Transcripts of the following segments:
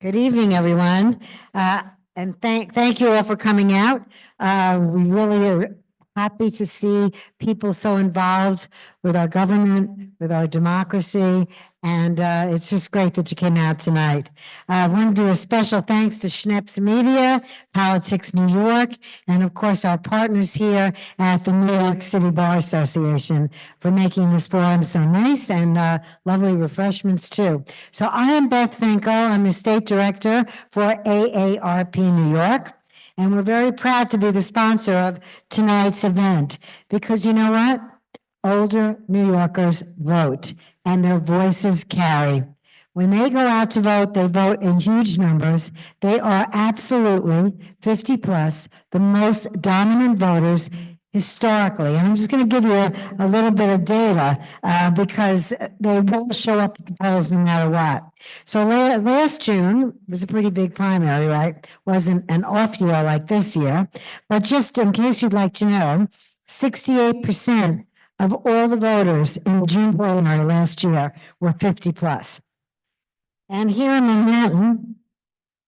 Good evening, everyone. And thank you all for coming out. We really are happy to see people so involved with our government, with our democracy, and it's just great that you came out tonight. I want to do a special thanks to Schnepp's Media, Politics New York, and of course our partners here at the New York City Bar Association for making this forum so nice and lovely refreshments too. So I am Beth Finkel. I'm the state director for AARP New York. And we're very proud to be the sponsor of tonight's event because you know what? Older New Yorkers vote and their voices carry. When they go out to vote, they vote in huge numbers. They are absolutely 50 plus, the most dominant voters historically. And I'm just going to give you a little bit of data because they will show up at the polls no matter what. So last June was a pretty big primary, right? Wasn't an off year like this year. But just in case you'd like to know, 68% of all the voters in the June primary last year were 50 plus. And here in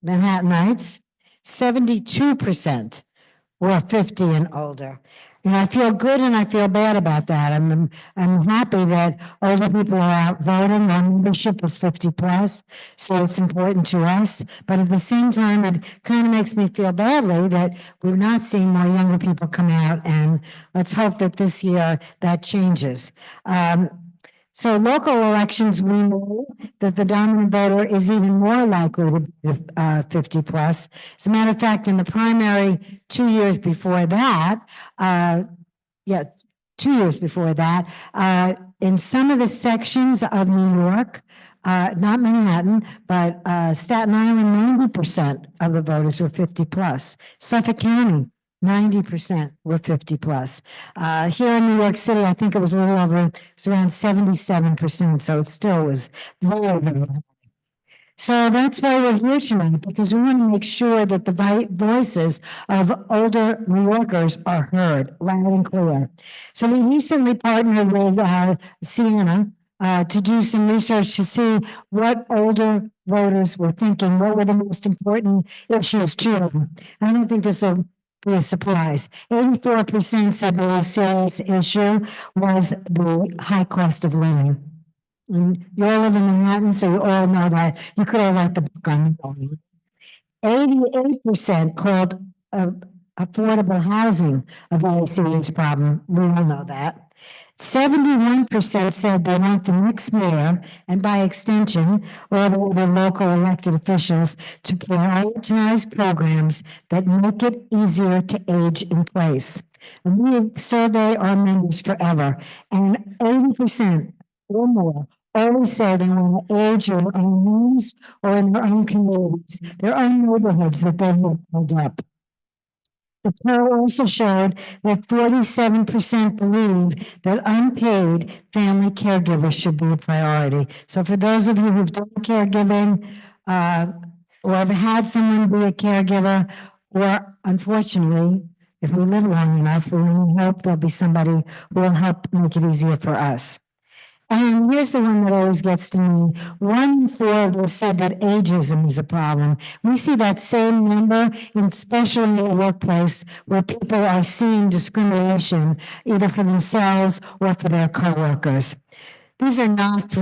Manhattanites, 72% were 50 and older. And I feel good and I feel bad about that. I'm happy that older people are out voting. Our membership is 50 plus, so it's important to us. But at the same time, it kind of makes me feel badly that we're not seeing more younger people come out. And let's hope that this year that changes. So local elections, we know that the dominant voter is even more likely to be 50 plus. As a matter of fact, in the primary 2 years before that, 2 years before that, in some of the sections of New York, not Manhattan, but Staten Island, 90% of the voters were 50 plus. Suffolk County, 90% were 50 plus. Here in New York City, I think it was a little over, it's around 77%. So it still was very, very high. So that's why we're here tonight, because we want to make sure that the voices of older New Yorkers are heard loud and clear. So we recently partnered with Siena to do some research to see what older voters were thinking, what were the most important issues to them. I don't think this will be a surprise. 84% said the most serious issue was the high cost of living. And you all live in Manhattan, so you all know that. You could all write the book on that. 88% called affordable housing a very serious problem. We all know that. 71% said they want the next mayor, and by extension, all the other local elected officials, to prioritize programs that make it easier to age in place. And we survey our members forever, and 80% or more always say they want to age in their own homes or in their own communities, their own neighborhoods that they have built up. The poll also showed that 47% believe that unpaid family caregivers should be a priority. So for those of you who've done caregiving or have had someone be a caregiver, or unfortunately, if we live long enough, we hope there'll be somebody who will help make it easier for us. And here's the one that always gets to me. 1 in 4 of them said that ageism is a problem. We see that same number, especially in the workplace, where people are seeing discrimination, either for themselves or for their coworkers. These are not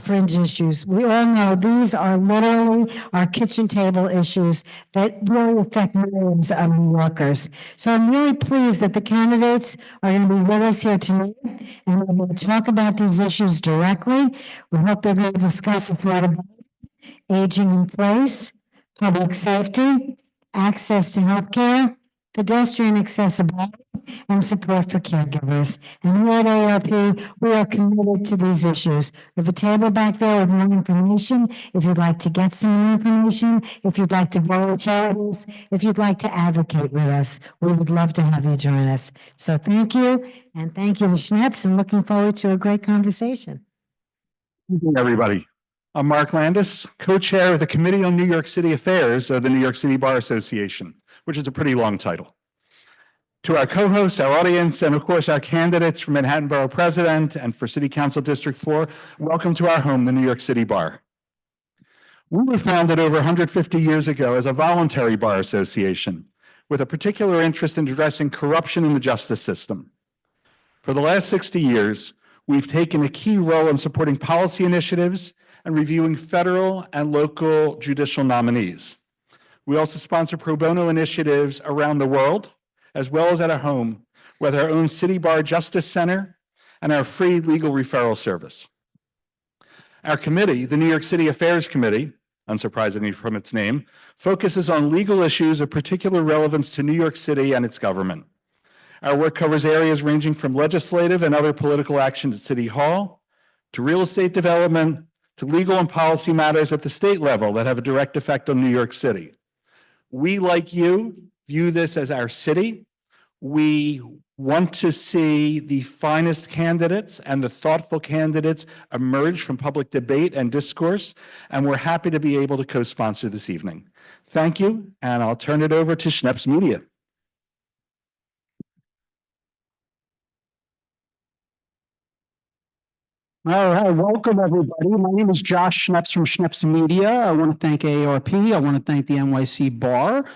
fringe issues. We all know these are literally our kitchen table issues that really affect millions of New Yorkers. So I'm really pleased that the candidates are going to be with us here tonight, and we're going to talk about these issues directly. We hope they're going to discuss affordability, aging in place, public safety, access to healthcare, pedestrian accessibility, and support for caregivers. And here at AARP, we are committed to these issues. We have a table back there with more information. If you'd like to get some more information, if you'd like to volunteer with us, if you'd like to advocate with us, we would love to have you join us. So thank you, and thank you to Schneps, and looking forward to a great conversation. Good evening, everybody. I'm Mark Landis, co-chair of the Committee on New York City Affairs of the New York City Bar Association, which is a pretty long title. To our co-hosts, our audience, and of course our candidates for Manhattan Borough President and for City Council District 4, welcome to our home, the New York City Bar. We were founded over 150 years ago as a voluntary bar association with a particular interest in addressing corruption in the justice system. For the last 60 years, we've taken a key role in supporting policy initiatives and reviewing federal and local judicial nominees. We also sponsor pro bono initiatives around the world, as well as at our home, with our own City Bar Justice Center and our free legal referral service. Our committee, the New York City Affairs Committee, unsurprisingly from its name, focuses on legal issues of particular relevance to New York City and its government. Our work covers areas ranging from legislative and other political action at City Hall, to real estate development, to legal and policy matters at the state level that have a direct effect on New York City. We, like you, view this as our city. We want to see the finest candidates and the thoughtful candidates emerge from public debate and discourse, and we're happy to be able to co-sponsor this evening. Thank you, and I'll turn it over to Schneps Media. All right, welcome everybody. My name is Josh Schneps from Schneps Media. I want to thank AARP. I want to thank the NYC Bar.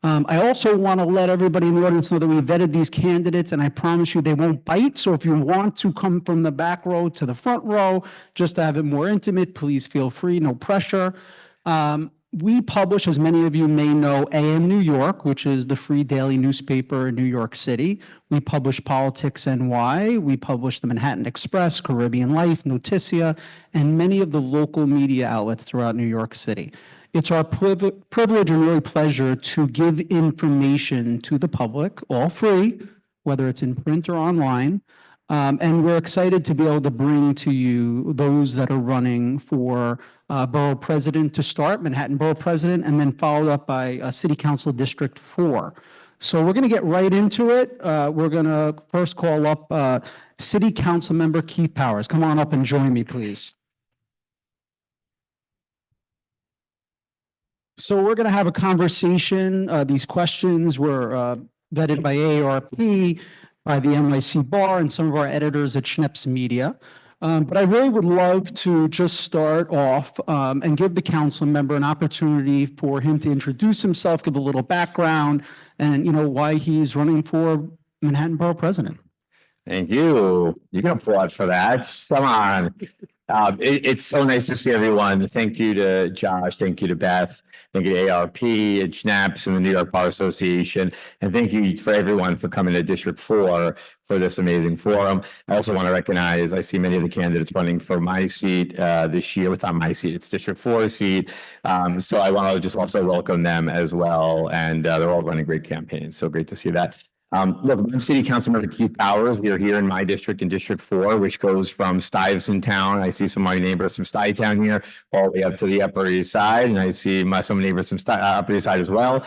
I also want to let everybody in the audience know that we vetted these candidates, and I promise you they won't bite. So if you want to come from the back row to the front row, just to have it more intimate, please feel free, no pressure. We publish, as many of you may know, AM New York, which is the free daily newspaper in New York City. We publish Politics NY. We publish the Manhattan Express, Caribbean Life, Noticia, and many of the local media outlets throughout New York City. It's our privilege and really pleasure to give information to the public, all free, whether it's in print or online. And we're excited to be able to bring to you those that are running for Borough President to start, Manhattan Borough President, and then followed up by City Council District 4. So we're going to get right into it. We're going to first call up City Council Member Keith Powers. Come on up and join me, please. So we're going to have a conversation. These questions were vetted by AARP, by the NYC Bar, and some of our editors at Schneps Media. But I really would love to just start off and give the council member an opportunity for him to introduce himself, give a little background, and why he's running for Manhattan Borough President. Thank you. You can applaud for that. Come on. It's so nice to see everyone. Thank you to Josh. Thank you to Beth. Thank you to ARP and Schnaps and the New York Bar Association. And thank you for everyone for coming to District 4 for this amazing forum. I also want to recognize, I see many of the candidates running for my seat this year. It's not my seat, it's District 4 seat. So I want to just also welcome them as well. And they're all running great campaigns. So great to see that. Look, I'm City Councilmember Keith Powers. We are here in my district in District 4, which goes from Stuyvesant Town. I see some of my neighbors from Stuytown here, all the way up to the Upper East Side. And I see some neighbors from Upper East Side as well,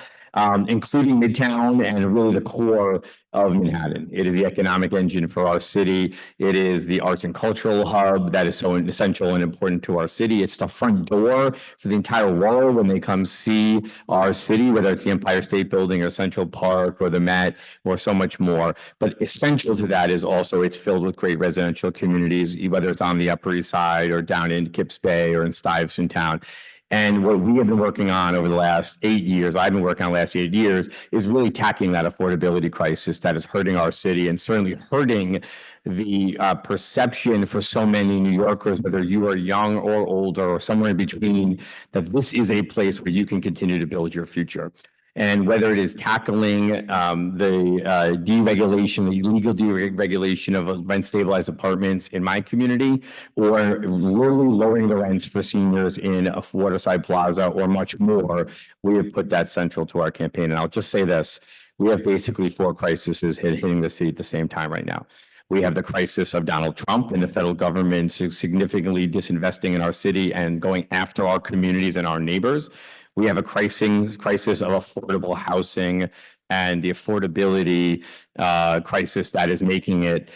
including Midtown and really the core of Manhattan. It is the economic engine for our city. It is the arts and cultural hub that is so essential and important to our city. It's the front door for the entire world when they come see our city, whether it's the Empire State Building or Central Park or the Met or so much more. But essential to that is also it's filled with great residential communities, whether it's on the Upper East Side or down in Kips Bay or in Stuyvesant Town. And what we have been working on over the last 8 years, I've been working on the last 8 years, is really tackling that affordability crisis that is hurting our city and certainly hurting the perception for so many New Yorkers, whether you are young or older or somewhere in between, that this is a place where you can continue to build your future. And whether it is tackling the deregulation, the illegal deregulation of rent stabilized apartments in my community, or really lowering the rents for seniors in a Waterside Plaza or much more, we have put that central to our campaign. And I'll just say this, we have basically 4 crises hitting the city at the same time right now. We have the crisis of Donald Trump and the federal government significantly disinvesting in our city and going after our communities and our neighbors. We have a crisis of affordable housing and the affordability crisis that is making it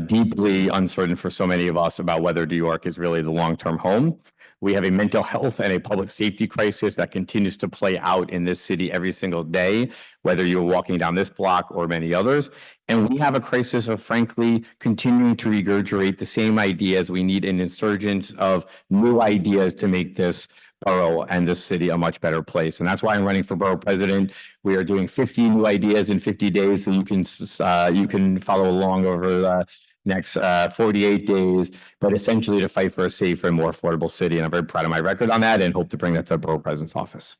deeply uncertain for so many of us about whether New York is really the long-term home. We have a mental health and a public safety crisis that continues to play out in this city every single day, whether you're walking down this block or many others. And we have a crisis of, frankly, continuing to regurgitate the same ideas. We need an insurgence of new ideas to make this borough and this city a much better place. And that's why I'm running for borough president. We are doing 50 new ideas in 50 days, so you can follow along over the next 48 days, but essentially to fight for a safer and more affordable city. And I'm very proud of my record on that and hope to bring that to the borough president's office.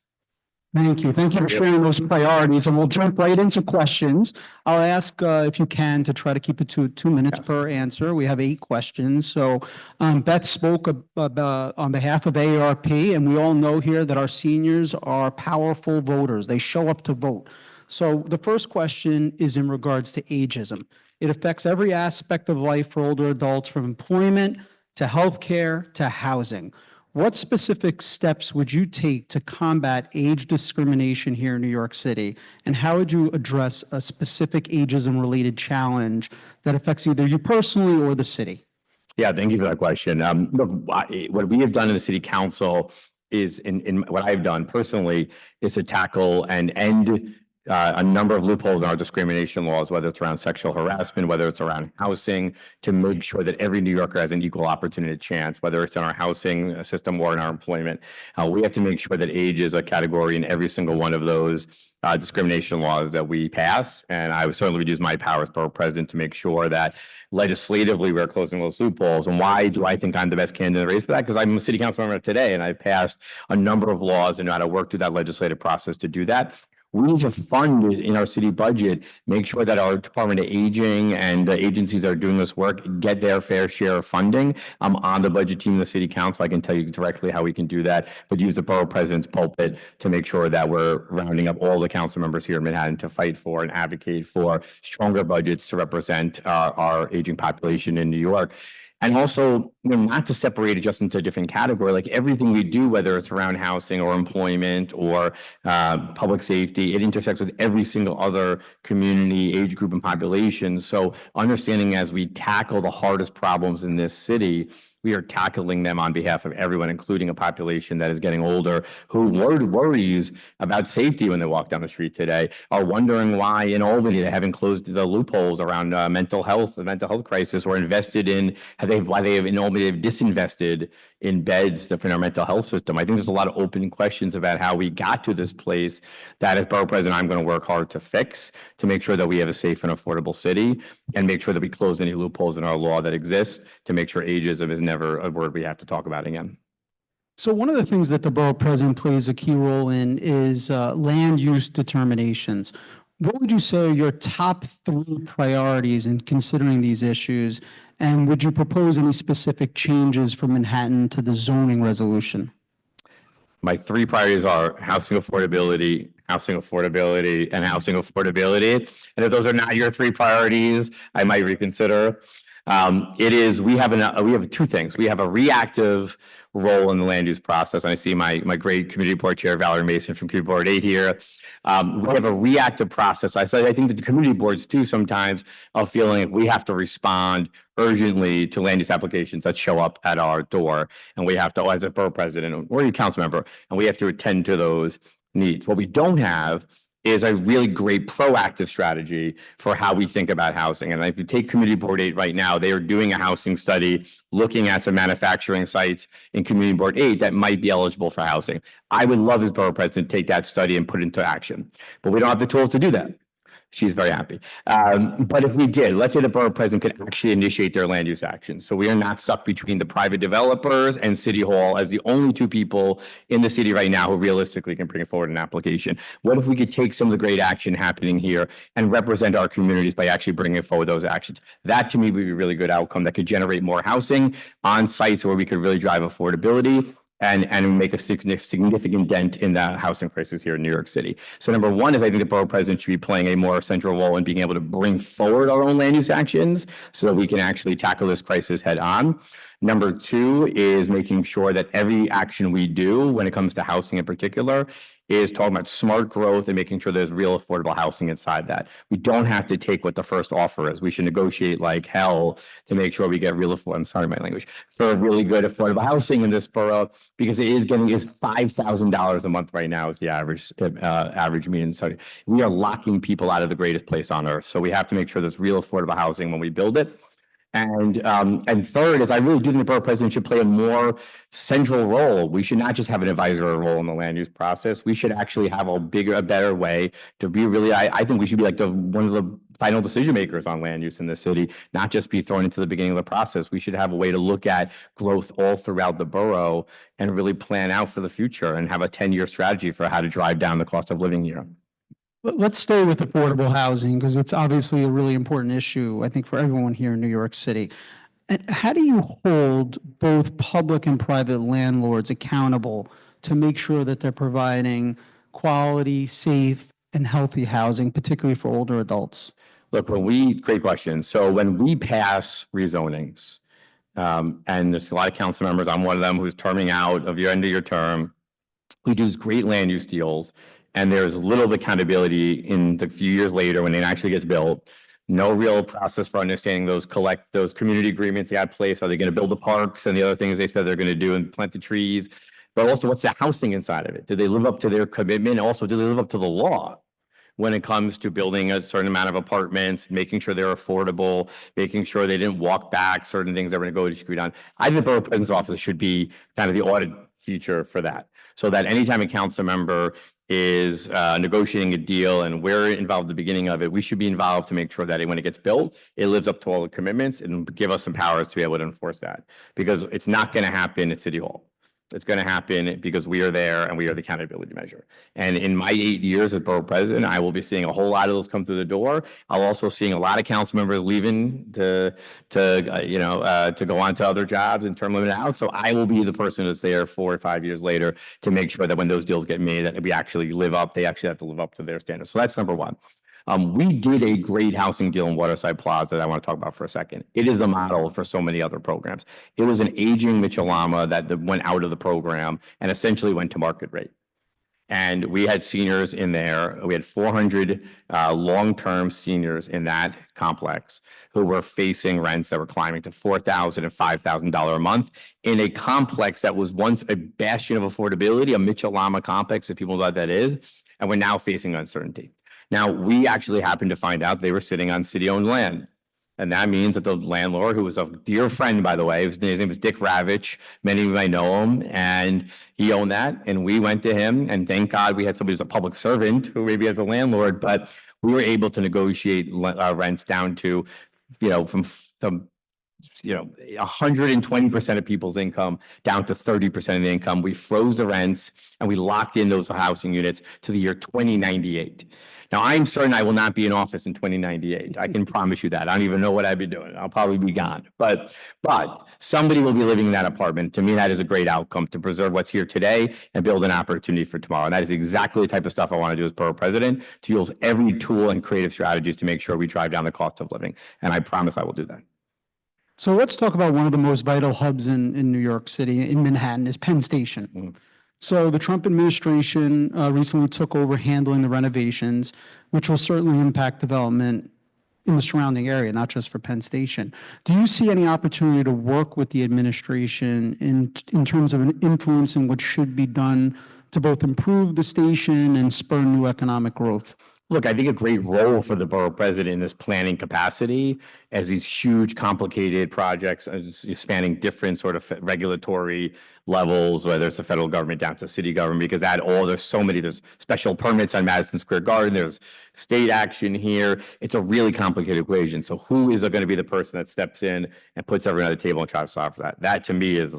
Thank you. Thank you for sharing those priorities, and we'll jump right into questions. I'll ask if you can to try to keep it to 2 minutes Yes. per answer. We have 8 questions. So Beth spoke on behalf of AARP, and we all know here that our seniors are powerful voters. They show up to vote. So the first question is in regards to ageism. It affects every aspect of life for older adults, from employment to healthcare to housing. What specific steps would you take to combat age discrimination here in New York City? And how would you address a specific ageism-related challenge that affects either you personally or the city? Yeah, thank you for that question. Look, what we have done in the city council is, in what I've done personally, is to tackle and end a number of loopholes in our discrimination laws, whether it's around sexual harassment, whether it's around housing, to make sure that every New Yorker has an equal opportunity chance, whether it's in our housing system or in our employment. We have to make sure that age is a category in every single one of those discrimination laws that we pass. And I would certainly use my power as borough president to make sure that legislatively we're closing those loopholes. And why do I think I'm the best candidate in the race for that? Because I'm a city council member today, and I've passed a number of laws and know how to work through that legislative process to do that. We need to fund in our city budget, make sure that our Department of Aging and the agencies that are doing this work get their fair share of funding. I'm on the budget team of the city council. I can tell you directly how we can do that, but use the borough president's pulpit to make sure that we're rounding up all the council members here in Manhattan to fight for and advocate for stronger budgets to represent our aging population in New York. And also, not to separate it just into a different category, like everything we do, whether it's around housing or employment or public safety, it intersects with every single other community, age group, and population. So understanding as we tackle the hardest problems in this city, we are tackling them on behalf of everyone, including a population that is getting older, who worries about safety when they walk down the street today, are wondering why in Albany they haven't closed the loopholes around mental health, the mental health crisis, or invested in, why they have in Albany they've disinvested in beds in our mental health system. I think there's a lot of open questions about how we got to this place that as borough president, I'm going to work hard to fix, to make sure that we have a safe and affordable city, and make sure that we close any loopholes in our law that exist, to make sure ageism is never a word we have to talk about again. So one of the things that the borough president plays a key role in is land use determinations. What would you say are your top 3 priorities in considering these issues? And would you propose any specific changes for Manhattan to the zoning resolution? My 3 priorities are housing affordability, housing affordability, and housing affordability. And if those are not your 3 priorities, I might reconsider. We have 2 things. We have a reactive role in the land use process. And I see my great community board chair, Valerie Mason from Community Board 8 here. We have a reactive process. I think that the community boards too sometimes are feeling like we have to respond urgently to land use applications that show up at our door. And we have to, as a borough president or a council member, and we have to attend to those needs. What we don't have is a really great proactive strategy for how we think about housing. And if you take Community Board 8 right now, they are doing a housing study looking at some manufacturing sites in Community Board 8 that might be eligible for housing. I would love as borough president to take that study and put it into action, but we don't have the tools to do that. She's very happy. But if we did, let's say the borough president could actually initiate their land use actions. So we are not stuck between the private developers and City Hall as the only 2 people in the city right now who realistically can bring forward an application. What if we could take some of the great action happening here and represent our communities by actually bringing forward those actions? That to me would be a really good outcome that could generate more housing on sites where we could really drive affordability and make a significant dent in the housing crisis here in New York City. So number 1 is I think the borough president should be playing a more central role in being able to bring forward our own land use actions so that we can actually tackle this crisis head on. Number two is making sure that every action we do when it comes to housing in particular is talking about smart growth and making sure there's real affordable housing inside that. We don't have to take what the first offer is. We should negotiate like hell to make sure we get real affordable, I'm sorry, my language, for really good affordable housing in this borough, because it is $5,000 a month right now is the average median. So we are locking people out of the greatest place on earth. So we have to make sure there's real affordable housing when we build it. And third is I really do think the borough president should play a more central role. We should not just have an advisory role in the land use process. We should actually have a better way to be really, I think we should be like one of the final decision makers on land use in the city, not just be thrown into the beginning of the process. We should have a way to look at growth all throughout the borough and really plan out for the future and have a 10-year strategy for how to drive down the cost of living here. Let's stay with affordable housing because it's obviously a really important issue, I think, for everyone here in New York City. How do you hold both public and private landlords accountable to make sure that they're providing quality, safe, and healthy housing, particularly for older adults? Look, great question. So when we pass rezonings, and there's a lot of council members, I'm one of them who's terming out of your end of your term, we do great land use deals. And there's little accountability in the few years later when it actually gets built. No real process for understanding those community agreements they had place. Are they going to build the parks and the other things they said they're going to do and plant the trees? But also, what's the housing inside of it? Did they live up to their commitment? Also, did they live up to the law when it comes to building a certain amount of apartments, making sure they're affordable, making sure they didn't walk back certain things that were going to go to on? I think the borough president's office should be kind of the audit feature for that, so that anytime a council member is negotiating a deal and we're involved at the beginning of it, we should be involved to make sure that when it gets built, it lives up to all the commitments and give us some powers to be able to enforce that. Because it's not going to happen at City Hall. It's going to happen because we are there and we are the accountability measure. And in my 8 years as borough president, I will be seeing a whole lot of those come through the door. I'll also seeing a lot of council members leaving to go on to other jobs and term limited out. So I will be the person that's there 4 or 5 years later to make sure that when those deals get made, that we actually live up. They actually have to live up to their standards. So that's number one. We did a great housing deal in Waterside Plaza that I want to talk about for a second. It is the model for so many other programs. It was an aging Mitchell-Lama that went out of the program and essentially went to market rate. And we had seniors in there. We had 400 long-term seniors in that complex who were facing rents that were climbing to $4,000 and $5,000 a month in a complex that was once a bastion of affordability, a Mitchell-Lama complex, if people know what that is, and we're now facing uncertainty. Now, we actually happened to find out they were sitting on city-owned land. And that means that the landlord, who was a dear friend, by the way, his name was Dick Ravitch. Many of you might know him, and he owned that. And we went to him, and thank God we had somebody who's a public servant who maybe as a landlord, but we were able to negotiate rents down to, from 120% of people's income down to 30% of the income. We froze the rents and we locked in those housing units to the year 2098. Now, I'm certain I will not be in office in 2098. I can promise you that. I don't even know what I'd be doing. I'll probably be gone. But somebody will be living in that apartment. To me, that is a great outcome to preserve what's here today and build an opportunity for tomorrow. And that is exactly the type of stuff I want to do as borough president, to use every tool and creative strategies to make sure we drive down the cost of living. And I promise I will do that. So let's talk about one of the most vital hubs in New York City, in Manhattan, is Penn Station. Mm. So the Trump administration recently took over handling the renovations, which will certainly impact development in the surrounding area, not just for Penn Station. Do you see any opportunity to work with the administration in terms of an influence in what should be done to both improve the station and spur new economic growth? Look, I think a great role for the borough president in this planning capacity as these huge, complicated projects spanning different sort of regulatory levels, whether it's the federal government down to city government, because there's special permits on Madison Square Garden, there's state action here. It's a really complicated equation. So who is going to be the person that steps in and puts everyone at the table and tries to solve for that? That to me is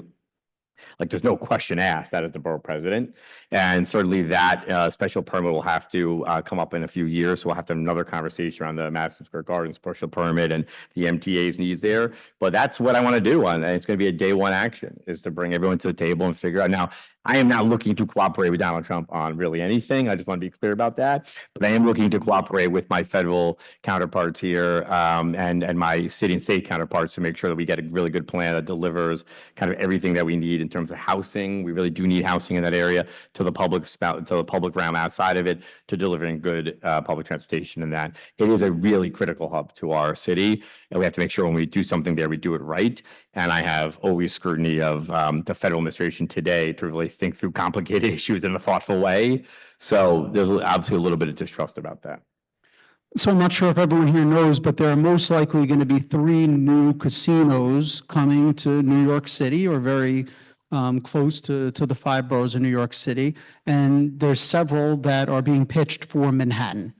like, there's no question asked. That is the borough president. And certainly that special permit will have to come up in a few years. So we'll have to have another conversation around the Madison Square Garden special permit and the MTA's needs there. But that's what I want to do. And it's going to be a day one action, is to bring everyone to the table and figure out. Now, I am not looking to cooperate with Donald Trump on really anything. I just want to be clear about that. But I am looking to cooperate with my federal counterparts here, and my city and state counterparts to make sure that we get a really good plan that delivers kind of everything that we need in terms of housing. We really do need housing in that area, to the public realm outside of it, to delivering good public transportation, and that it is a really critical hub to our city. And we have to make sure when we do something there, we do it right. And I have always scrutiny of the federal administration today to really think through complicated issues in a thoughtful way. So there's obviously a little bit of distrust about that. So I'm not sure if everyone here knows, but there are most likely going to be 3 new casinos coming to New York City, or very close to the 5 boroughs of New York City. And there's several that are being pitched for Manhattan.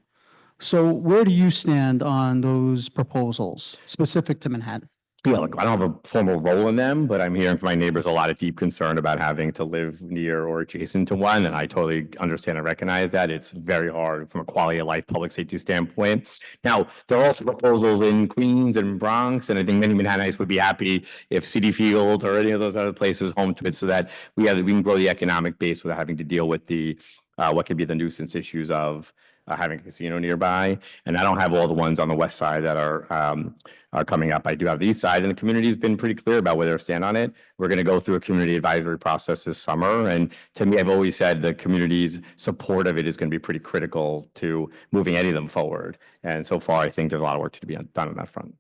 So where do you stand on those proposals specific to Manhattan? Yeah, look, I don't have a formal role in them, but I'm hearing from my neighbors a lot of deep concern about having to live near or adjacent to one. And I totally understand and recognize that. It's very hard from a quality of life, public safety standpoint. Now, there are also proposals in Queens and Bronx, and I think many Manhattanites would be happy if Citi Field or any of those other places home to it, so that we can grow the economic base without having to deal with the what could be the nuisance issues of having a casino nearby. And I don't have all the ones on the west side that are coming up. I do have the east side, and the community has been pretty clear about where they stand on it. We're going to go through a community advisory process this summer. And to me, I've always said the community's support of it is going to be pretty critical to moving any of them forward. And so far, I think there's a lot of work to be done on that front.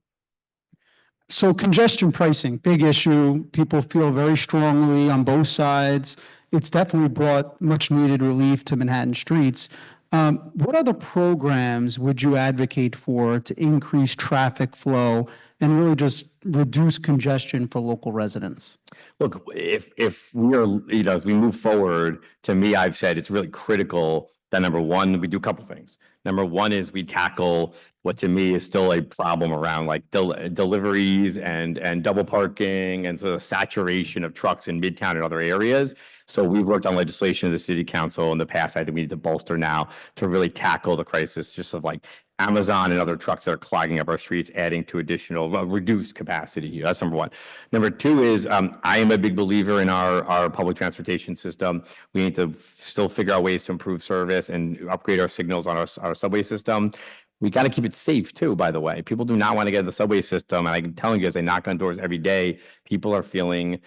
So congestion pricing, big issue. People feel very strongly on both sides. It's definitely brought much needed relief to Manhattan streets. What other programs would you advocate for to increase traffic flow and really just reduce congestion for local residents? Look, if we're, as we move forward, to me, I've said it's really critical that, number one, we do a couple things. Number one is we tackle what to me is still a problem around like deliveries and double parking and sort of saturation of trucks in Midtown and other areas. So we've worked on legislation of the city council in the past. I think we need to bolster now to really tackle the crisis just of like Amazon and other trucks that are clogging up our streets, adding to additional reduced capacity. That's number one. Number two is I am a big believer in our public transportation system. We need to still figure out ways to improve service and upgrade our signals on our subway system. We got to keep it safe too, by the way. People do not want to get in the subway system. And I'm telling you, as I knock on doors every day, people are feeling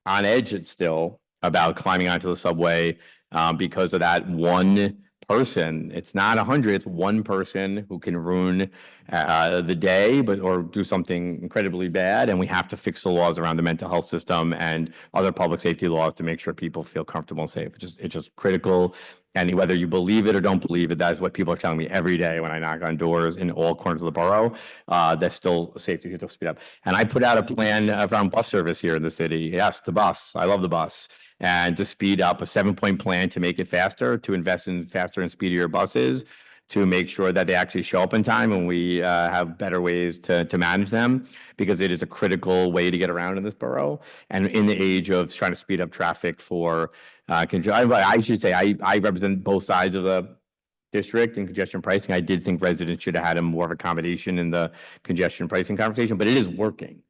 on edge still about climbing onto the subway because of that one person. It's not 100, it's one person who can ruin the day, or do something incredibly bad. And we have to fix the laws around the mental health system and other public safety laws to make sure people feel comfortable and safe. It's just critical. And whether you believe it or don't believe it, that is what people are telling me every day when I knock on doors in all corners of the borough. That's still safety to speed up. And I put out a plan around bus service here in the city. Yes, the bus. I love the bus. And to speed up, a 7-point plan to make it faster, to invest in faster and speedier buses, to make sure that they actually show up in time, and we have better ways to manage them, because it is a critical way to get around in this borough. And in the age of trying to speed up traffic for I should say I represent both sides of the district in congestion pricing. I did think residents should have had more of accommodation in the congestion pricing conversation, but it is working.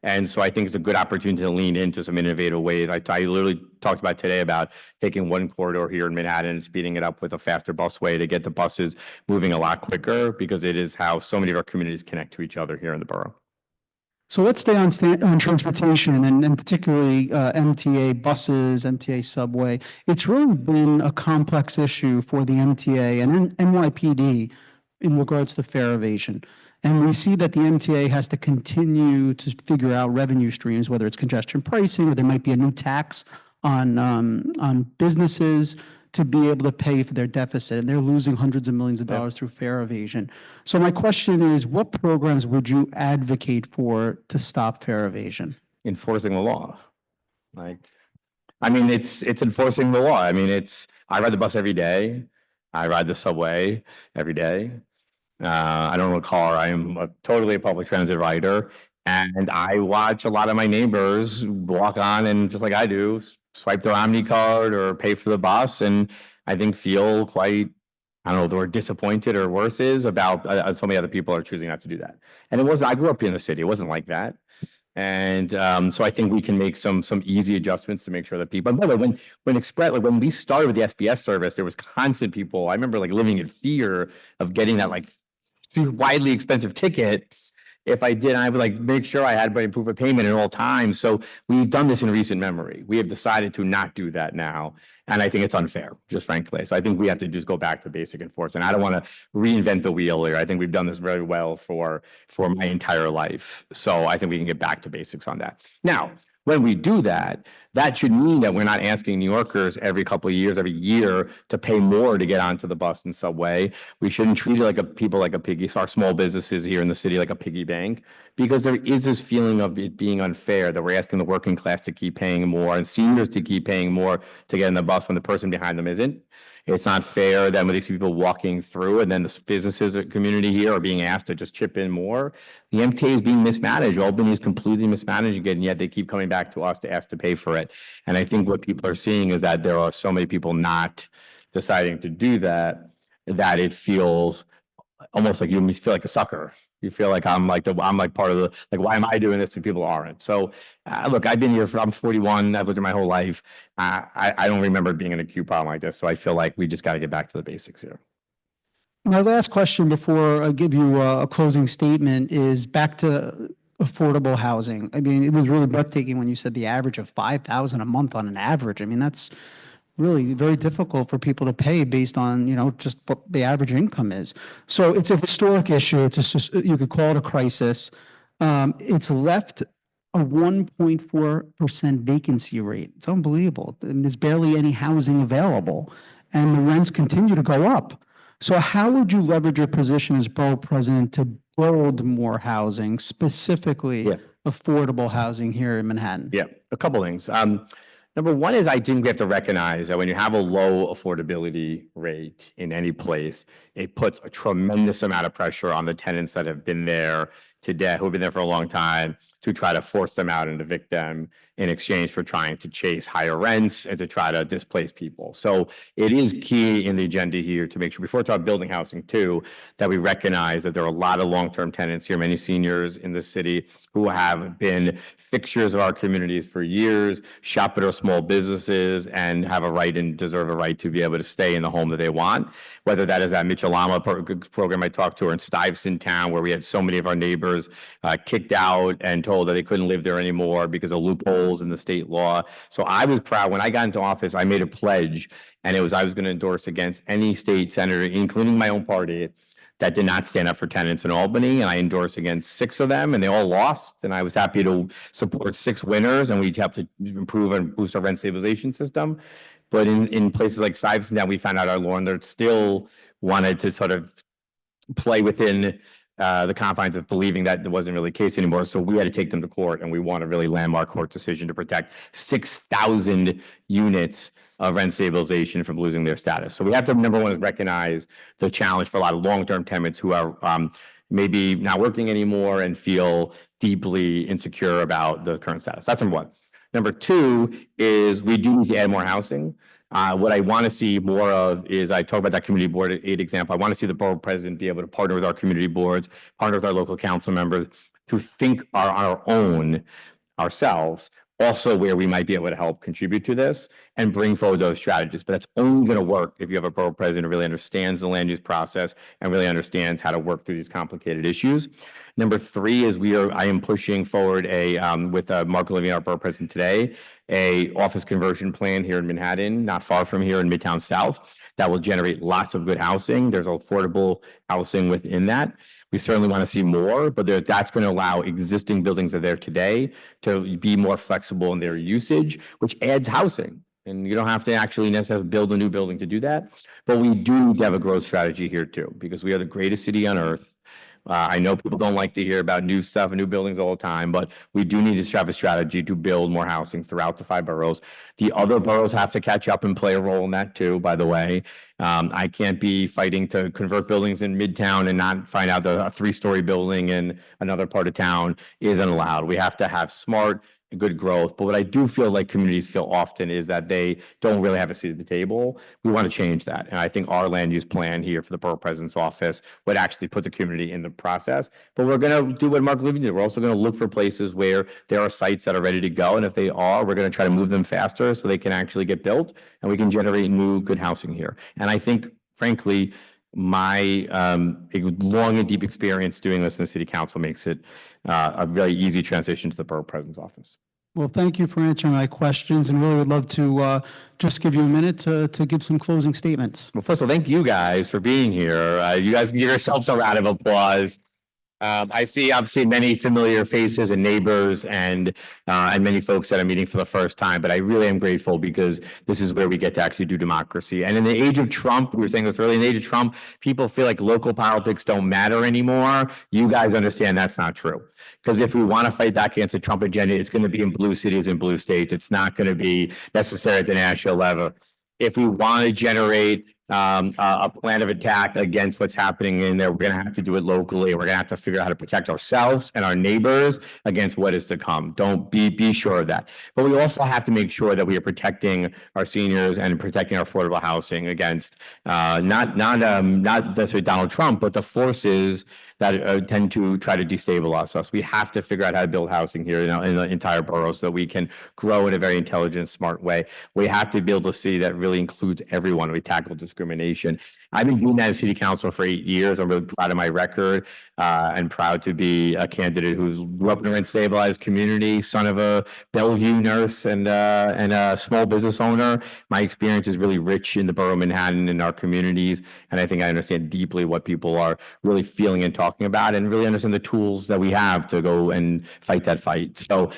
And so I think it's a good opportunity to lean into some innovative ways. I literally talked about today about taking one corridor here in Manhattan and speeding it up with a faster busway to get the buses moving a lot quicker, because it is how so many of our communities connect to each other here in the borough. So let's stay on transportation, and particularly MTA buses, MTA subway. It's really been a complex issue for the MTA and NYPD in regards to fare evasion. And we see that the MTA has to continue to figure out revenue streams, whether it's congestion pricing, or there might be a new tax on businesses to be able to pay for their deficit. And they're losing hundreds of millions of dollars through fare evasion. So my question is, what programs would you advocate for to stop fare evasion? Enforcing the law. It's enforcing the law. I ride the bus every day. I ride the subway every day. I don't own a car. I am totally a public transit rider. And I watch a lot of my neighbors walk on and, just like I do, swipe their Omni card or pay for the bus, and I think feel quite, I don't know if the word disappointed or worse is, about so many other people are choosing not to do that. And I grew up in the city. It wasn't like that. And so I think we can make some easy adjustments to make sure that people, and by the way, when Express, like when we started with the SBS service, there was constant people, I remember like living in fear of getting that like widely expensive ticket. If I did, I would like make sure I had my proof of payment at all times. So we've done this in recent memory. We have decided to not do that now. And I think it's unfair, just frankly. So I think we have to just go back to basic enforcement. I don't want to reinvent the wheel here. I think we've done this very well for my entire life. So I think we can get back to basics on that. Now, when we do that, that should mean that we're not asking New Yorkers every couple of years, every year to pay more to get onto the bus and subway. We shouldn't treat it like people like a piggy, our small businesses here in the city like a piggy bank, because there is this feeling of it being unfair that we're asking the working class to keep paying more and seniors to keep paying more to get in the bus when the person behind them isn't. It's not fair that when they see people walking through and then the businesses community here are being asked to just chip in more. The MTA is being mismanaged. Albany is completely mismanaged again, and yet they keep coming back to us to ask to pay for it. And I think what people are seeing is that there are so many people not deciding to do that, that it feels almost like you feel like a sucker. You feel like I'm like part of the, like, why am I doing this and people aren't? So look, I've been here I'm 41. I've lived here my whole life. I don't remember being in a queue problem like this. So I feel like we just got to get back to the basics here. My last question before I give you a closing statement is back to affordable housing. I mean, it was really breathtaking when you said the average of $5,000 a month on an average. I mean, that's really very difficult for people to pay based on, just what the average income is. So it's a historic issue. You could call it a crisis. It's left a 1.4% vacancy rate. It's unbelievable. I mean, there's barely any housing available, and the rents continue to go up. So how would you leverage your position as borough president to build more housing, specifically affordable housing here in Manhattan? Yeah, a couple things. Number one is I think we have to recognize that when you have a low affordability rate in any place, it puts a tremendous amount of pressure on the tenants that have been there today, who have been there for a long time, to try to force them out and evict them in exchange for trying to chase higher rents and to try to displace people. So it is key in the agenda here to make sure, before we talk building housing too, that we recognize that there are a lot of long-term tenants here, many seniors in the city who have been fixtures of our communities for years, shop at our small businesses, and have a right and deserve a right to be able to stay in the home that they want, whether that is that Mitchell-Lama program I talked to, or in Stuyvesant Town, where we had so many of our neighbors kicked out and told that they couldn't live there anymore because of loopholes in the state law. So I was proud. When I got into office, I made a pledge, and I was going to endorse against any state senator, including my own party, that did not stand up for tenants in Albany. And I endorsed against 6 of them, and they all lost. And I was happy to support 6 winners, and we'd have to improve and boost our rent stabilization system. But in places like Stuyvesant Town, we found out our landlords still wanted to sort of play within the confines of believing that it wasn't really the case anymore. So we had to take them to court, and we won a really landmark court decision to protect 6,000 units of rent stabilization from losing their status. So we have to, number one, is recognize the challenge for a lot of long-term tenants who are maybe not working anymore and feel deeply insecure about the current status. That's number one. Number two is we do need to add more housing. What I want to see more of is, I talk about that community board aid example. I want to see the borough president be able to partner with our community boards, partner with our local council members to think on our own ourselves, also where we might be able to help contribute to this and bring forward those strategies. But that's only going to work if you have a borough president who really understands the land use process and really understands how to work through these complicated issues. Number three is I am pushing forward with Mark Levine, our borough president today, a office conversion plan here in Manhattan, not far from here in Midtown South, that will generate lots of good housing. There's affordable housing within that. We certainly want to see more, but that's going to allow existing buildings that are there today to be more flexible in their usage, which adds housing. And you don't have to actually necessarily build a new building to do that. But we do need to have a growth strategy here too, because we are the greatest city on earth. I know people don't like to hear about new stuff and new buildings all the time, but we do need to have a strategy to build more housing throughout the 5 boroughs. The other boroughs have to catch up and play a role in that too, by the way. I can't be fighting to convert buildings in Midtown and not find out that a 3-story building in another part of town isn't allowed. We have to have smart good growth. But what I do feel like communities feel often is that they don't really have a seat at the table. We want to change that. And I think our land use plan here for the Borough President's Office would actually put the community in the process. But we're going to do what Mark Levy did. We're also going to look for places where there are sites that are ready to go. And if they are, we're going to try to move them faster so they can actually get built and we can generate new good housing here. And I think, frankly, my long and deep experience doing this in the city council makes it a very easy transition to the Borough President's Office. Well, thank you for answering my questions and really would love to just give you a minute to give some closing statements. Well, first of all, thank you guys for being here. You guys can give yourselves a round of applause. I see obviously many familiar faces and neighbors and many folks that are meeting for the first time, but I really am grateful because this is where we get to actually do democracy. And in the age of Trump, we were saying this earlier, in the age of Trump, people feel like local politics don't matter anymore. You guys understand that's not true. Because if we want to fight back against the Trump agenda, it's going to be in blue cities and blue states. It's not going to be necessary at the national level. If we want to generate a plan of attack against what's happening in there, we're going to have to do it locally. We're going to have to figure out how to protect ourselves and our neighbors against what is to come. Don't be sure of that. But we also have to make sure that we are protecting our seniors and protecting our affordable housing against not necessarily Donald Trump, but the forces that tend to try to destabilize us. We have to figure out how to build housing here in the entire borough so that we can grow in a very intelligent, smart way. We have to be able to see that really includes everyone. We tackle discrimination. I've been doing that as city council for 8 years. I'm really proud of my record and proud to be a candidate who's grew up in a rent-stabilized community, son of a Bellevue nurse and a small business owner. My experience is really rich in the borough of Manhattan and our communities, and I think I understand deeply what people are really feeling and talking about, and really understand the tools that we have to go and fight that fight. So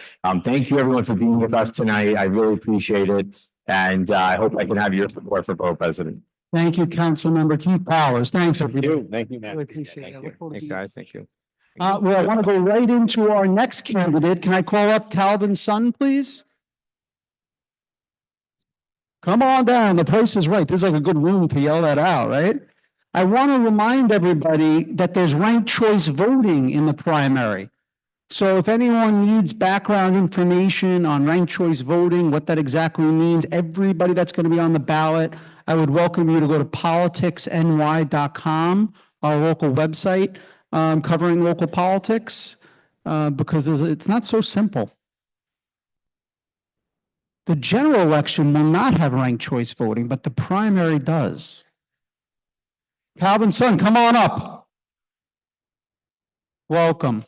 thank you everyone for being with us tonight. I really appreciate it, and I hope I can have your support for Borough President. Thank you, Councilmember Keith Powers. Thanks, everybody. Thank you, man. Really appreciate it. I look forward to Thanks, guys. Thank you. Well, I want to go right into our next candidate. Can I call up Calvin Sun, please? Come on down. The place is right. This is like a good room to yell that out, right? I want to remind everybody that there's ranked choice voting in the primary. So if anyone needs background information on ranked choice voting, what that exactly means, everybody that's going to be on the ballot, I would welcome you to go to politicsny.com, our local website covering local politics, because it's not so simple. The general election will not have ranked choice voting, but the primary does. Calvin Sun, come on up. Welcome.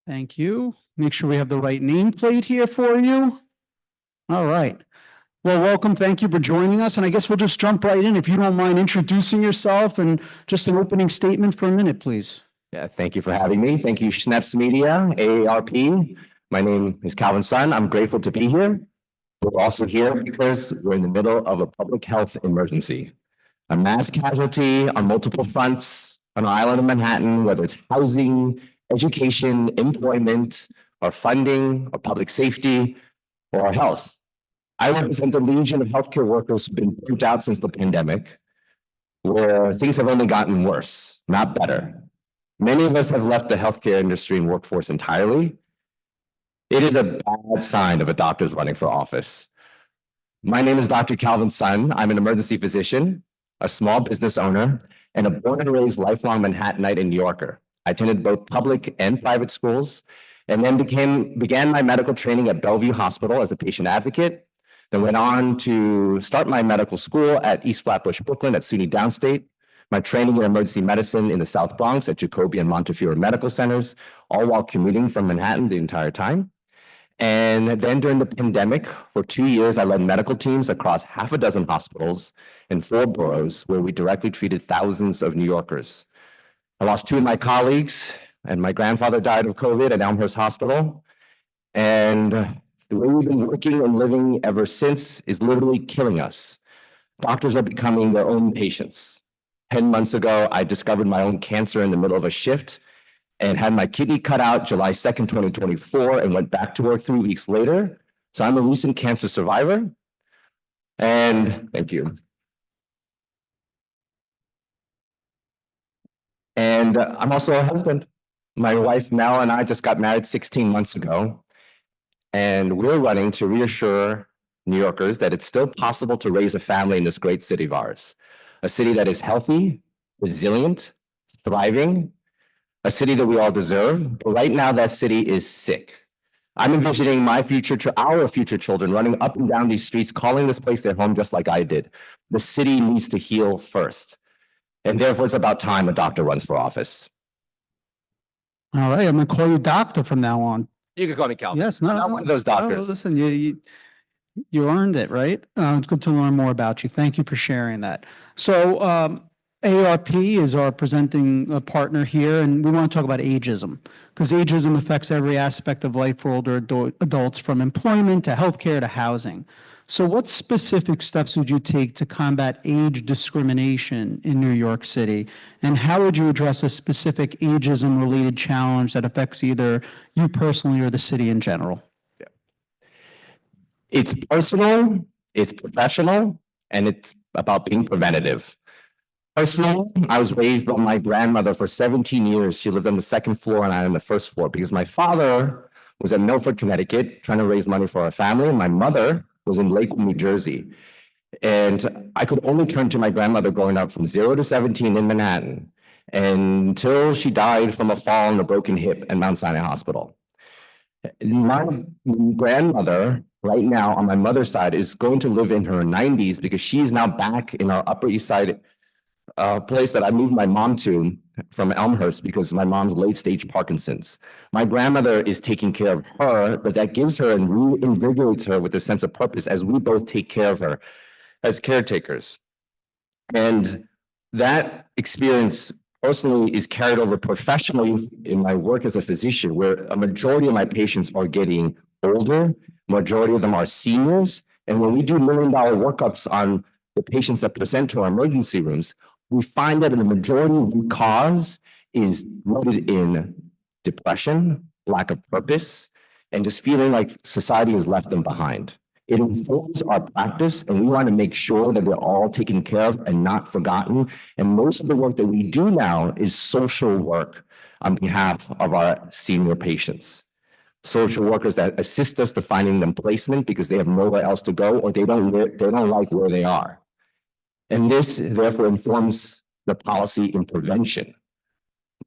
Thank you. Make sure we have the right nameplate here for you. All right. Well, welcome. Thank you for joining us. And I guess we'll just jump right in. If you don't mind introducing yourself and just an opening statement for a minute, please. Yeah, thank you for having me. Thank you, Schneps Media, AARP. My name is Calvin Sun. I'm grateful to be here. We're also here because we're in the middle of a public health emergency. A mass casualty on multiple fronts on our island of Manhattan, whether it's housing, education, employment, or funding, or public safety, or our health. I represent the legion of healthcare workers who've been burnt out since the pandemic, where things have only gotten worse, not better. Many of us have left the healthcare industry and workforce entirely. It is a bad sign of a doctor's running for office. My name is Dr. Calvin Sun. I'm an emergency physician, a small business owner, and a born and raised lifelong Manhattanite and New Yorker. I attended both public and private schools, and then began my medical training at Bellevue Hospital as a patient advocate, then went on to start my medical school at East Flatbush, Brooklyn at SUNY Downstate, my training in emergency medicine in the South Bronx at Jacobi and Montefiore Medical Centers, all while commuting from Manhattan the entire time. And then during the pandemic, for 2 years, I led medical teams across half a dozen hospitals in 4 boroughs where we directly treated thousands of New Yorkers. I lost 2 of my colleagues, and my grandfather died of COVID at Elmhurst Hospital. And the way we've been working and living ever since is literally killing us. Doctors are becoming their own patients. 10 months ago, I discovered my own cancer in the middle of a shift and had my kidney cut out July 2nd, 2024, and went back to work 3 weeks later. So I'm a recent cancer survivor. And thank you. And I'm also a husband. My wife Mel and I just got married 16 months ago. And we're running to reassure New Yorkers that it's still possible to raise a family in this great city of ours. A city that is healthy, resilient, thriving, a city that we all deserve. But right now, that city is sick. I'm envisioning our future children running up and down these streets, calling this place their home just like I did. The city needs to heal first. And therefore, it's about time a doctor runs for office. All right, I'm gonna call you doctor from now on. You can call me Calvin. Yes, no, I'm not no, one of those no, doctors. listen, you earned it, right? It's good to learn more about you. Thank you for sharing that. So, ARP is our presenting partner here, and we want to talk about ageism, because ageism affects every aspect of life for older adults, from employment to healthcare to housing. So what specific steps would you take to combat age discrimination in New York City? And how would you address a specific ageism-related challenge that affects either you personally or the city in general? It's personal, it's professional, and it's about being preventative. Personally, I was raised by my grandmother for 17 years. She lived on the second floor and I on the first floor because my father was in Milford, Connecticut, trying to raise money for our family. My mother was in Lakewood, New Jersey. And I could only turn to my grandmother growing up from 0 to 17 in Manhattan until she died from a fall and a broken hip at Mount Sinai Hospital. My grandmother, right now on my mother's side, is going to live in her 90s because she's now back in our Upper East Side place that I moved my mom to from Elmhurst because my mom's late stage Parkinson's. My grandmother is taking care of her, but that gives her and reinvigorates her with a sense of purpose as we both take care of her as caretakers. And that experience personally is carried over professionally in my work as a physician, where a majority of my patients are getting older, majority of them are seniors. And when we do $1 million workups on the patients that present to our emergency rooms, we find that in the majority root cause is rooted in depression, lack of purpose, and just feeling like society has left them behind. It informs our practice, and we want to make sure that they're all taken care of and not forgotten. And most of the work that we do now is social work on behalf of our senior patients. Social workers that assist us to finding them placement because they have nowhere else to go or they don't like where they are. And this therefore informs the policy in prevention.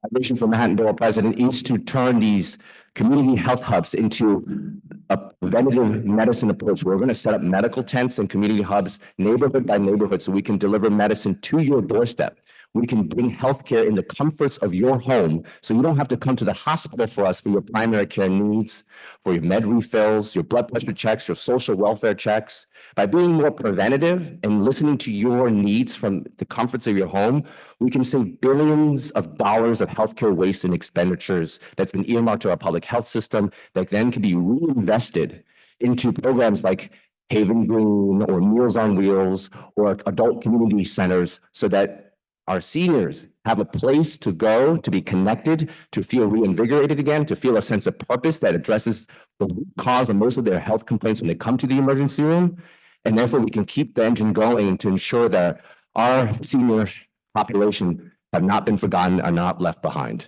My vision for Manhattan Borough President is to turn these community health hubs into a preventative medicine approach. We're going to set up medical tents and community hubs neighborhood by neighborhood so we can deliver medicine to your doorstep. We can bring healthcare in the comforts of your home so you don't have to come to the hospital for us for your primary care needs, for your med refills, your blood pressure checks, your social welfare checks. By being more preventative and listening to your needs from the comforts of your home, we can save billions of dollars of healthcare waste and expenditures that's been earmarked to our public health system that then can be reinvested into programs like Haven Green or Meals on Wheels or adult community centers so that our seniors have a place to go, to be connected, to feel reinvigorated again, to feel a sense of purpose that addresses the root cause of most of their health complaints when they come to the emergency room. And therefore, we can keep the engine going to ensure that our senior population have not been forgotten, are not left behind.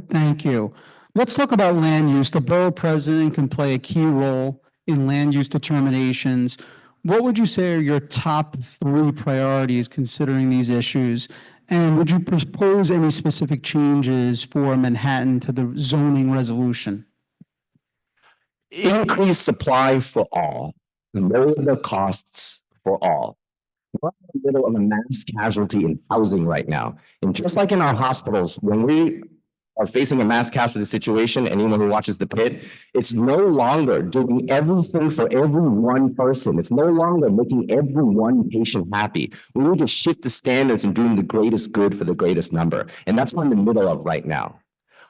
Thank you. Let's talk about land use. The borough president can play a key role in land use determinations. What would you say are your top 3 priorities considering these issues? And would you propose any specific changes for Manhattan to the zoning resolution? Increased supply for all, lower the costs for all. We're in the middle of a mass casualty in housing right now. And just like in our hospitals, when we are facing a mass casualty situation, anyone who watches The Pit, it's no longer doing everything for every one person. It's no longer making every one patient happy. We need to shift the standards and doing the greatest good for the greatest number. And that's what I'm in the middle of right now.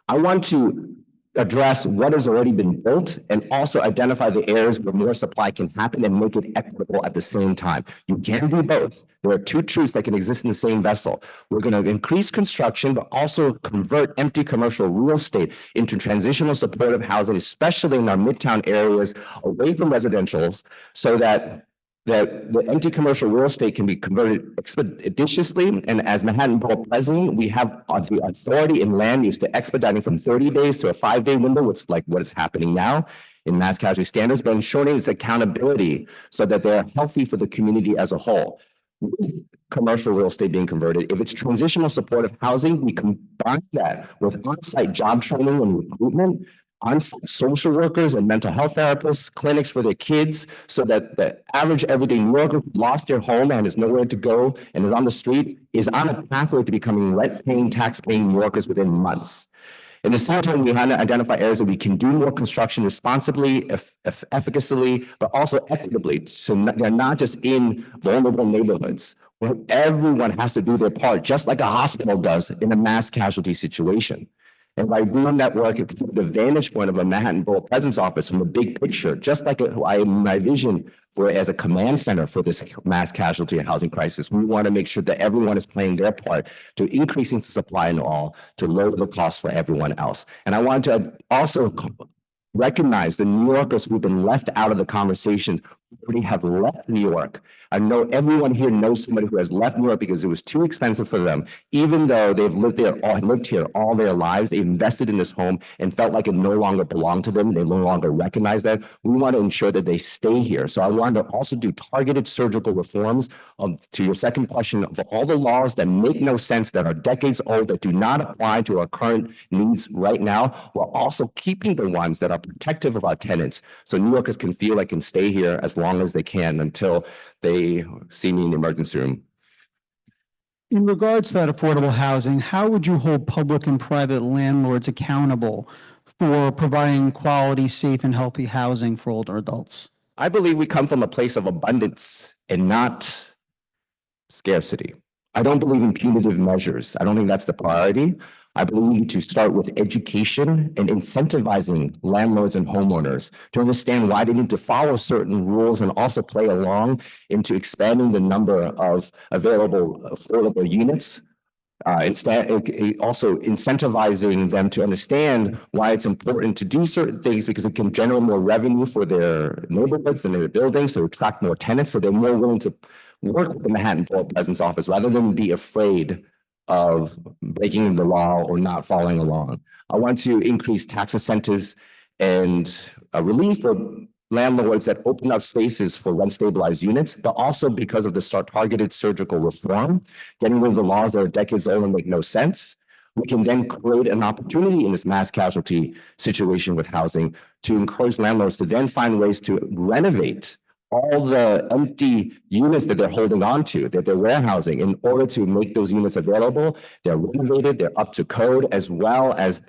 I want to address what has already been built and also identify the areas where more supply can happen and make it equitable at the same time. You can do both. There are 2 truths that can exist in the same vessel. We're going to increase construction, but also convert empty commercial real estate into transitional supportive housing, especially in our midtown areas away from residentials, so that that the empty commercial real estate can be converted expeditiously. And as Manhattan Borough President, we have the authority in land use to expediting from 30 days to a 5-day window, which is like what is happening now in mass casualty standards, but ensuring its accountability so that they're healthy for the community as a whole. With commercial real estate being converted, if it's transitional supportive housing, we combine that with on-site job training and recruitment, on-site social workers and mental health therapists, clinics for their kids, so that the average everyday New Yorker who lost their home and has nowhere to go and is on the street is on a pathway to becoming rent-paying, tax-paying New Yorkers within months. In the same time, we have to identify areas that we can do more construction responsibly, efficaciously, but also equitably. So they're not just in vulnerable neighborhoods where everyone has to do their part, just like a hospital does in a mass casualty situation. And by doing that work, it's the vantage point of a Manhattan Borough President's Office from the big picture, just like my vision for as a command center for this mass casualty and housing crisis. We want to make sure that everyone is playing their part to increasing the supply and all to lower the cost for everyone else. And I want to also recognize the New Yorkers who've been left out of the conversations, who already have left New York. I know everyone here knows somebody who has left New York because it was too expensive for them. Even though they've lived here all their lives, they invested in this home and felt like it no longer belonged to them. They no longer recognize that. We want to ensure that they stay here. So I wanted to also do targeted surgical reforms to your second question of all the laws that make no sense, that are decades old, that do not apply to our current needs right now, while also keeping the ones that are protective of our tenants. So New Yorkers can feel like can stay here as long as they can until they see me in the emergency room. In regards to that affordable housing, how would you hold public and private landlords accountable for providing quality, safe, and healthy housing for older adults? I believe we come from a place of abundance and not scarcity. I don't believe in punitive measures. I don't think that's the priority. I believe we need to start with education and incentivizing landlords and homeowners to understand why they need to follow certain rules and also play along into expanding the number of available affordable units. Instead, also incentivizing them to understand why it's important to do certain things because it can generate more revenue for their neighborhoods and their buildings, so attract more tenants, so they're more willing to work with the Manhattan Borough President's Office rather than be afraid of breaking the law or not following along. I want to increase tax incentives and relief for landlords that open up spaces for rent stabilized units, but also because of the targeted surgical reform, getting rid of the laws that are decades old and make no sense. We can then create an opportunity in this mass casualty situation with housing to encourage landlords to then find ways to renovate all the empty units that they're holding on to, that they're warehousing, in order to make those units available. They're renovated, they're up to code, as well as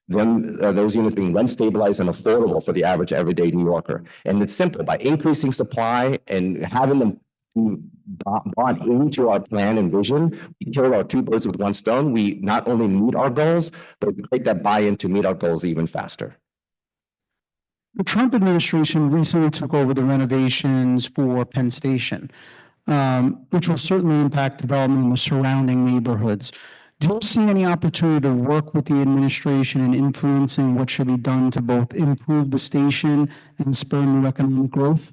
then those units being rent stabilized and affordable for the average everyday New Yorker. And it's simple, by increasing supply and having them bought into our plan and vision, we kill our two birds with one stone. We not only meet our goals, but we create that buy-in to meet our goals even faster. The Trump administration recently took over the renovations for Penn Station, which will certainly impact development in the surrounding neighborhoods. Do you see any opportunity to work with the administration in influencing what should be done to both improve the station and spur new economic growth?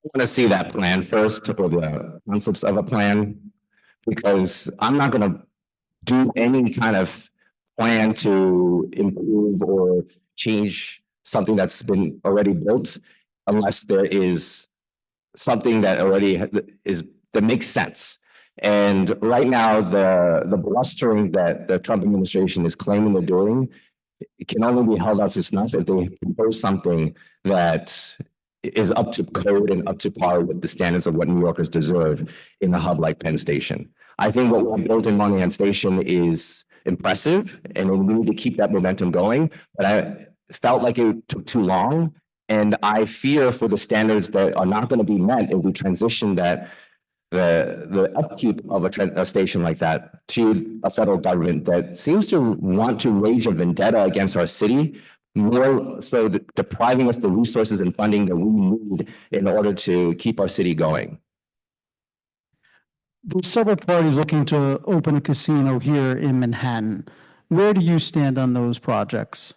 I want to see that plan first, or the concepts of a plan, because I'm not going to do any kind of plan to improve or change something that's been already built unless there is something that already that makes sense. And right now, the blustering that the Trump administration is claiming they're doing, it can only be held out to snuff if they propose something that is up to code and up to par with the standards of what New Yorkers deserve in a hub like Penn Station. I think what we built in Monahan Station is impressive, and we need to keep that momentum going. But I felt like it took too long, and I fear for the standards that are not going to be met if we transition that the upkeep of a station like that to a federal government that seems to want to wage a vendetta against our city, more so depriving us the resources and funding that we need in order to keep our city going. There's several parties looking to open a casino here in Manhattan. Where do you stand on those projects?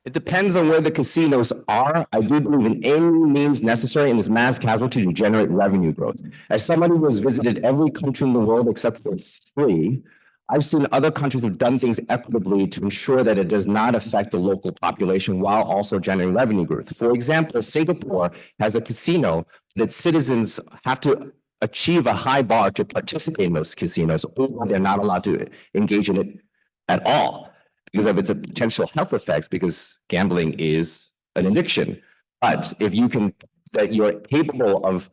It depends on where the casinos are. I do believe in any means necessary in this mass casualty to generate revenue growth. As somebody who has visited every country in the world except for 3, I've seen other countries have done things equitably to ensure that it does not affect the local population while also generating revenue growth. For example, Singapore has a casino that citizens have to achieve a high bar to participate in those casinos, or they're not allowed to engage in it at all because of its potential health effects, because gambling is an addiction. But if you can, that you're capable of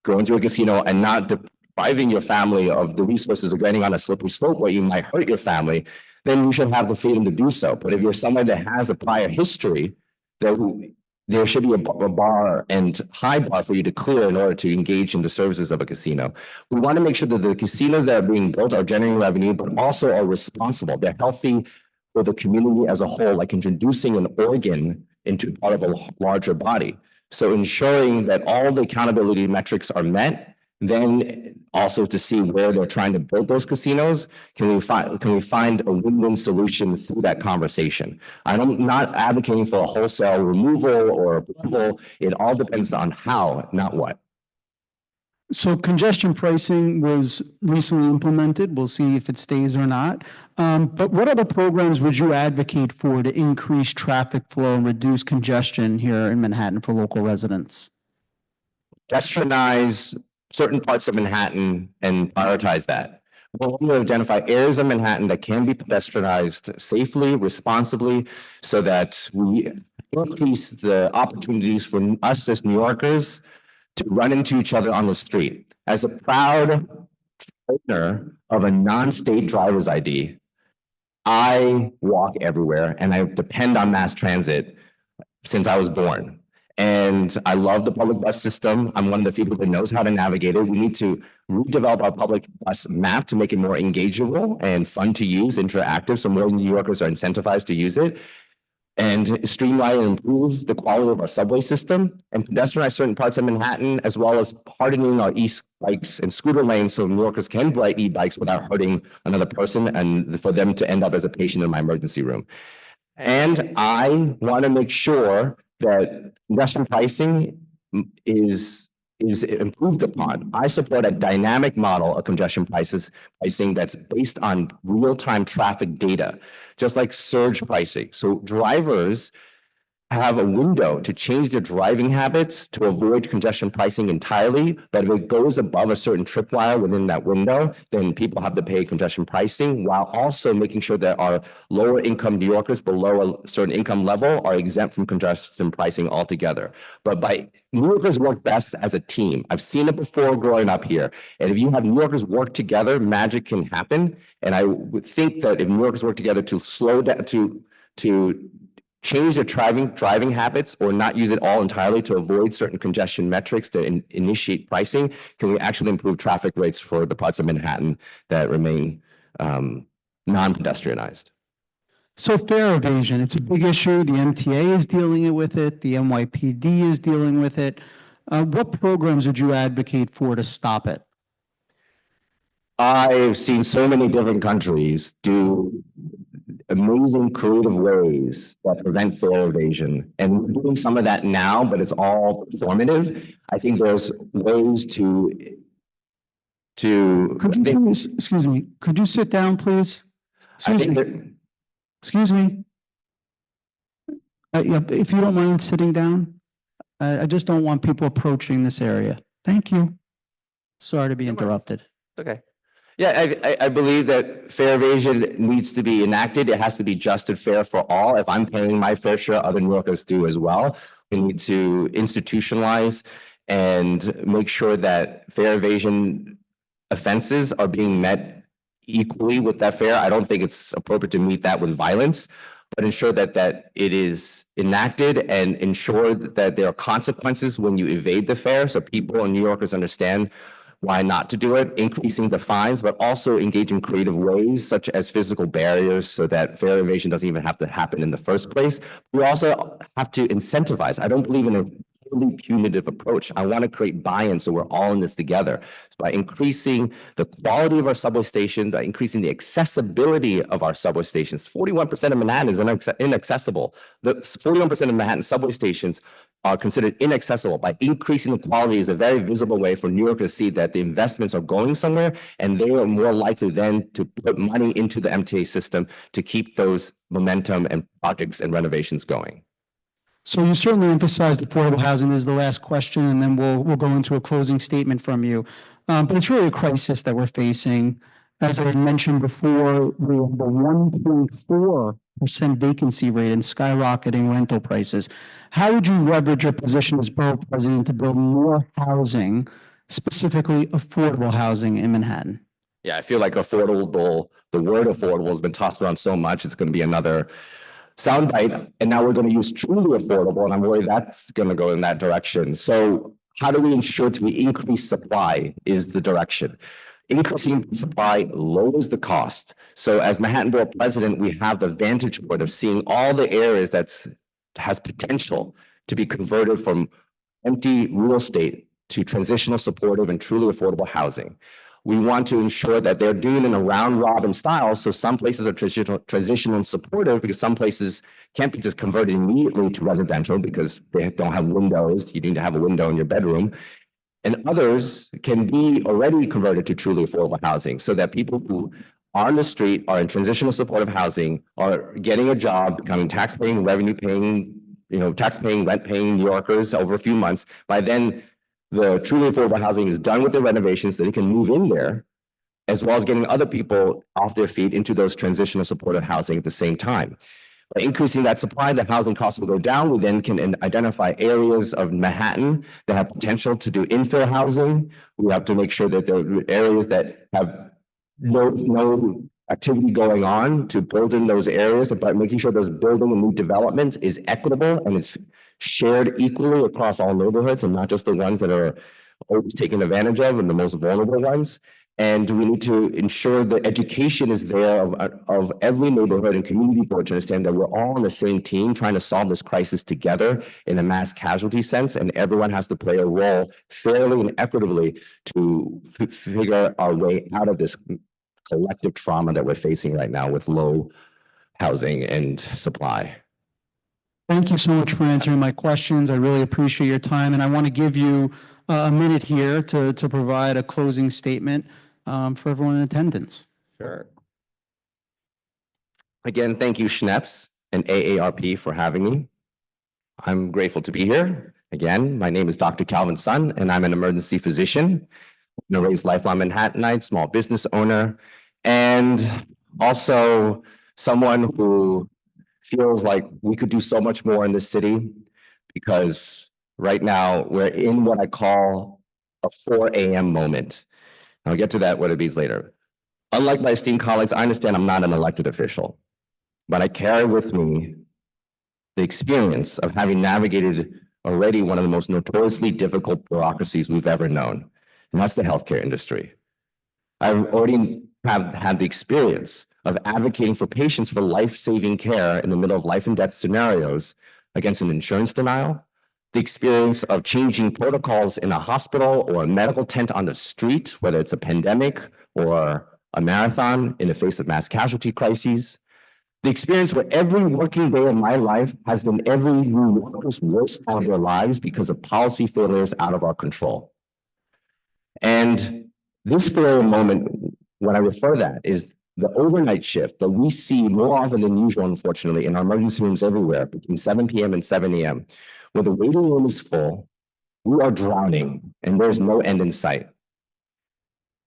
going to a casino and not depriving your family of the resources of getting on a slippery slope where you might hurt your family, then you should have the freedom to do so. But if you're someone that has a prior history, there should be a bar and high bar for you to clear in order to engage in the services of a casino. We want to make sure that the casinos that are being built are generating revenue, but also are responsible. They're healthy for the community as a whole, like introducing an organ into part of a larger body. So ensuring that all the accountability metrics are met, then also to see where they're trying to build those casinos, can we find a win-win solution through that conversation? I'm not advocating for a wholesale removal or approval. It all depends on how, not what. So congestion pricing was recently implemented. We'll see if it stays or not. But what other programs would you advocate for to increase traffic flow and reduce congestion here in Manhattan for local residents? Pedestrianize certain parts of Manhattan and prioritize that. We'll identify areas of Manhattan that can be pedestrianized safely, responsibly, so that we increase the opportunities for us as New Yorkers to run into each other on the street. As a proud owner of a non-state driver's ID, I walk everywhere and I depend on mass transit since I was born. And I love the public bus system. I'm one of the few people that knows how to navigate it. We need to redevelop our public bus map to make it more engageable and fun to use, interactive, so more New Yorkers are incentivized to use it, and streamline and improve the quality of our subway system, and pedestrianize certain parts of Manhattan, as well as hardening our bikes and scooter lanes so New Yorkers can ride e-bikes without hurting another person and for them to end up as a patient in my emergency room. And I want to make sure that pedestrian pricing is improved upon. I support a dynamic model of congestion pricing that's based on real-time traffic data, just like surge pricing. So drivers have a window to change their driving habits to avoid congestion pricing entirely. But if it goes above a certain tripwire within that window, then people have to pay congestion pricing, while also making sure that our lower income New Yorkers below a certain income level are exempt from congestion pricing altogether. But New Yorkers work best as a team. I've seen it before growing up here. And if you have New Yorkers work together, magic can happen. And I would think that if New Yorkers work together to slow down, to change their driving habits or not use it all entirely to avoid certain congestion metrics to initiate pricing, can we actually improve traffic rates for the parts of Manhattan that remain non-pedestrianized? So fare evasion, it's a big issue. The MTA is dealing with it. The NYPD is dealing with it. What programs would you advocate for to stop it? I've seen so many different countries do amazing creative ways that prevent fare evasion. And we're doing some of that now, but it's all performative. I think there's ways to Could you please, excuse me, could you sit down, please? Excuse me. Yeah, if you don't mind sitting down, I just don't want people approaching this area. Thank you. Sorry to be interrupted. Okay. Yeah, I believe that fare evasion needs to be enacted. It has to be just and fair for all. If I'm paying my fair share, other New Yorkers do as well. We need to institutionalize and make sure that fare evasion offenses are being met equally with that fare. I don't think it's appropriate to meet that with violence, but ensure that it is enacted and ensure that there are consequences when you evade the fare, so people and New Yorkers understand why not to do it, increasing the fines, but also engage in creative ways, such as physical barriers, so that fare evasion doesn't even have to happen in the first place. We also have to incentivize. I don't believe in a overly punitive approach. I want to create buy-in so we're all in this together. By increasing the quality of our subway station, by increasing the accessibility of our subway stations. 41% of Manhattan is inaccessible. The 41% of Manhattan subway stations are considered inaccessible. By increasing the quality is a very visible way for New Yorkers to see that the investments are going somewhere, and they are more likely then to put money into the MTA system to keep those momentum and projects and renovations going. So you certainly emphasized affordable housing is the last question, and then we'll go into a closing statement from you. But it's really a crisis that we're facing. As I mentioned before, we have the 1.4% vacancy rate and skyrocketing rental prices. How would you leverage your position as borough president to build more housing, specifically affordable housing in Manhattan? Yeah, I feel like affordable, the word affordable has been tossed around so much, it's going to be another soundbite. And now we're going to use truly affordable, and I'm worried that's going to go in that direction. So how do we ensure to increase supply is the direction. Increasing supply lowers the cost. So as Manhattan Borough President, we have the vantage point of seeing all the areas that has potential to be converted from empty real estate to transitional, supportive, and truly affordable housing. We want to ensure that they're doing it in a round robin style. So some places are transitional and supportive because some places can't be just converted immediately to residential because they don't have windows. You need to have a window in your bedroom. And others can be already converted to truly affordable housing so that people who are on the street, are in transitional supportive housing, are getting a job, becoming tax-paying, revenue-paying, tax-paying, rent-paying New Yorkers over a few months. By then, the truly affordable housing is done with the renovations so they can move in there, as well as getting other people off their feet into those transitional supportive housing at the same time. By increasing that supply, the housing costs will go down. We then can identify areas of Manhattan that have potential to do infill housing. We have to make sure that there are areas that have no activity going on to build in those areas, but making sure those building and new development is equitable and it's shared equally across all neighborhoods and not just the ones that are always taken advantage of and the most vulnerable ones. And we need to ensure that education is there of every neighborhood and community board to understand that we're all on the same team trying to solve this crisis together in a mass casualty sense, and everyone has to play a role fairly and equitably to figure our way out of this collective trauma that we're facing right now with low housing and supply. Thank you so much for answering my questions. I really appreciate your time, and I want to give you a minute here to provide a closing statement for everyone in attendance. Sure. Again, thank you, Schneps and AARP for having me. I'm grateful to be here. Again, my name is Dr. Calvin Sun, and I'm an emergency physician, a raised lifelong Manhattanite, small business owner, and also someone who feels like we could do so much more in this city because right now we're in what I call a 4 a.m. moment. I'll get to that, what it means later. Unlike my esteemed colleagues, I understand I'm not an elected official, but I carry with me the experience of having navigated already one of the most notoriously difficult bureaucracies we've ever known, and that's the healthcare industry. I've already had the experience of advocating for patients for life-saving care in the middle of life and death scenarios against an insurance denial, the experience of changing protocols in a hospital or a medical tent on the street, whether it's a pandemic or a marathon in the face of mass casualty crises, the experience where every working day of my life has been every New Yorker's worst time of their lives because of policy failures out of our control. And this failure moment, when I refer that, is the overnight shift that we see more often than usual, unfortunately, in our emergency rooms everywhere between 7 p.m. and 7 a.m. Where the waiting room is full, we are drowning, and there's no end in sight.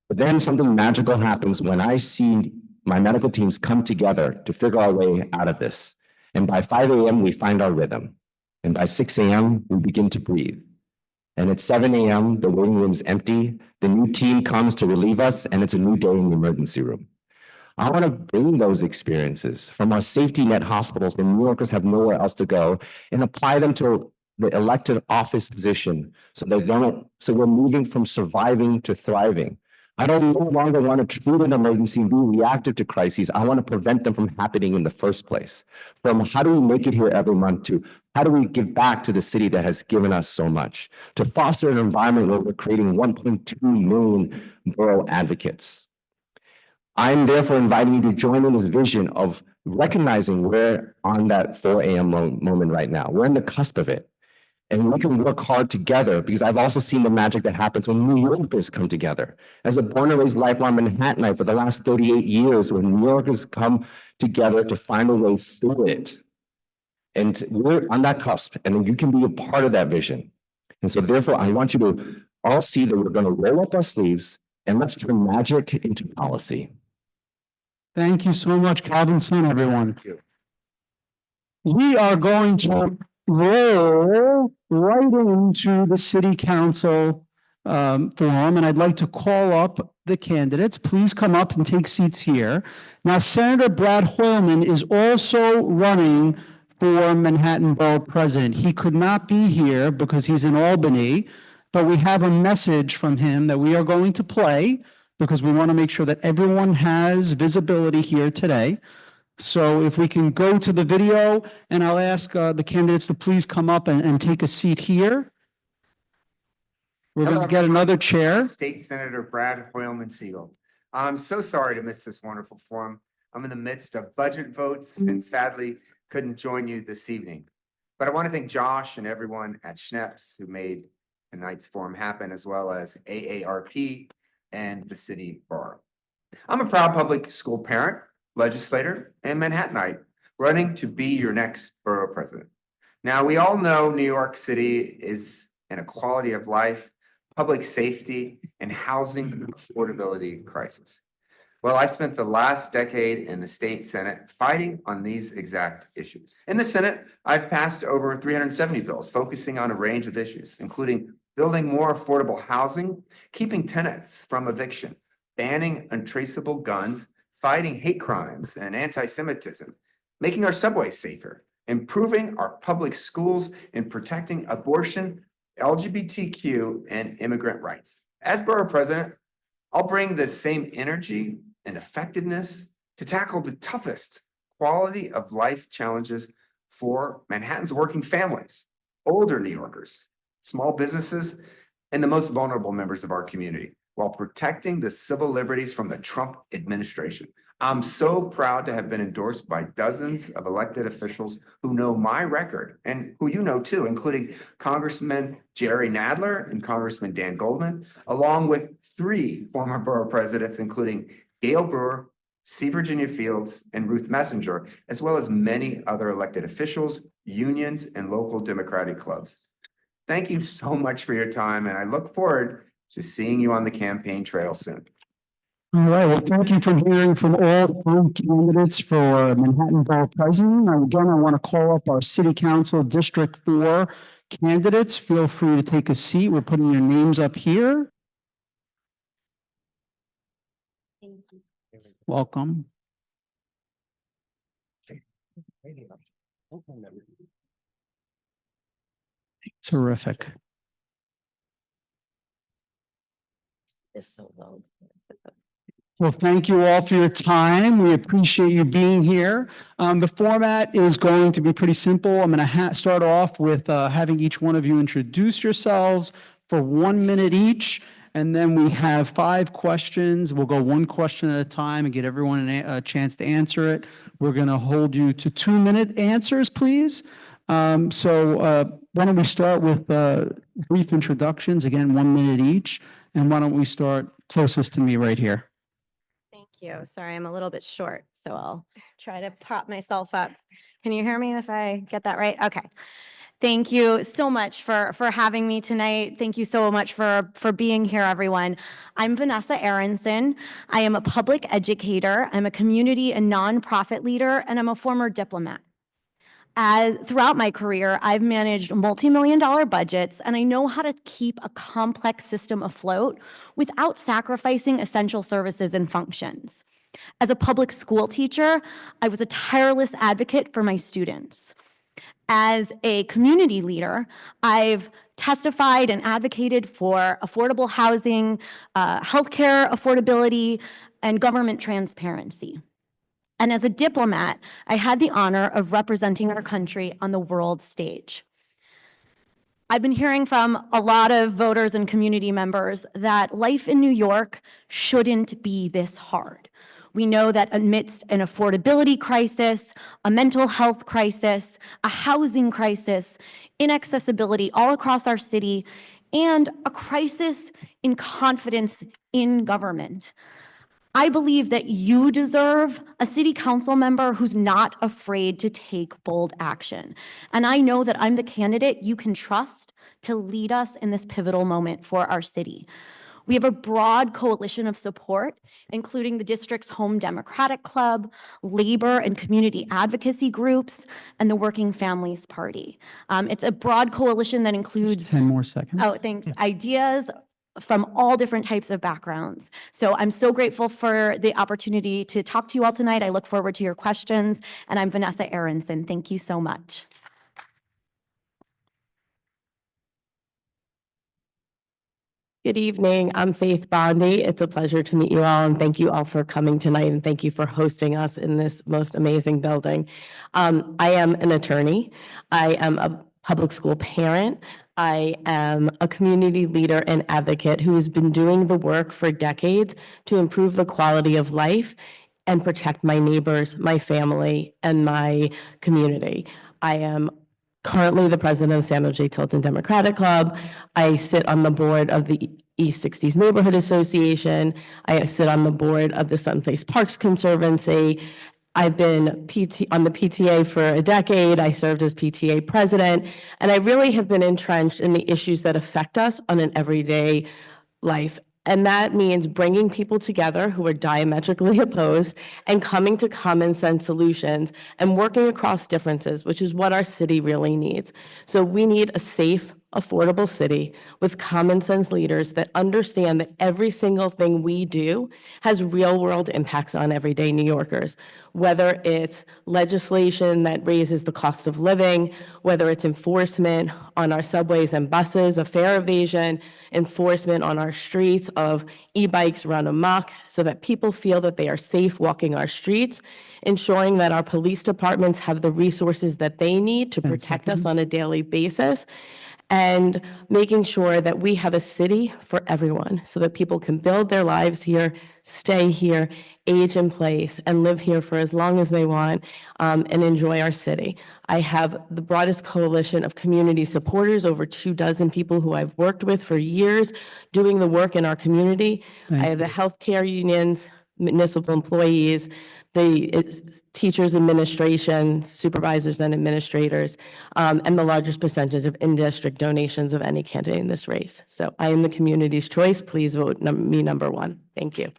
But then something magical happens when I see my medical teams come together to figure our way out of this. And by 5 a.m., we find our rhythm. And by 6 a.m., we begin to breathe. And at 7 a.m., the waiting room is empty. The new team comes to relieve us, and it's a new day in the emergency room. I want to bring those experiences from our safety net hospitals where New Yorkers have nowhere else to go and apply them to the elected office position so we're moving from surviving to thriving. I don't no longer want to treat an emergency and be reactive to crises. I want to prevent them from happening in the first place. From how do we make it here every month to how do we give back to the city that has given us so much? To foster an environment where we're creating 1.2 million borough advocates. I'm therefore inviting you to join in this vision of recognizing we're on that 4 a.m. moment right now. We're in the cusp of it. And we can work hard together because I've also seen the magic that happens when New Yorkers come together. As a born and raised lifelong Manhattanite for the last 38 years, when New Yorkers come together to find a way through it. And we're on that cusp, and you can be a part of that vision. And so therefore, I want you to all see that we're going to roll up our sleeves and let's turn magic into policy. Thank you so much, Calvin Sun, everyone. We are going to roll right into the city council forum, and I'd like to call up the candidates. Please come up and take seats here. Now, Senator Brad Hoylman is also running for Manhattan Borough President. He could not be here because he's in Albany, but we have a message from him that we are going to play because we want to make sure that everyone has visibility here today. So if we can go to the video, and I'll ask the candidates to please come up and take a seat here. We're going to get another chair. State Senator Brad Hoylman Siegel. I'm so sorry to miss this wonderful forum. I'm in the midst of budget votes and sadly couldn't join you this evening. But I want to thank Josh and everyone at Schneps who made tonight's forum happen, as well as AARP and the city bar. I'm a proud public school parent, legislator, and Manhattanite running to be your next borough president. Now, we all know New York City is in a quality of life, public safety, and housing affordability crisis. Well, I spent the last decade in the state Senate fighting on these exact issues. In the Senate, I've passed over 370 bills focusing on a range of issues, including building more affordable housing, keeping tenants from eviction, banning untraceable guns, fighting hate crimes and anti-Semitism, making our subways safer, improving our public schools, and protecting abortion, LGBTQ, and immigrant rights. As borough president, I'll bring the same energy and effectiveness to tackle the toughest quality of life challenges for Manhattan's working families, older New Yorkers, small businesses, and the most vulnerable members of our community, while protecting the civil liberties from the Trump administration. I'm so proud to have been endorsed by dozens of elected officials who know my record and who you know too, including Congressman Jerry Nadler and Congressman Dan Goldman, along with 3 former borough presidents, including Gail Brewer, C. Virginia Fields, and Ruth Messenger, as well as many other elected officials, unions, and local Democratic clubs. Thank you so much for your time, and I look forward to seeing you on the campaign trail soon. All right, well, thank you for hearing from all 3 candidates for Manhattan Borough President. Now, again, I want to call up our City Council District 4 candidates. Feel free to take a seat. We're putting your names up here. Welcome. Terrific. It's so low. Well, thank you all for your time. We appreciate you being here. The format is going to be pretty simple. I'm going to start off with having each one of you introduce yourselves for 1 minute each. And then we have 5 questions. We'll go 1 question at a time and get everyone a chance to answer it. We're going to hold you to 2-minute answers, please. So why don't we start with brief introductions, again, 1 minute each. And why don't we start closest to me right here? Thank you. Sorry, I'm a little bit short, so I'll try to prop myself up. Can you hear me if I get that right? Okay. Thank you so much for having me tonight. Thank you so much for being here, everyone. I'm Vanessa Aronson. I am a public educator. I'm a community and nonprofit leader, and I'm a former diplomat. Throughout my career, I've managed multi-million-dollar budgets, and I know how to keep a complex system afloat without sacrificing essential services and functions. As a public school teacher, I was a tireless advocate for my students. As a community leader, I've testified and advocated for affordable housing, healthcare affordability, and government transparency. And as a diplomat, I had the honor of representing our country on the world stage. I've been hearing from a lot of voters and community members that life in New York shouldn't be this hard. We know that amidst an affordability crisis, a mental health crisis, a housing crisis, inaccessibility all across our city, and a crisis in confidence in government, I believe that you deserve a city council member who's not afraid to take bold action. And I know that I'm the candidate you can trust to lead us in this pivotal moment for our city. We have a broad coalition of support, including the district's Home Democratic Club, labor and community advocacy groups, and the Working Families Party. It's a broad coalition that includes— Just 10 more seconds. Oh, thanks. Ideas from all different types of backgrounds. So I'm so grateful for the opportunity to talk to you all tonight. I look forward to your questions. And I'm Vanessa Aronson. Thank you so much. Good evening. I'm Faith Bondi. It's a pleasure to meet you all, and thank you all for coming tonight, and thank you for hosting us in this most amazing building. I am an attorney. I am a public school parent. I am a community leader and advocate who has been doing the work for decades to improve the quality of life and protect my neighbors, my family, and my community. I am currently the president of Samuel J. Tilton Democratic Club. I sit on the board of the East 60s Neighborhood Association. I sit on the board of the Sunplace Parks Conservancy. I've been on the PTA for a decade. I served as PTA president, and I really have been entrenched in the issues that affect us on an everyday life. And that means bringing people together who are diametrically opposed and coming to common sense solutions and working across differences, which is what our city really needs. So we need a safe, affordable city with common sense leaders that understand that every single thing we do has real world impacts on everyday New Yorkers, whether it's legislation that raises the cost of living, whether it's enforcement on our subways and buses of fare evasion, enforcement on our streets of e-bikes run amok so that people feel that they are safe walking our streets, ensuring that our police departments have the resources that they need to protect us on a daily basis, and making sure that we have a city for everyone so that people can build their lives here, stay here, age in place, and live here for as long as they want, and enjoy our city. I have the broadest coalition of community supporters, over 24 people who I've worked with for years doing the work in our community. I have the healthcare unions, municipal employees, the teachers, administration, supervisors, and administrators, and the largest percentage of in-district donations of any candidate in this race. So I am the community's choice. Please vote me number one. Thank you.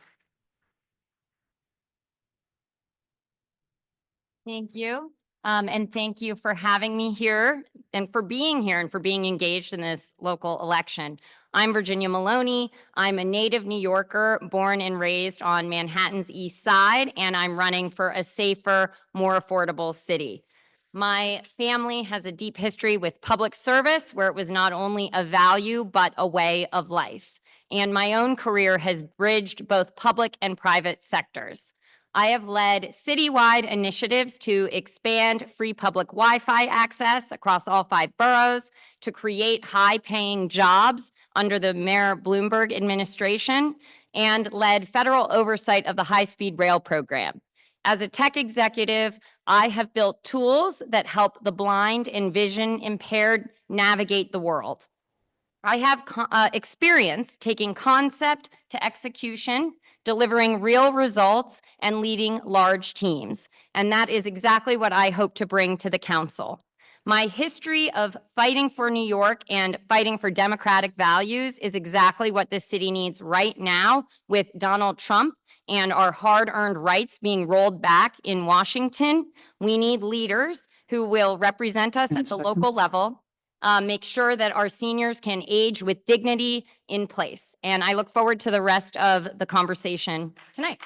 Thank you. And thank you for having me here and for being here and for being engaged in this local election. I'm Virginia Maloney. I'm a native New Yorker, born and raised on Manhattan's East Side, and I'm running for a safer, more affordable city. My family has a deep history with public service, where it was not only a value, but a way of life. And my own career has bridged both public and private sectors. I have led citywide initiatives to expand free public Wi-Fi access across all 5 boroughs, to create high-paying jobs under the Mayor Bloomberg administration, and led federal oversight of the high-speed rail program. As a tech executive, I have built tools that help the blind and vision impaired navigate the world. I have experience taking concept to execution, delivering real results, and leading large teams. And that is exactly what I hope to bring to the council. My history of fighting for New York and fighting for democratic values is exactly what this city needs right now, with Donald Trump and our hard-earned rights being rolled back in Washington. We need leaders who will represent us at the local level, make sure that our seniors can age with dignity in place. And I look forward to the rest of the conversation tonight.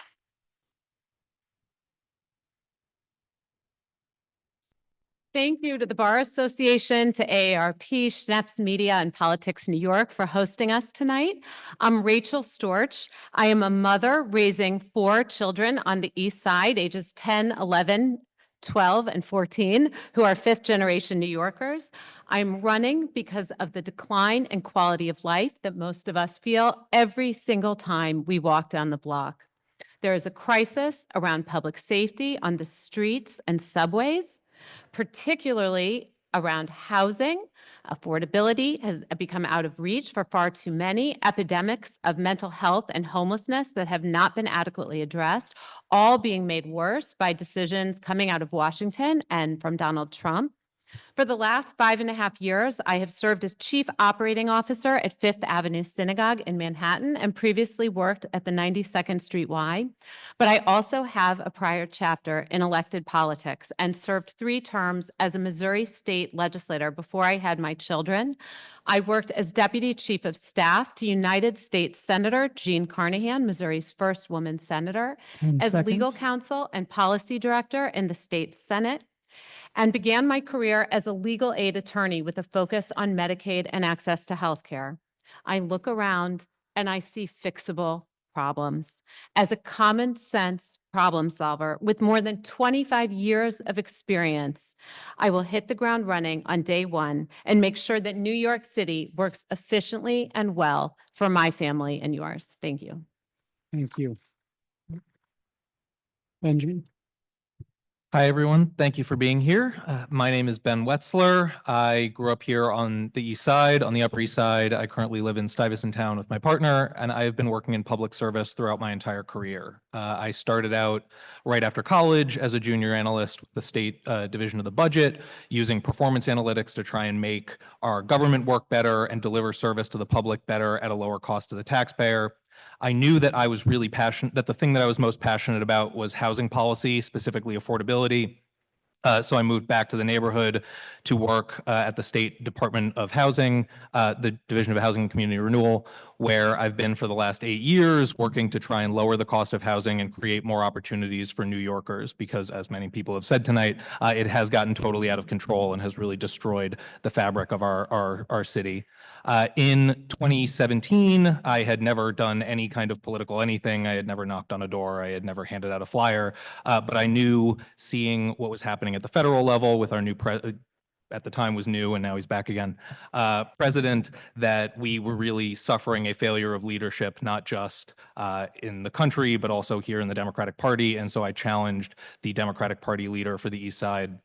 Thank you to the Bar Association, to AARP, Schneps Media, and Politics New York for hosting us tonight. I'm Rachel Storch. I am a mother raising 4 children on the East Side, ages 10, 11, 12, and 14, who are fifth-generation New Yorkers. I'm running because of the decline in quality of life that most of us feel every single time we walk down the block. There is a crisis around public safety on the streets and subways, particularly around housing. Affordability has become out of reach for far too many. Epidemics of mental health and homelessness that have not been adequately addressed, all being made worse by decisions coming out of Washington and from Donald Trump. For the last 5.5 years, I have served as Chief Operating Officer at Fifth Avenue Synagogue in Manhattan and previously worked at the 92nd Street Y. But I also have a prior chapter in elected politics and served 3 terms as a Missouri state legislator before I had my children. I worked as Deputy Chief of Staff to United States Senator Jean Carnahan, Missouri's first woman senator, 10 as legal seconds. counsel and policy director in the state Senate, and began my career as a legal aid attorney with a focus on Medicaid and access to health care. I look around and I see fixable problems. As a common sense problem solver with more than 25 years of experience, I will hit the ground running on day one and make sure that New York City works efficiently and well for my family and yours. Thank you. Thank you. Benjamin? Hi, everyone. Thank you for being here. My name is Ben Wetzler. I grew up here on the East Side, on the Upper East Side. I currently live in Stuyvesant Town with my partner, and I have been working in public service throughout my entire career. I started out right after college as a junior analyst with the state division of the budget, using performance analytics to try and make our government work better and deliver service to the public better at a lower cost to the taxpayer. I knew that I was really passionate, that the thing that I was most passionate about was housing policy, specifically affordability. So I moved back to the neighborhood to work at the State Department of Housing, the Division of Housing and Community Renewal, where I've been for the last 8 years, working to try and lower the cost of housing and create more opportunities for New Yorkers, because as many people have said tonight, it has gotten totally out of control and has really destroyed the fabric of our city. In 2017, I had never done any kind of political anything. I had never knocked on a door. I had never handed out a flyer. But I knew, seeing what was happening at the federal level with our new at the time was new and now he's back again, president, that we were really suffering a failure of leadership, not just in the country, but also here in the Democratic Party. And so I challenged the Democratic Party leader for the East Side,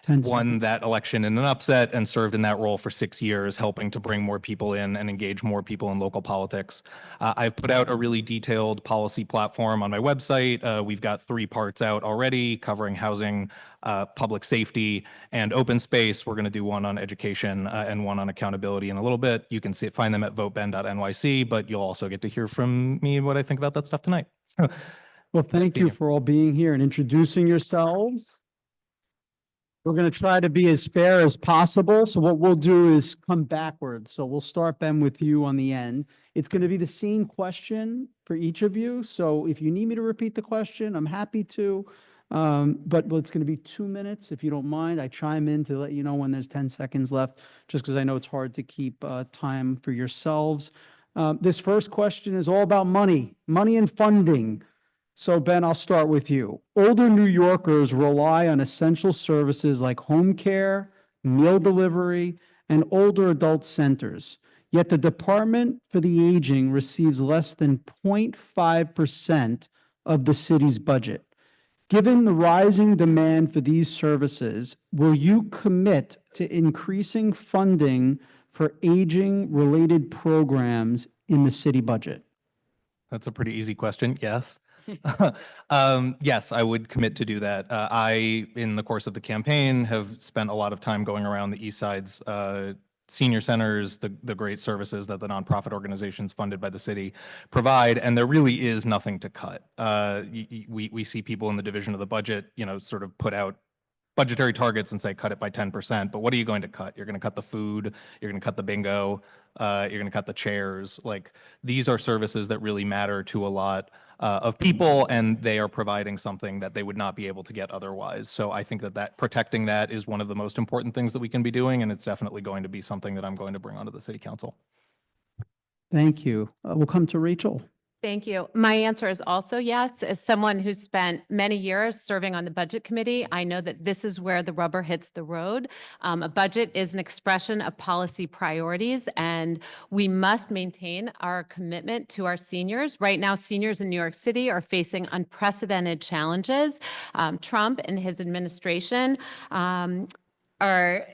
won that election in an upset, and served in that role for 6 years, helping to bring more people in and engage more people in local politics. I've put out a really detailed policy platform on my website. We've got 3 parts out already covering housing, public safety, and open space. We're going to do one on education and one on accountability in a little bit. You can find them at voteben.nyc, but you'll also get to hear from me what I think about that stuff tonight. Well, thank you for all being here and introducing yourselves. We're going to try to be as fair as possible. So what we'll do is come backwards. So we'll start, Ben, with you on the end. It's going to be the same question for each of you. So if you need me to repeat the question, I'm happy to. But it's going to be 2 minutes, if you don't mind. I chime in to let you know when there's 10 seconds left, just because I know it's hard to keep time for yourselves. This first question is all about money and funding. So Ben, I'll start with you. Older New Yorkers rely on essential services like home care, meal delivery, and older adult centers. Yet the Department for the Aging receives less than 0.5% of the city's budget. Given the rising demand for these services, will you commit to increasing funding for aging-related programs in the city budget? That's a pretty easy question. Yes. Yes, I would commit to do that. I, in the course of the campaign, have spent a lot of time going around the East Side's senior centers, the great services that the nonprofit organizations funded by the city provide, and there really is nothing to cut. We see people in the division of the budget, sort of put out budgetary targets and say, cut it by 10%, but what are you going to cut? You're going to cut the food, you're going to cut the bingo, you're going to cut the chairs. Like, these are services that really matter to a lot of people, and they are providing something that they would not be able to get otherwise. So I think that protecting that is one of the most important things that we can be doing, and it's definitely going to be something that I'm going to bring onto the city council. Thank you. We'll come to Rachel. Thank you. My answer is also yes. As someone who's spent many years serving on the budget committee, I know that this is where the rubber hits the road. A budget is an expression of policy priorities, and we must maintain our commitment to our seniors. Right now, seniors in New York City are facing unprecedented challenges. Trump and his administration are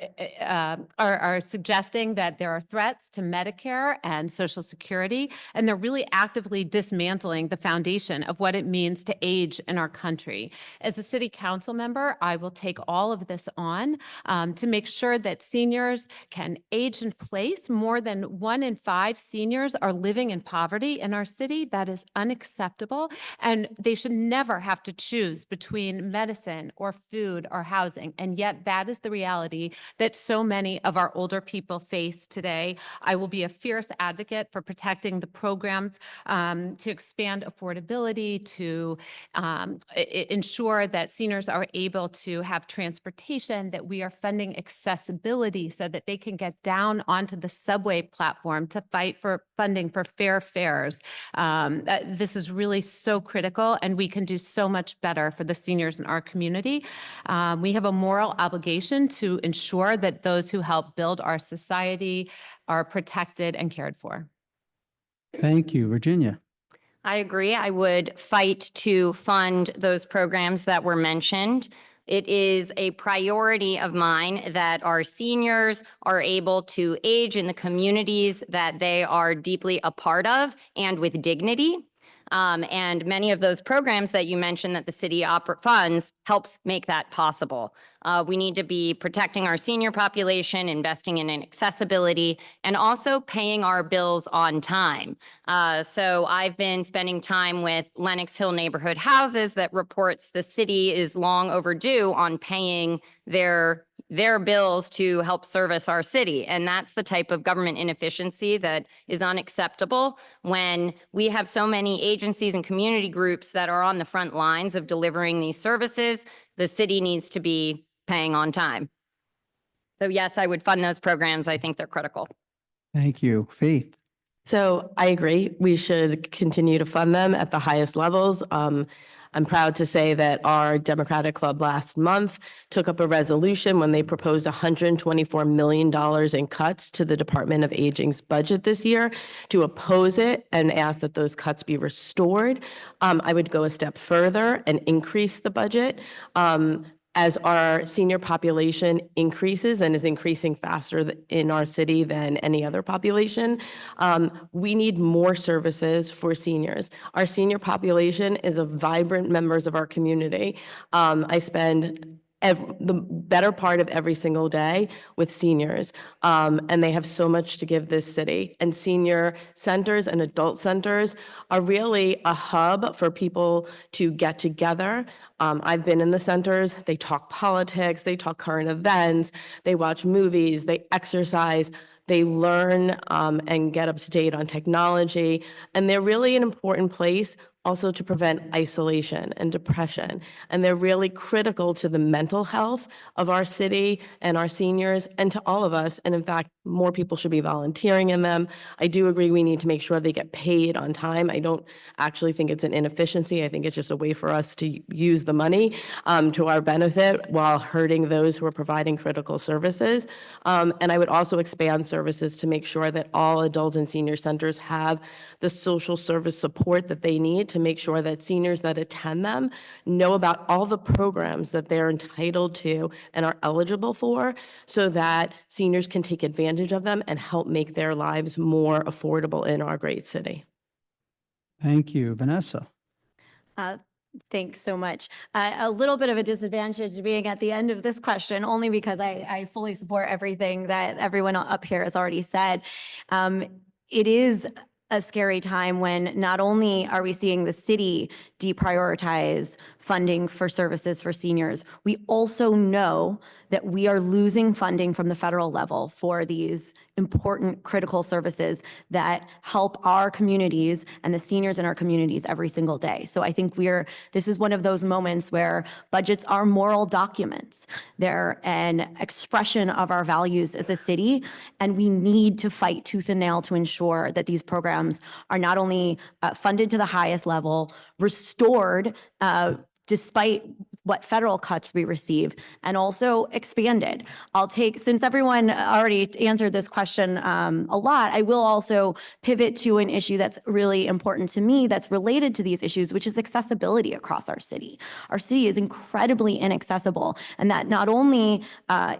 suggesting that there are threats to Medicare and Social Security, and they're really actively dismantling the foundation of what it means to age in our country. As a city council member, I will take all of this on to make sure that seniors can age in place. More than 1 in 5 seniors are living in poverty in our city. That is unacceptable, and they should never have to choose between medicine or food or housing, and yet that is the reality that so many of our older people face today. I will be a fierce advocate for protecting the programs to expand affordability, to ensure that seniors are able to have transportation, that we are funding accessibility so that they can get down onto the subway platform to fight for funding for fair fares. This is really so critical, and we can do so much better for the seniors in our community. We have a moral obligation to ensure that those who help build our society are protected and cared for. Thank you. Virginia. I agree. I would fight to fund those programs that were mentioned. It is a priority of mine that our seniors are able to age in the communities that they are deeply a part of and with dignity. And many of those programs that you mentioned that the city funds helps make that possible. We need to be protecting our senior population, investing in accessibility, and also paying our bills on time. So I've been spending time with Lenox Hill Neighborhood Houses that reports the city is long overdue on paying their bills to help service our city. And that's the type of government inefficiency that is unacceptable when we have so many agencies and community groups that are on the front lines of delivering these services. The city needs to be paying on time. So yes, I would fund those programs. I think they're critical. Thank you. Faith. So I agree. We should continue to fund them at the highest levels. I'm proud to say that our Democratic Club last month took up a resolution when they proposed $124 million in cuts to the Department of Aging's budget this year to oppose it and ask that those cuts be restored. I would go a step further and increase the budget. As our senior population increases and is increasing faster in our city than any other population, we need more services for seniors. Our senior population is a vibrant members of our community. I spend the better part of every single day with seniors, and they have so much to give this city. And senior centers and adult centers are really a hub for people to get together. I've been in the centers. They talk politics, they talk current events, they watch movies, they exercise, they learn and get up to date on technology. And they're really an important place also to prevent isolation and depression. And they're really critical to the mental health of our city and our seniors and to all of us. And in fact, more people should be volunteering in them. I do agree we need to make sure they get paid on time. I don't actually think it's an inefficiency. I think it's just a way for us to use the money to our benefit while hurting those who are providing critical services. And I would also expand services to make sure that all adult and senior centers have the social service support that they need to make sure that seniors that attend them know about all the programs that they're entitled to and are eligible for so that seniors can take advantage of them and help make their lives more affordable in our great city. Thank you. Vanessa. Thanks so much. A little bit of a disadvantage being at the end of this question, only because I fully support everything that everyone up here has already said. It is a scary time when not only are we seeing the city deprioritize funding for services for seniors. We also know that we are losing funding from the federal level for these important critical services that help our communities and the seniors in our communities every single day. So I think this is one of those moments where budgets are moral documents. They're an expression of our values as a city, and we need to fight tooth and nail to ensure that these programs are not only funded to the highest level, restored despite what federal cuts we receive, and also expanded. Since everyone already answered this question a lot, I will also pivot to an issue that's really important to me that's related to these issues, which is accessibility across our city. Our city is incredibly inaccessible, and that not only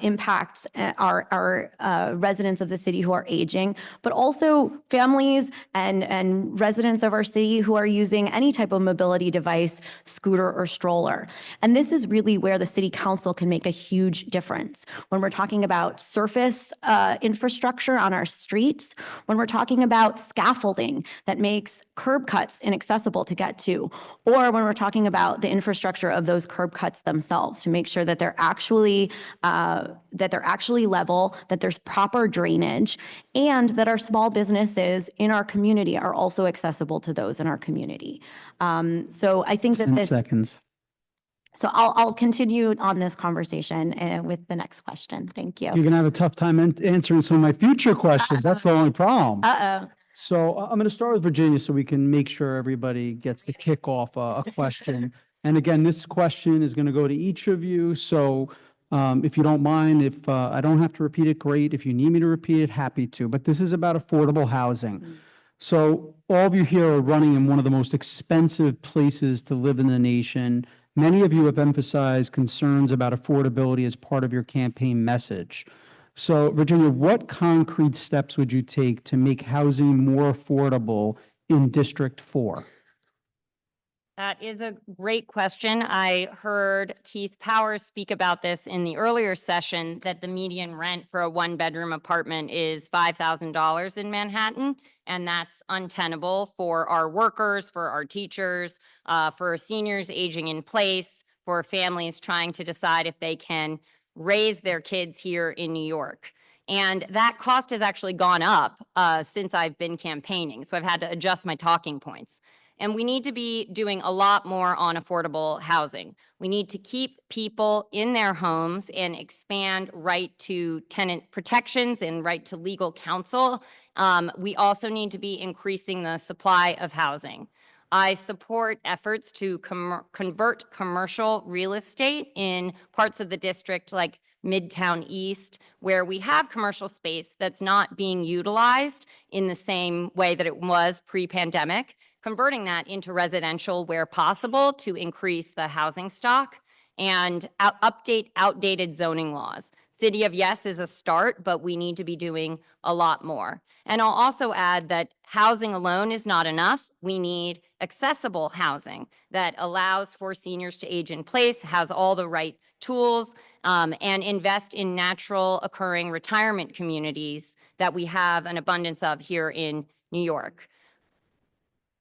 impacts our residents of the city who are aging, but also families and residents of our city who are using any type of mobility device, scooter or stroller. And this is really where the city council can make a huge difference. When we're talking about surface infrastructure on our streets, when we're talking about scaffolding that makes curb cuts inaccessible to get to, or when we're talking about the infrastructure of those curb cuts themselves to make sure that they're actually level, that there's proper drainage, and that our small businesses in our community are also accessible to those in our community. So I think that 10 seconds. So I'll continue on this conversation with the next question. Thank you. You're going to have a tough time answering some of my future questions. That's the only problem. Uh-oh. So I'm going to start with Virginia so we can make sure everybody gets to kick off a question. And again, this question is going to go to each of you. So if you don't mind, if I don't have to repeat it, great. If you need me to repeat it, happy to. But this is about affordable housing. So all of you here are running in one of the most expensive places to live in the nation. Many of you have emphasized concerns about affordability as part of your campaign message. So, Virginia, what concrete steps would you take to make housing more affordable in District 4? That is a great question. I heard Keith Powers speak about this in the earlier session, that the median rent for a one-bedroom apartment is $5,000 in Manhattan, and that's untenable for our workers, for our teachers, for seniors aging in place, for families trying to decide if they can raise their kids here in New York. And that cost has actually gone up since I've been campaigning, so I've had to adjust my talking points. And we need to be doing a lot more on affordable housing. We need to keep people in their homes and expand right to tenant protections and right to legal counsel. We also need to be increasing the supply of housing. I support efforts to convert commercial real estate in parts of the district like Midtown East, where we have commercial space that's not being utilized in the same way that it was pre-pandemic, converting that into residential where possible to increase the housing stock and update outdated zoning laws. City of Yes is a start, but we need to be doing a lot more. And I'll also add that housing alone is not enough. We need accessible housing that allows for seniors to age in place, has all the right tools, and invest in natural occurring retirement communities that we have an abundance of here in New York.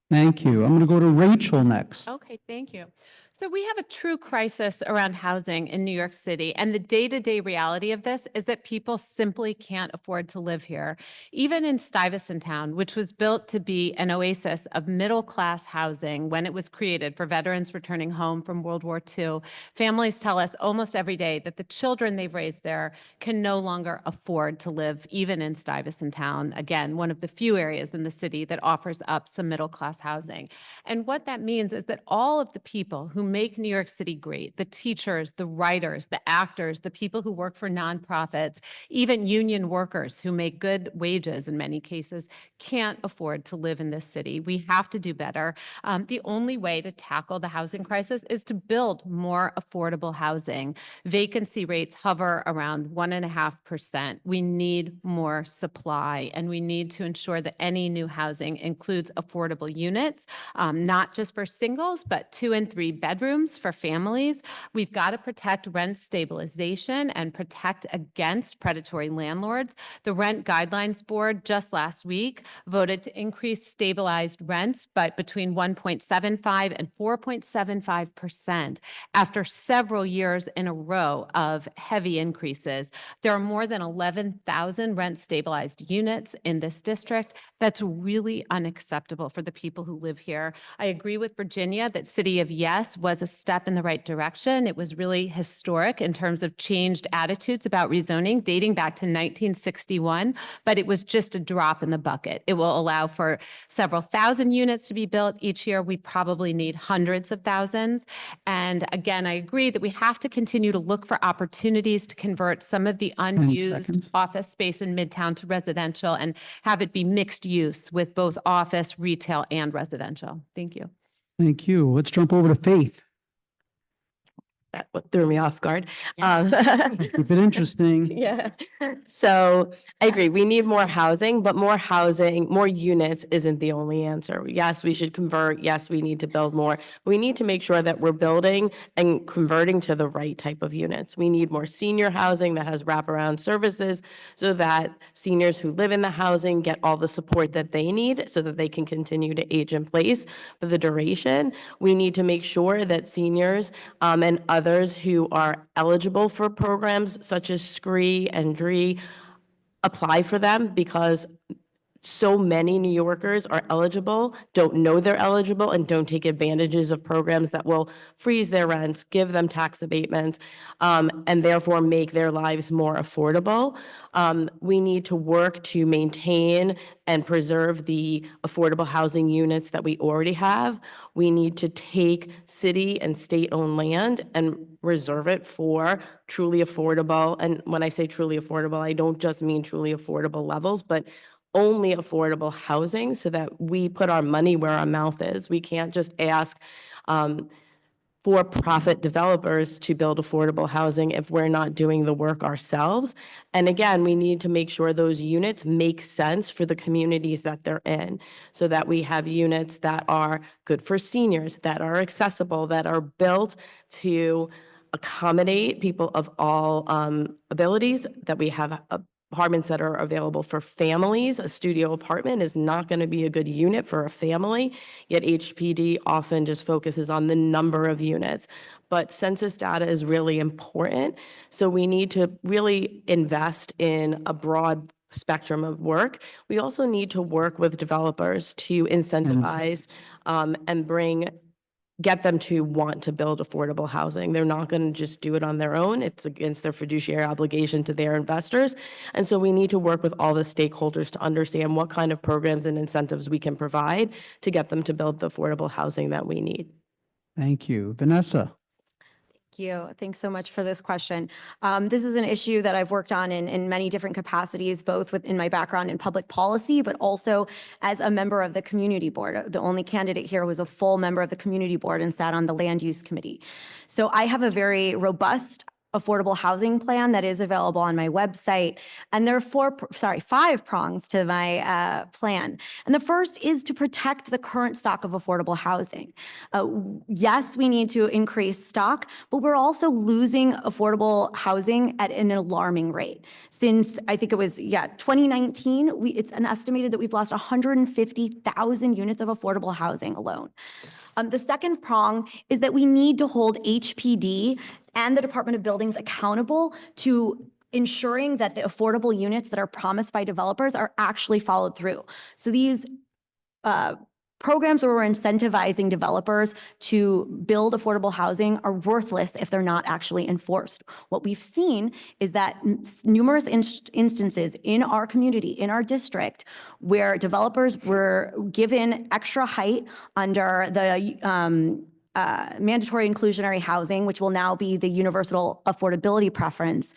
Thank you. I'm going to go to Rachel next. Okay, thank you. So we have a true crisis around housing in New York City, and the day-to-day reality of this is that people simply can't afford to live here. Even in Stuyvesant Town, which was built to be an oasis of middle-class housing when it was created for veterans returning home from World War II, families tell us almost every day that the children they've raised there can no longer afford to live even in Stuyvesant Town. Again, one of the few areas in the city that offers up some middle-class housing. And what that means is that all of the people who make New York City great, the teachers, the writers, the actors, the people who work for nonprofits, even union workers who make good wages in many cases, can't afford to live in this city. We have to do better. The only way to tackle the housing crisis is to build more affordable housing. Vacancy rates hover around 1.5%. We need more supply, and we need to ensure that any new housing includes affordable units, not just for singles, but 2- and 3-bedroom bedrooms for families. We've got to protect rent stabilization and protect against predatory landlords. The Rent Guidelines Board just last week voted to increase stabilized rents by between 1.75 and 4.75% after several years in a row of heavy increases. There are more than 11,000 rent stabilized units in this district. That's really unacceptable for the people who live here. I agree with Virginia that City of Yes was a step in the right direction. It was really historic in terms of changed attitudes about rezoning dating back to 1961, but it was just a drop in the bucket. It will allow for several thousand units to be built each year. We probably need hundreds of thousands. And again, I agree that we have to continue to look for opportunities to convert some of the unused seconds. office space in Midtown to residential and have it be mixed use with both office, retail, and residential. Thank you. Thank you. Let's jump over to Faith. That what threw me off guard. Keep it interesting. Yeah. So I agree. We need more housing, but more housing, more units isn't the only answer. Yes, we should convert. Yes, we need to build more. We need to make sure that we're building and converting to the right type of units. We need more senior housing that has wraparound services so that seniors who live in the housing get all the support that they need so that they can continue to age in place for the duration. We need to make sure that seniors and others who are eligible for programs such as SCREE and DREE apply for them, because so many New Yorkers are eligible, don't know they're eligible, and don't take advantages of programs that will freeze their rents, give them tax abatements, and therefore make their lives more affordable. We need to work to maintain and preserve the affordable housing units that we already have. We need to take city and state-owned land and reserve it for truly affordable. And when I say truly affordable, I don't just mean truly affordable levels, but only affordable housing so that we put our money where our mouth is. We can't just ask for-profit developers to build affordable housing if we're not doing the work ourselves. And again, we need to make sure those units make sense for the communities that they're in, so that we have units that are good for seniors, that are accessible, that are built to accommodate people of all abilities, that we have apartments that are available for families. A studio apartment is not going to be a good unit for a family, yet HPD often just focuses on the number of units. But census data is really important, so we need to really invest in a broad spectrum of work. We also need to work with developers to incentivize and get them to want to build affordable housing. They're not going to just do it on their own. It's against their fiduciary obligation to their investors. And so we need to work with all the stakeholders to understand what kind of programs and incentives we can provide to get them to build the affordable housing that we need. Thank you. Vanessa. Thank you. Thanks so much for this question. This is an issue that I've worked on in many different capacities, both within my background in public policy, but also as a member of the community board. The only candidate here was a full member of the community board and sat on the land use committee. So I have a very robust affordable housing plan that is available on my website. And there are 5 prongs to my plan. And the first is to protect the current stock of affordable housing. Yes, we need to increase stock, but we're also losing affordable housing at an alarming rate. Since I think it was, 2019, it's estimated that we've lost 150,000 units of affordable housing alone. The second prong is that we need to hold HPD and the Department of Buildings accountable to ensuring that the affordable units that are promised by developers are actually followed through. So these programs where we're incentivizing developers to build affordable housing are worthless if they're not actually enforced. What we've seen is that numerous instances in our community, in our district, where developers were given extra height under the mandatory inclusionary housing, which will now be the universal affordability preference,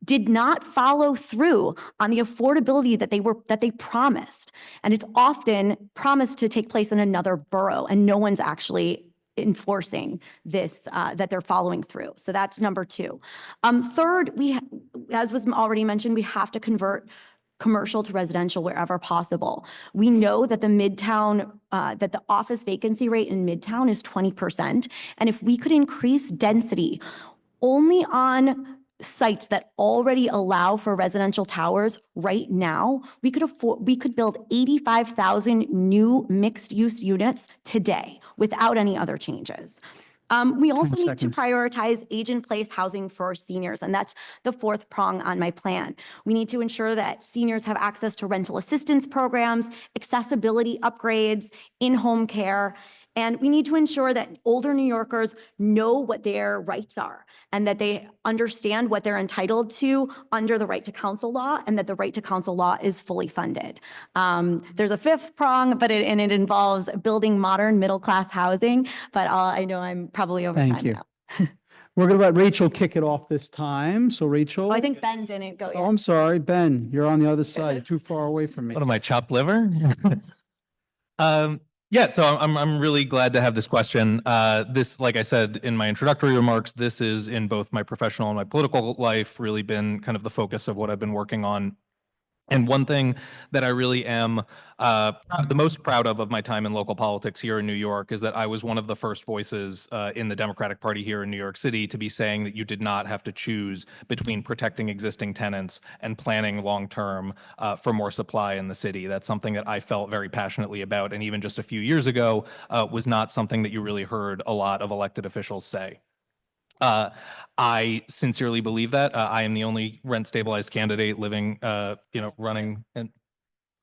did not follow through on the affordability that they promised. And it's often promised to take place in another borough, and no one's actually enforcing this, that they're following through. So that's number 2. Third, as was already mentioned, we have to convert commercial to residential wherever possible. We know that the Midtown, that the office vacancy rate in Midtown is 20%. And if we could increase density only on sites that already allow for residential towers right now, we could build 85,000 new mixed-use units today without any other changes. We also need to prioritize age-in-place housing for seniors, and that's the fourth prong on my plan. We need to ensure that seniors have access to rental assistance programs, accessibility upgrades, in-home care, and we need to ensure that older New Yorkers know what their rights are and that they understand what they're entitled to under the right to counsel law, and that the right to counsel law is fully funded. There's a fifth prong, but it involves building modern middle-class housing, but I know I'm probably over time now. We're going to let Rachel kick it off this time. So Rachel. I think Ben didn't go yet. Oh, I'm sorry, Ben, you're on the other side. You're too far away from me. What am I, chopped liver? Yeah, so I'm really glad to have this question. This, like I said in my introductory remarks, this is in both my professional and my political life really been kind of the focus of what I've been working on. And one thing that I really am the most proud of my time in local politics here in New York is that I was one of the first voices in the Democratic Party here in New York City to be saying that you did not have to choose between protecting existing tenants and planning long-term for more supply in the city. That's something that I felt very passionately about, and even just a few years ago was not something that you really heard a lot of elected officials say. I sincerely believe that. I am the only rent stabilized candidate living, running. And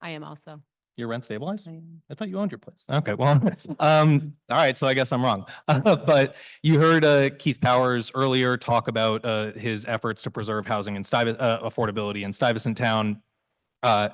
I am also. you're rent stabilized? I am. I thought you owned your place. Okay, well, all right, so I guess I'm wrong. But you heard Keith Powers earlier talk about his efforts to preserve housing and affordability in Stuyvesant Town. As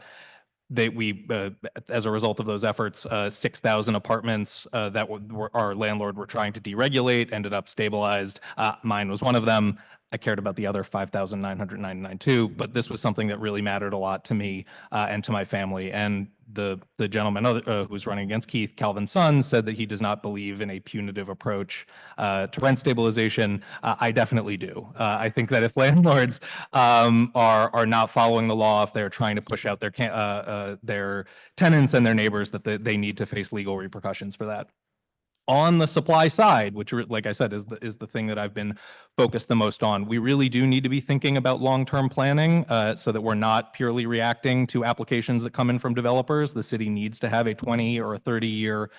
a result of those efforts, 6,000 apartments that our landlord were trying to deregulate ended up stabilized. Mine was one of them. I cared about the other 5,999 too, but this was something that really mattered a lot to me and to my family. And the gentleman who's running against Keith, Calvin's son, said that he does not believe in a punitive approach to rent stabilization. I definitely do. I think that if landlords are not following the law, if they're trying to push out their tenants and their neighbors, that they need to face legal repercussions for that. On the supply side, which, like I said, is the thing that I've been focused the most on, we really do need to be thinking about long-term planning so that we're not purely reacting to applications that come in from developers. The city needs to have a 20 or a 30-year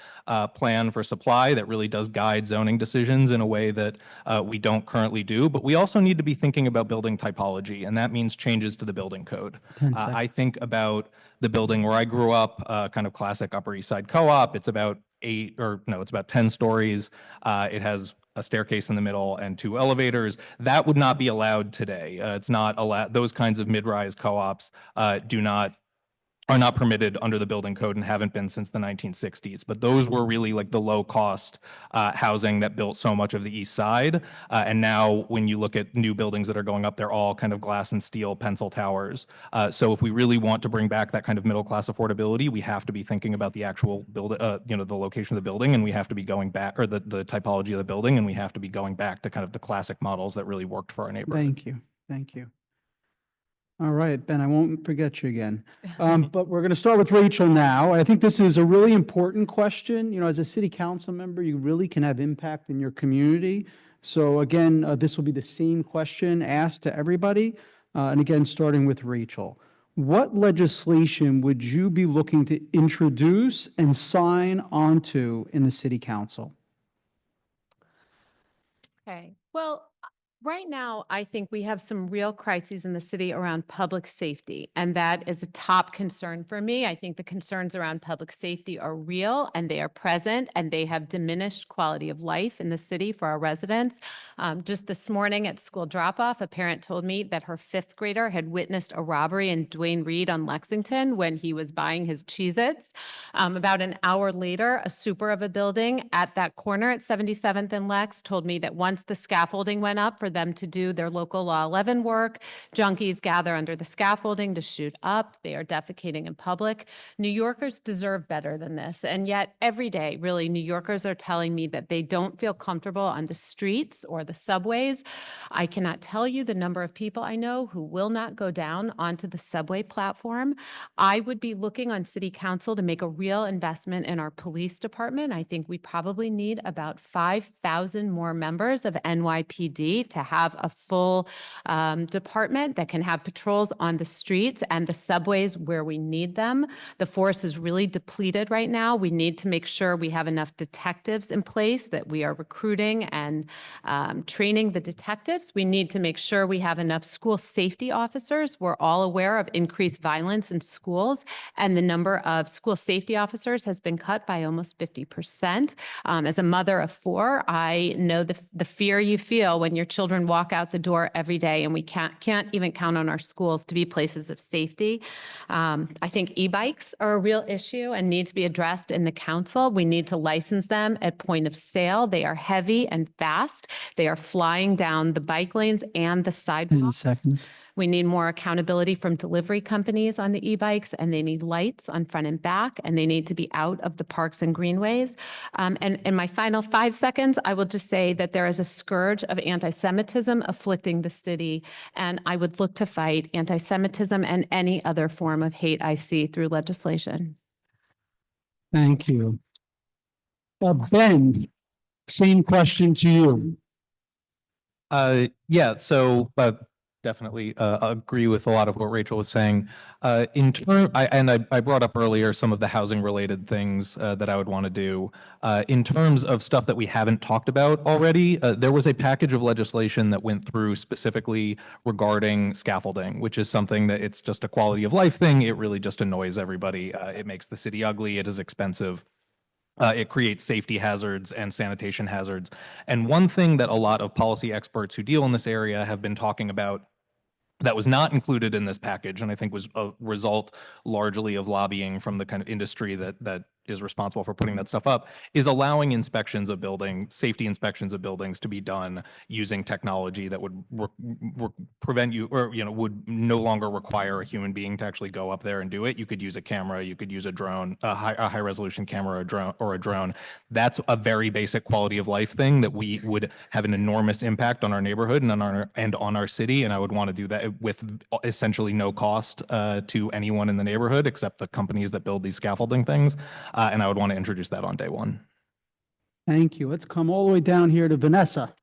plan for supply that really does guide zoning decisions in a way that we don't currently do. But we also need to be thinking about building typology, and that means changes to the building code. I think about the building where I grew up, kind of classic Upper East Side co-op. It's about 10 stories. It has a staircase in the middle and 2 elevators. That would not be allowed today. It's not allowed. Those kinds of mid-rise co-ops are not permitted under the building code and haven't been since the 1960s. But those were really like the low-cost housing that built so much of the East Side. And now when you look at new buildings that are going up, they're all kind of glass and steel pencil towers. So if we really want to bring back that kind of middle-class affordability, we have to be thinking about the actual the location of the building, and we have to be going back, or the typology of the building, and we have to be going back to kind of the classic models that really worked for our neighborhood. Thank you. Thank you. All right, Ben, I won't forget you again. But we're going to start with Rachel now. I think this is a really important question. You know, as a city council member, you really can have impact in your community. So again, this will be the same question asked to everybody. And again, starting with Rachel. What legislation would you be looking to introduce and sign onto in the city council? Okay, well, right now, I think we have some real crises in the city around public safety, and that is a top concern for me. I think the concerns around public safety are real, and they are present, and they have diminished quality of life in the city for our residents. Just this morning at school drop-off, a parent told me that her 5th grader had witnessed a robbery in Duane Reade on Lexington when he was buying his Cheez-Its. About an hour later, a super of a building at that corner at 77th and Lex told me that once the scaffolding went up for for them to do their local Law 11 work. Junkies gather under the scaffolding to shoot up. They are defecating in public. New Yorkers deserve better than this. And yet every day, really, New Yorkers are telling me that they don't feel comfortable on the streets or the subways. I cannot tell you the number of people I know who will not go down onto the subway platform. I would be looking on City Council to make a real investment in our police department. I think we probably need about 5,000 more members of NYPD to have a full department that can have patrols on the streets and the subways where we need them. The force is really depleted right now. We need to make sure we have enough detectives in place, that we are recruiting and training the detectives. We need to make sure we have enough school safety officers. We're all aware of increased violence in schools, and the number of school safety officers has been cut by almost 50%. As a mother of 4, I know the fear you feel when your children walk out the door every day, and we can't even count on our schools to be places of safety. I think e-bikes are a real issue and need to be addressed in the council. We need to license them at point of sale. They are heavy and fast. They are flying down the bike lanes and the 10 sidewalks. seconds. We need more accountability from delivery companies on the e-bikes, and they need lights on front and back, and they need to be out of the parks and greenways. And in my final 5 seconds, I will just say that there is a scourge of anti-Semitism afflicting the city, and I would look to fight anti-Semitism and any other form of hate I see through legislation. Thank you. Ben, same question to you. Yeah, so definitely agree with a lot of what Rachel was saying. I brought up earlier some of the housing related things that I would want to do. In terms of stuff that we haven't talked about already, there was a package of legislation that went through specifically regarding scaffolding, which is something that it's just a quality of life thing. It really just annoys everybody. It makes the city ugly. It is expensive. It creates safety hazards and sanitation hazards. And one thing that a lot of policy experts who deal in this area have been talking about that was not included in this package, and I think was a result largely of lobbying from the kind of industry that is responsible for putting that stuff up, is allowing inspections of buildings, safety inspections of buildings to be done using technology that would prevent you, or would no longer require a human being to actually go up there and do it. You could use a camera, you could use a drone, a high resolution camera, or a drone. That's a very basic quality of life thing that we would have an enormous impact on our neighborhood and on our city. And I would want to do that with essentially no cost to anyone in the neighborhood except the companies that build these scaffolding things. And I would want to introduce that on day one. Thank you. Let's come all the way down here to Vanessa.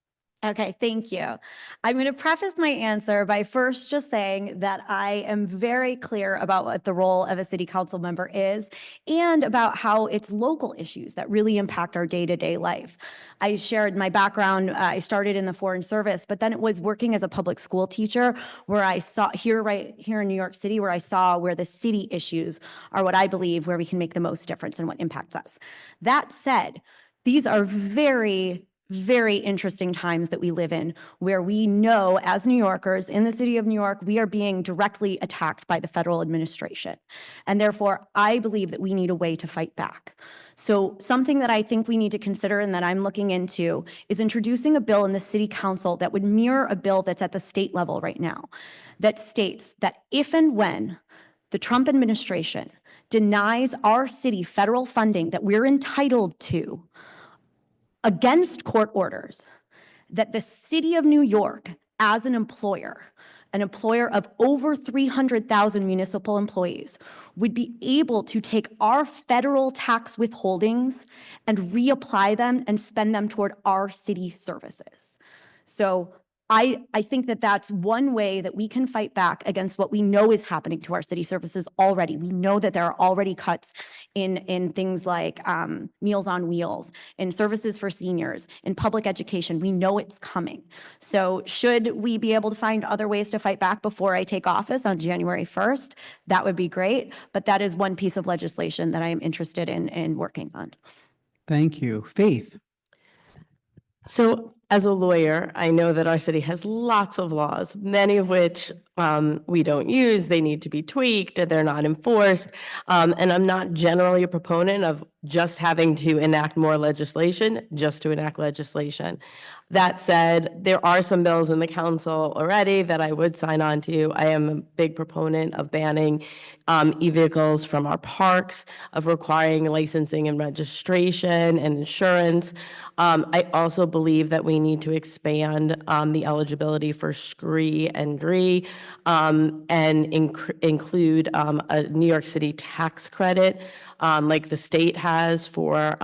Okay, thank you. I'm going to preface my answer by first just saying that I am very clear about what the role of a city council member is and about how it's local issues that really impact our day-to-day life. I shared my background. I started in the Foreign Service, but then it was working as a public school teacher where I saw right here in New York City, where I saw where the city issues are what I believe where we can make the most difference and what impacts us. That said, these are very interesting times that we live in, where we know as New Yorkers in the city of New York, we are being directly attacked by the federal administration. And therefore, I believe that we need a way to fight back. So something that I think we need to consider and that I'm looking into is introducing a bill in the city council that would mirror a bill that's at the state level right now, that states that if and when the Trump administration denies our city federal funding that we're entitled to, against court orders, that the city of New York, as an employer of over 300,000 municipal employees, would be able to take our federal tax withholdings and reapply them and spend them toward our city services. So I think that that's one way that we can fight back against what we know is happening to our city services already. We know that there are already cuts in things like Meals on Wheels, in services for seniors, in public education. We know it's coming. So should we be able to find other ways to fight back before I take office on January 1st, that would be great. But that is one piece of legislation that I am interested in working on. Thank you. Faith. So as a lawyer, I know that our city has lots of laws, many of which we don't use. They need to be tweaked, they're not enforced. And I'm not generally a proponent of just having to enact more legislation, just to enact legislation. That said, there are some bills in the council already that I would sign on to. I am a big proponent of banning e-vehicles from our parks, of requiring licensing and registration and insurance. I also believe that we need to expand the eligibility for SCREE and DREE and include a New York City tax credit like the state has for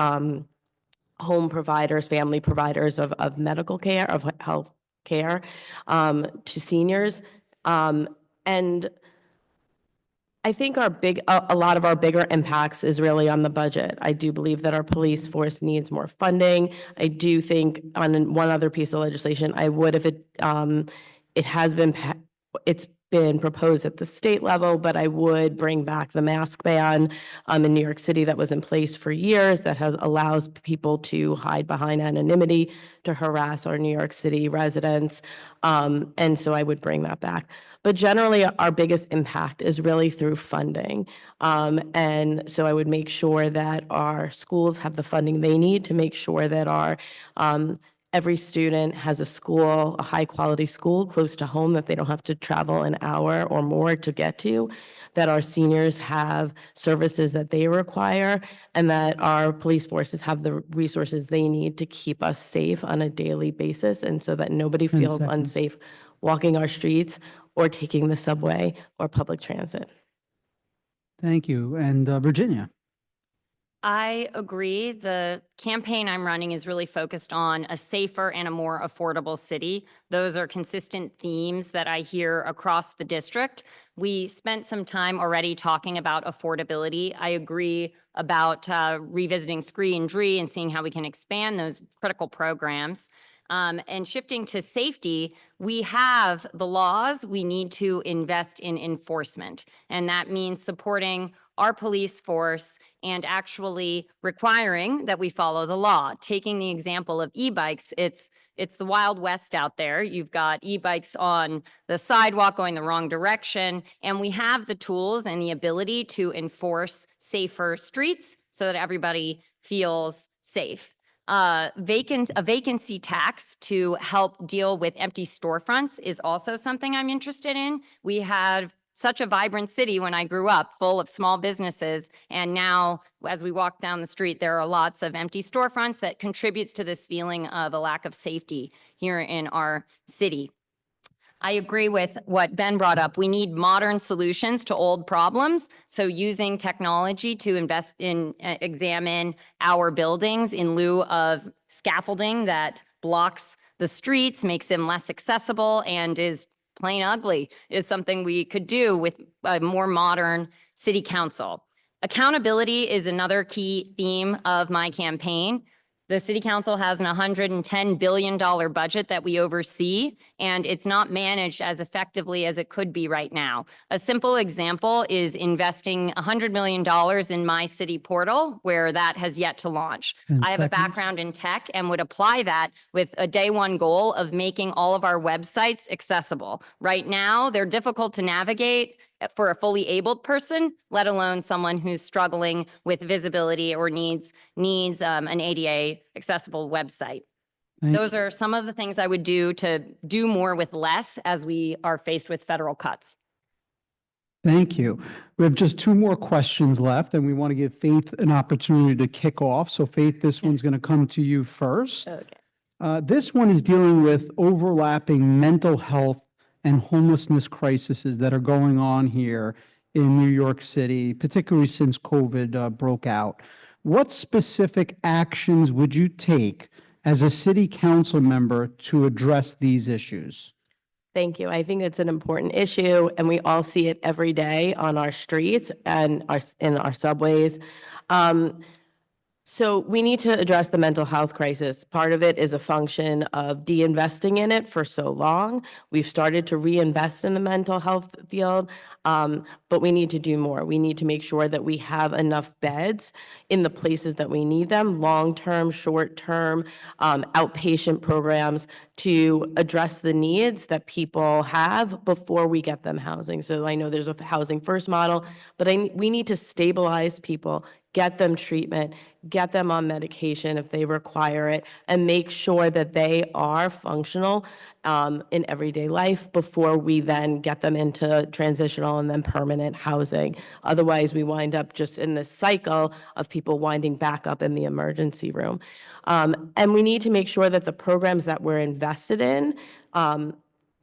home providers, family providers of medical care, of health care to seniors. And I think a lot of our bigger impacts is really on the budget. I do believe that our police force needs more funding. I do think on one other piece of legislation, I would if it has been, it's been proposed at the state level, but I would bring back the mask ban in New York City that was in place for years that allows people to hide behind anonymity to harass our New York City residents. And so I would bring that back. But generally, our biggest impact is really through funding. And so I would make sure that our schools have the funding they need to make sure that our every student has a school, a high-quality school close to home that they don't have to travel an hour or more to get to, that our seniors have services that they require, and that our police forces have the resources they need to keep us safe on a daily basis, and so that nobody 10 feels seconds. unsafe walking our streets or taking the subway or public transit. Thank you. And Virginia? I agree. The campaign I'm running is really focused on a safer and a more affordable city. Those are consistent themes that I hear across the district. We spent some time already talking about affordability. I agree about revisiting SCREE and DREE and seeing how we can expand those critical programs. And shifting to safety, we have the laws. We need to invest in enforcement. And that means supporting our police force and actually requiring that we follow the law. Taking the example of e-bikes, it's the Wild West out there. You've got e-bikes on the sidewalk going the wrong direction, and we have the tools and the ability to enforce safer streets so that everybody feels safe. A vacancy tax to help deal with empty storefronts is also something I'm interested in. We had such a vibrant city when I grew up, full of small businesses. And now, as we walk down the street, there are lots of empty storefronts that contributes to this feeling of a lack of safety here in our city. I agree with what Ben brought up. We need modern solutions to old problems. So using technology to examine our buildings in lieu of scaffolding that blocks the streets, makes them less accessible, and is plain ugly, is something we could do with a more modern city council. Accountability is another key theme of my campaign. The city council has an $110 billion budget that we oversee, and it's not managed as effectively as it could be right now. A simple example is investing $100 million in My City Portal, where that has yet to launch. I have a background in tech and would apply that with a day one goal of making all of our websites accessible. Right now, they're difficult to navigate for a fully abled person, let alone someone who's struggling with visibility or needs an ADA accessible website. Those are some of the things I would do to do more with less as we are faced with federal cuts. Thank you. We have just two more questions left, and we want to give Faith an opportunity to kick off. So Faith, this one's going to come to you first. Okay. This one is dealing with overlapping mental health and homelessness crises that are going on here in New York City, particularly since COVID broke out. What specific actions would you take as a city council member to address these issues? Thank you. I think it's an important issue, and we all see it every day on our streets and in our subways. So we need to address the mental health crisis. Part of it is a function of de-investing in it for so long. We've started to reinvest in the mental health field, but we need to do more. We need to make sure that we have enough beds in the places that we need them, long-term, short-term, outpatient programs to address the needs that people have before we get them housing. So I know there's a housing first model, but we need to stabilize people, get them treatment, get them on medication if they require it, and make sure that they are functional in everyday life before we then get them into transitional and then permanent housing. Otherwise, we wind up just in this cycle of people winding back up in the emergency room. And we need to make sure that the programs that we're invested in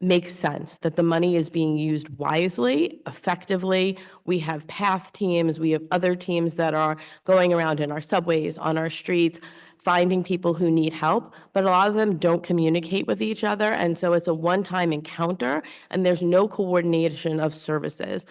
makes sense, that the money is being used wisely, effectively. We have PATH teams, we have other teams that are going around in our subways, on our streets, finding people who need help, but a lot of them don't communicate with each other. And so it's a one-time encounter and there's no coordination of services.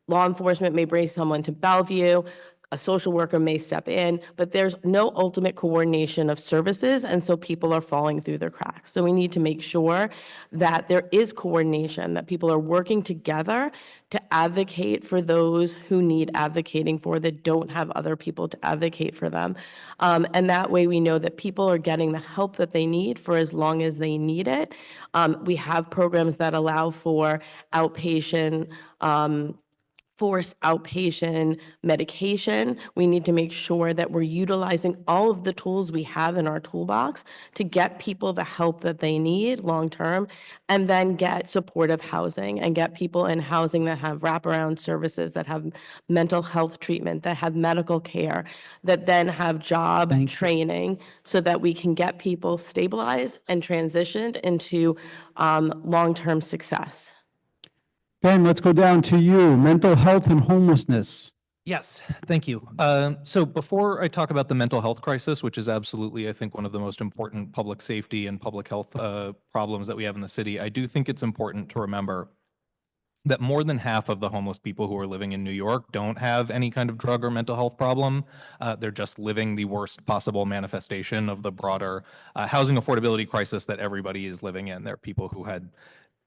Law enforcement may bring someone to Bellevue, a social worker may step in, but there's no ultimate coordination of services, and so people are falling through the cracks. So we need to make sure that there is coordination, that people are working together to advocate for those who need advocating for, that don't have other people to advocate for them. And that way we know that people are getting the help that they need for as long as they need it. We have programs that allow for outpatient forced outpatient medication. We need to make sure that we're utilizing all of the tools we have in our toolbox to get people the help that they need long-term, and then get supportive housing and get people in housing that have wraparound services, that have mental health treatment, that have medical care, that then have job training so that we can get people stabilized and transitioned into long-term success. Ben, let's go down to you. Mental health and homelessness. Yes, thank you. So before I talk about the mental health crisis, which is absolutely, I think, one of the most important public safety and public health problems that we have in the city, I do think it's important to remember that more than half of the homeless people who are living in New York don't have any kind of drug or mental health problem. They're just living the worst possible manifestation of the broader housing affordability crisis that everybody is living in. There are people who had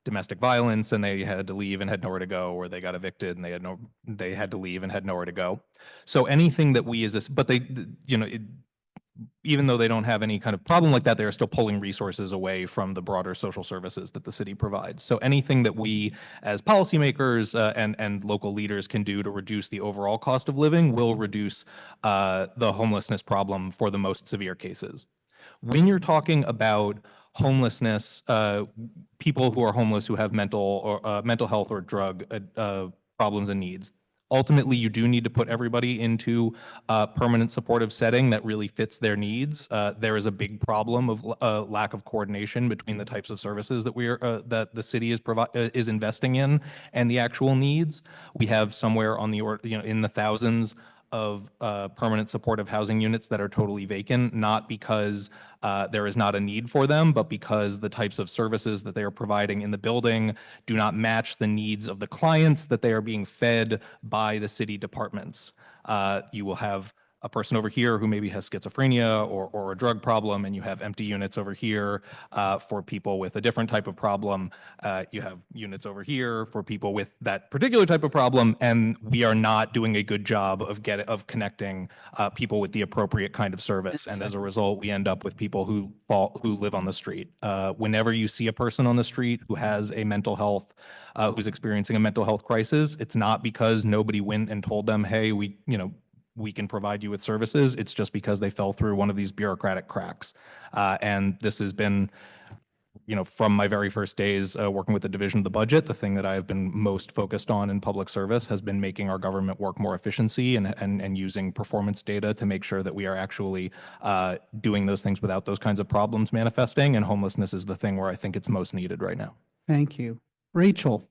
domestic violence and they had to leave and had nowhere to go, or they got evicted and they had to leave and had nowhere to go. So anything that we as this, but they, even though they don't have any kind of problem like that, they're still pulling resources away from the broader social services that the city provides. So anything that we as policymakers and local leaders can do to reduce the overall cost of living will reduce the homelessness problem for the most severe cases. When you're talking about homelessness, people who are homeless who have mental health or drug problems and needs, ultimately you do need to put everybody into a permanent supportive setting that really fits their needs. There is a big problem of lack of coordination between the types of services that that the city is investing in and the actual needs. We have somewhere on the in the thousands of permanent supportive housing units that are totally vacant, not because there is not a need for them, but because the types of services that they are providing in the building do not match the needs of the clients that they are being fed by the city departments. You will have a person over here who maybe has schizophrenia or a drug problem, and you have empty units over here for people with a different type of problem. You have units over here for people with that particular type of problem, and we are not doing a good job of connecting people with the appropriate kind of service. And as a result, we end up with people who live on the street. Whenever you see a person on the street who has a mental health, who's experiencing a mental health crisis, it's not because nobody went and told them, hey, we can provide you with services. It's just because they fell through one of these bureaucratic cracks. And this has been, from my very first days working with the division of the budget, the thing that I have been most focused on in public service has been making our government work more efficiency and using performance data to make sure that we are actually doing those things without those kinds of problems manifesting. And homelessness is the thing where I think it's most needed right now. Thank you. Rachel.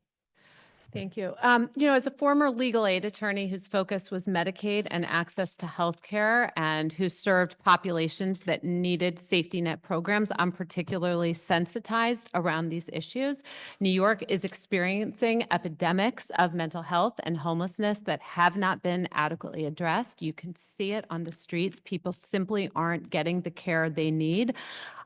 Thank you. As a former legal aid attorney whose focus was Medicaid and access to healthcare and who served populations that needed safety net programs, I'm particularly sensitized around these issues. New York is experiencing epidemics of mental health and homelessness that have not been adequately addressed. You can see it on the streets. People simply aren't getting the care they need.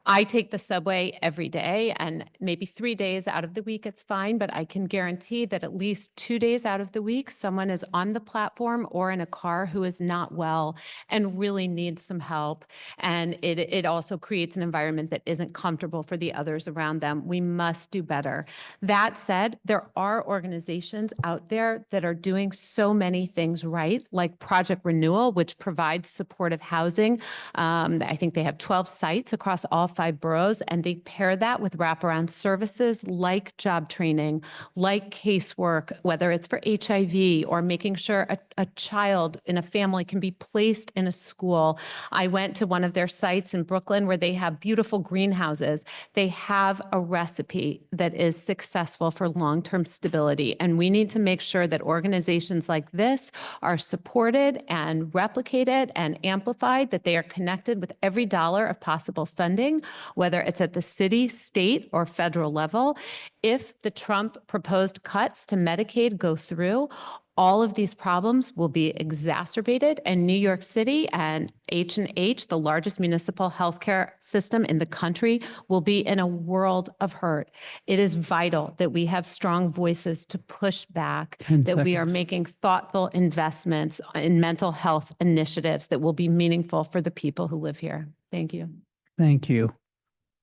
I take the subway every day, and maybe 3 days out of the week it's fine, but I can guarantee that at least 2 days out of the week, someone is on the platform or in a car who is not well and really needs some help. And it also creates an environment that isn't comfortable for the others around them. We must do better. That said, there are organizations out there that are doing so many things right, like Project Renewal, which provides supportive housing. I think they have 12 sites across all 5 boroughs, and they pair that with wraparound services like job training, like casework, whether it's for HIV or making sure a child in a family can be placed in a school. I went to one of their sites in Brooklyn where they have beautiful greenhouses. They have a recipe that is successful for long-term stability, and we need to make sure that organizations like this are supported and replicated and amplified, that they are connected with every dollar of possible funding, whether it's at the city, state, or federal level. If the Trump proposed cuts to Medicaid go through, all of these problems will be exacerbated, and New York City and H&H, the largest municipal healthcare system in the country, will be in a world of hurt. It is vital that we have strong voices to push back, 10 that we are seconds. making thoughtful investments in mental health initiatives that will be meaningful for the people who live here. Thank you. Thank you.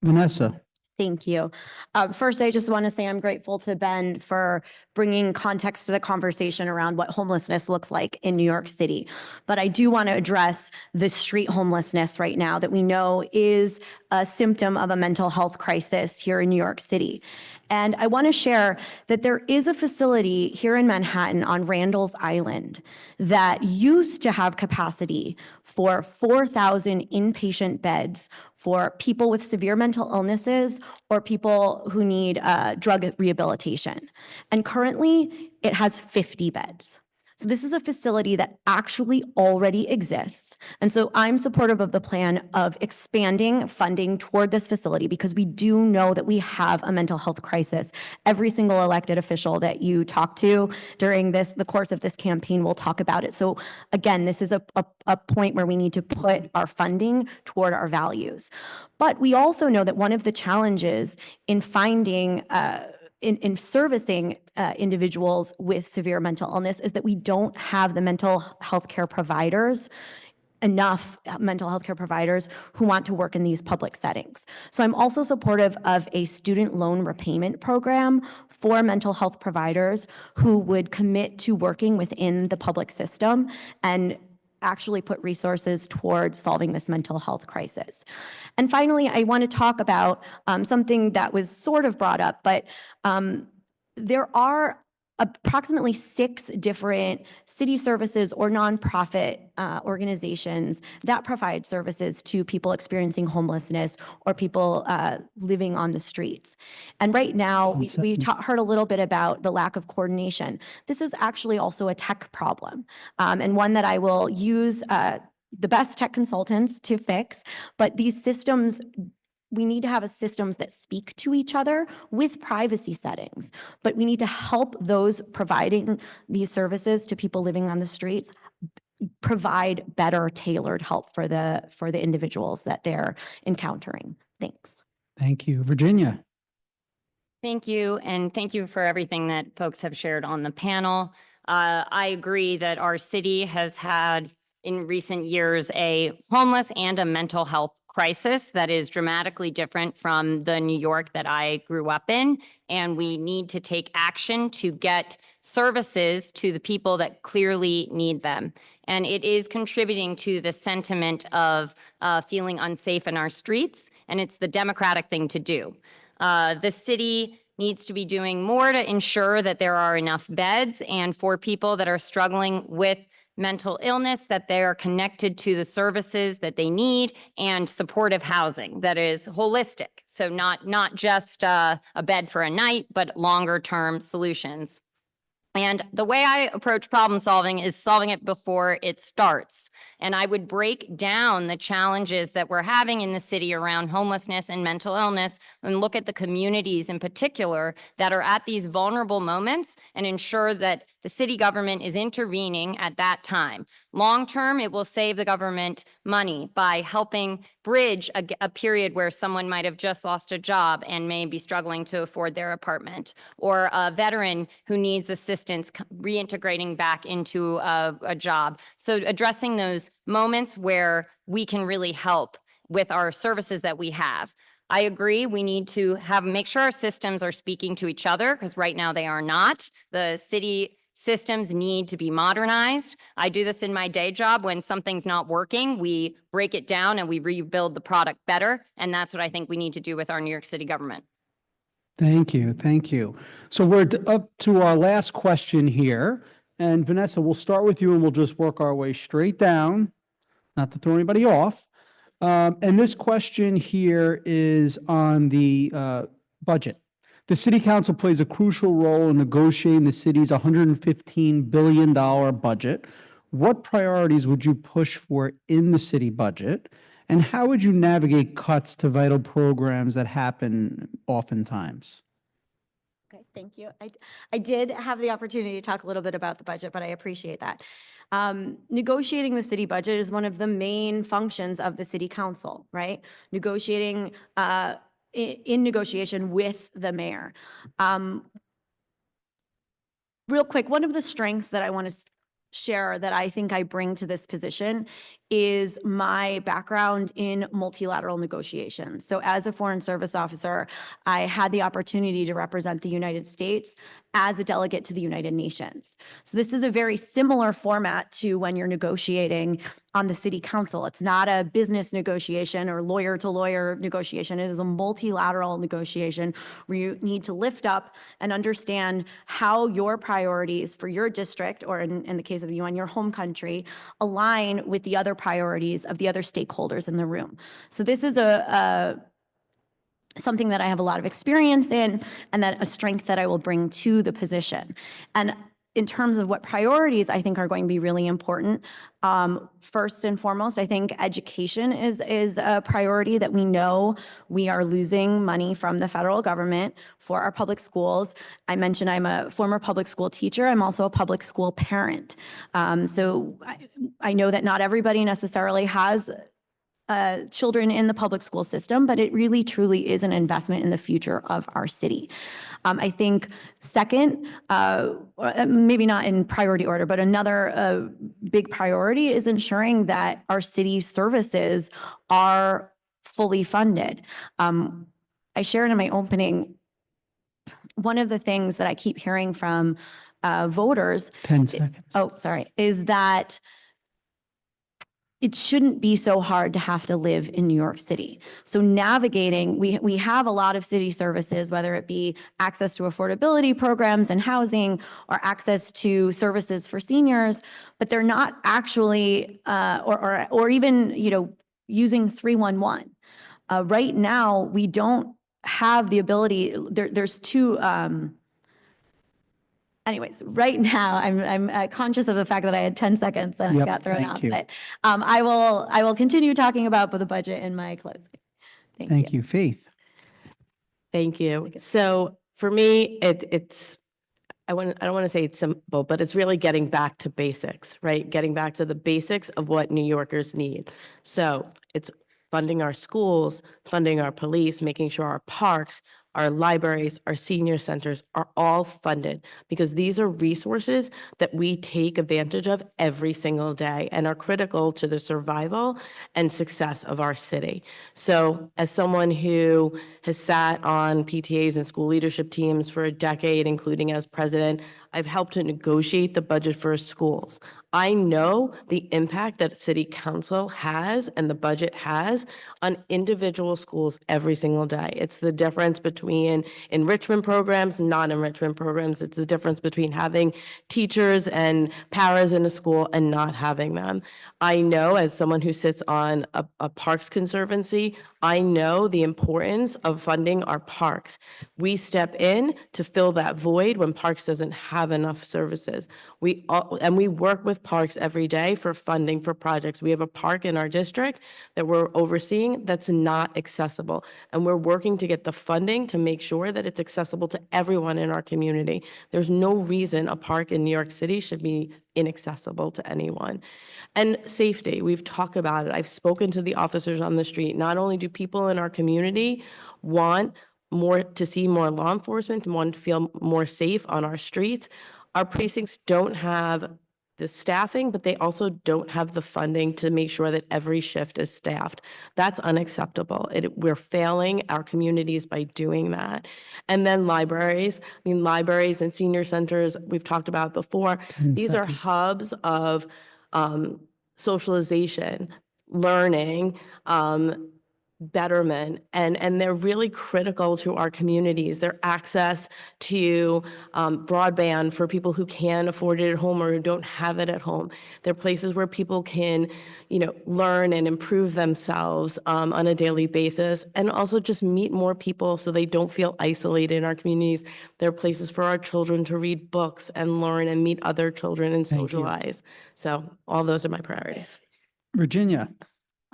Vanessa. Thank you. First, I just want to say I'm grateful to Ben for bringing context to the conversation around what homelessness looks like in New York City. But I do want to address the street homelessness right now that we know is a symptom of a mental health crisis here in New York City. And I want to share that there is a facility here in Manhattan on Randall's Island that used to have capacity for 4,000 inpatient beds for people with severe mental illnesses or people who need drug rehabilitation. And currently, it has 50 beds. So this is a facility that actually already exists. And so I'm supportive of the plan of expanding funding toward this facility because we do know that we have a mental health crisis. Every single elected official that you talk to during the course of this campaign will talk about it. So again, this is a point where we need to put our funding toward our values. But we also know that one of the challenges in finding in servicing individuals with severe mental illness is that we don't have the enough mental health care providers who want to work in these public settings. So I'm also supportive of a student loan repayment program for mental health providers who would commit to working within the public system and actually put resources towards solving this mental health crisis. And finally, I want to talk about something that was sort of brought up, but there are approximately 6 different city services or nonprofit organizations that provide services to people experiencing homelessness or people living on the streets. And right now, we heard a little bit about the lack of coordination. This is actually also a tech problem, and one that I will use the best tech consultants to fix. But these systems, we need to have systems that speak to each other with privacy settings, but we need to help those providing these services to people living on the streets provide better tailored help for the individuals that they're encountering. Thanks. Thank you. Virginia. Thank you, and thank you for everything that folks have shared on the panel. I agree that our city has had in recent years a homeless and a mental health crisis that is dramatically different from the New York that I grew up in. And we need to take action to get services to the people that clearly need them. And it is contributing to the sentiment of feeling unsafe in our streets. And it's the democratic thing to do. The city needs to be doing more to ensure that there are enough beds and for people that are struggling with mental illness, that they are connected to the services that they need and supportive housing that is holistic. So not just a bed for a night, but longer term solutions. And the way I approach problem solving is solving it before it starts. And I would break down the challenges that we're having in the city around homelessness and mental illness and look at the communities in particular that are at these vulnerable moments and ensure that the city government is intervening at that time. Long term, it will save the government money by helping bridge a period where someone might have just lost a job and may be struggling to afford their apartment, or a veteran who needs assistance reintegrating back into a job. So addressing those moments where we can really help with our services that we have. I agree, we need to make sure our systems are speaking to each other, because right now they are not. The city systems need to be modernized. I do this in my day job. When something's not working, we break it down and we rebuild the product better. And that's what I think we need to do with our New York City government. Thank you. Thank you. So we're up to our last question here. And Vanessa, we'll start with you and we'll just work our way straight down, not to throw anybody off. And this question here is on the budget. The city council plays a crucial role in negotiating the city's $115 billion budget. What priorities would you push for in the city budget? And how would you navigate cuts to vital programs that happen oftentimes? Okay, thank you. I did have the opportunity to talk a little bit about the budget, but I appreciate that. Negotiating the city budget is one of the main functions of the city council, right? Negotiating in negotiation with the mayor. Real quick, one of the strengths that I want to share that I think I bring to this position is my background in multilateral negotiations. So as a foreign service officer, I had the opportunity to represent the United States as a delegate to the United Nations. So this is a very similar format to when you're negotiating on the city council. It's not a business negotiation or lawyer to lawyer negotiation. It is a multilateral negotiation where you need to lift up and understand how your priorities for your district, or in the case of the UN, your home country, align with the other priorities of the other stakeholders in the room. So this is something that I have a lot of experience in, and that a strength that I will bring to the position. And in terms of what priorities I think are going to be really important, first and foremost, I think education is a priority that we know we are losing money from the federal government for our public schools. I mentioned I'm a former public school teacher. I'm also a public school parent. So I know that not everybody necessarily has children in the public school system, but it really truly is an investment in the future of our city. I think second, maybe not in priority order, but another big priority is ensuring that our city services are fully funded. I shared in my opening, one of the things that I keep hearing from voters. 10 seconds. Oh, sorry, is that it shouldn't be so hard to have to live in New York City. So navigating, we have a lot of city services, whether it be access to affordability programs and housing, or access to services for seniors, but they're not actually, or even, using 311. Right now, we don't have the ability, there's two, anyways, right now, I'm conscious of the fact that I had 10 seconds and I got thrown out. But I will continue talking about the budget in my closing. Thank you, Faith. Thank you. So for me, it's I don't want to say it's simple, but it's really getting back to basics, right? Getting back to the basics of what New Yorkers need. So it's funding our schools, funding our police, making sure our parks, our libraries, our senior centers are all funded, because these are resources that we take advantage of every single day and are critical to the survival and success of our city. So as someone who has sat on PTAs and school leadership teams for a decade, including as president, I've helped to negotiate the budget for schools. I know the impact that city council has and the budget has on individual schools every single day. It's the difference between enrichment programs and non-enrichment programs. It's the difference between having teachers and paras in a school and not having them. I know, as someone who sits on a parks conservancy, I know the importance of funding our parks. We step in to fill that void when parks doesn't have have enough services. We work with parks every day for funding for projects. We have a park in our district that we're overseeing that's not accessible. And we're working to get the funding to make sure that it's accessible to everyone in our community. There's no reason a park in New York City should be inaccessible to anyone. And safety, we've talked about it. I've spoken to the officers on the street. Not only do people in our community want to see more law enforcement, want to feel more safe on our streets, our precincts don't have the staffing, but they also don't have the funding to make sure that every shift is staffed. That's unacceptable. We're failing our communities by doing that. And then libraries, libraries and senior centers, we've talked about before. These are hubs of socialization, learning, betterment, and they're really critical to our communities. Their access to broadband for people who can afford it at home or who don't have it at home. They're places where people can, learn and improve themselves on a daily basis, and also just meet more people so they don't feel isolated in our communities. They're places for our children to read books and learn and meet other children and Thank you. socialize. So all those are my priorities. Virginia.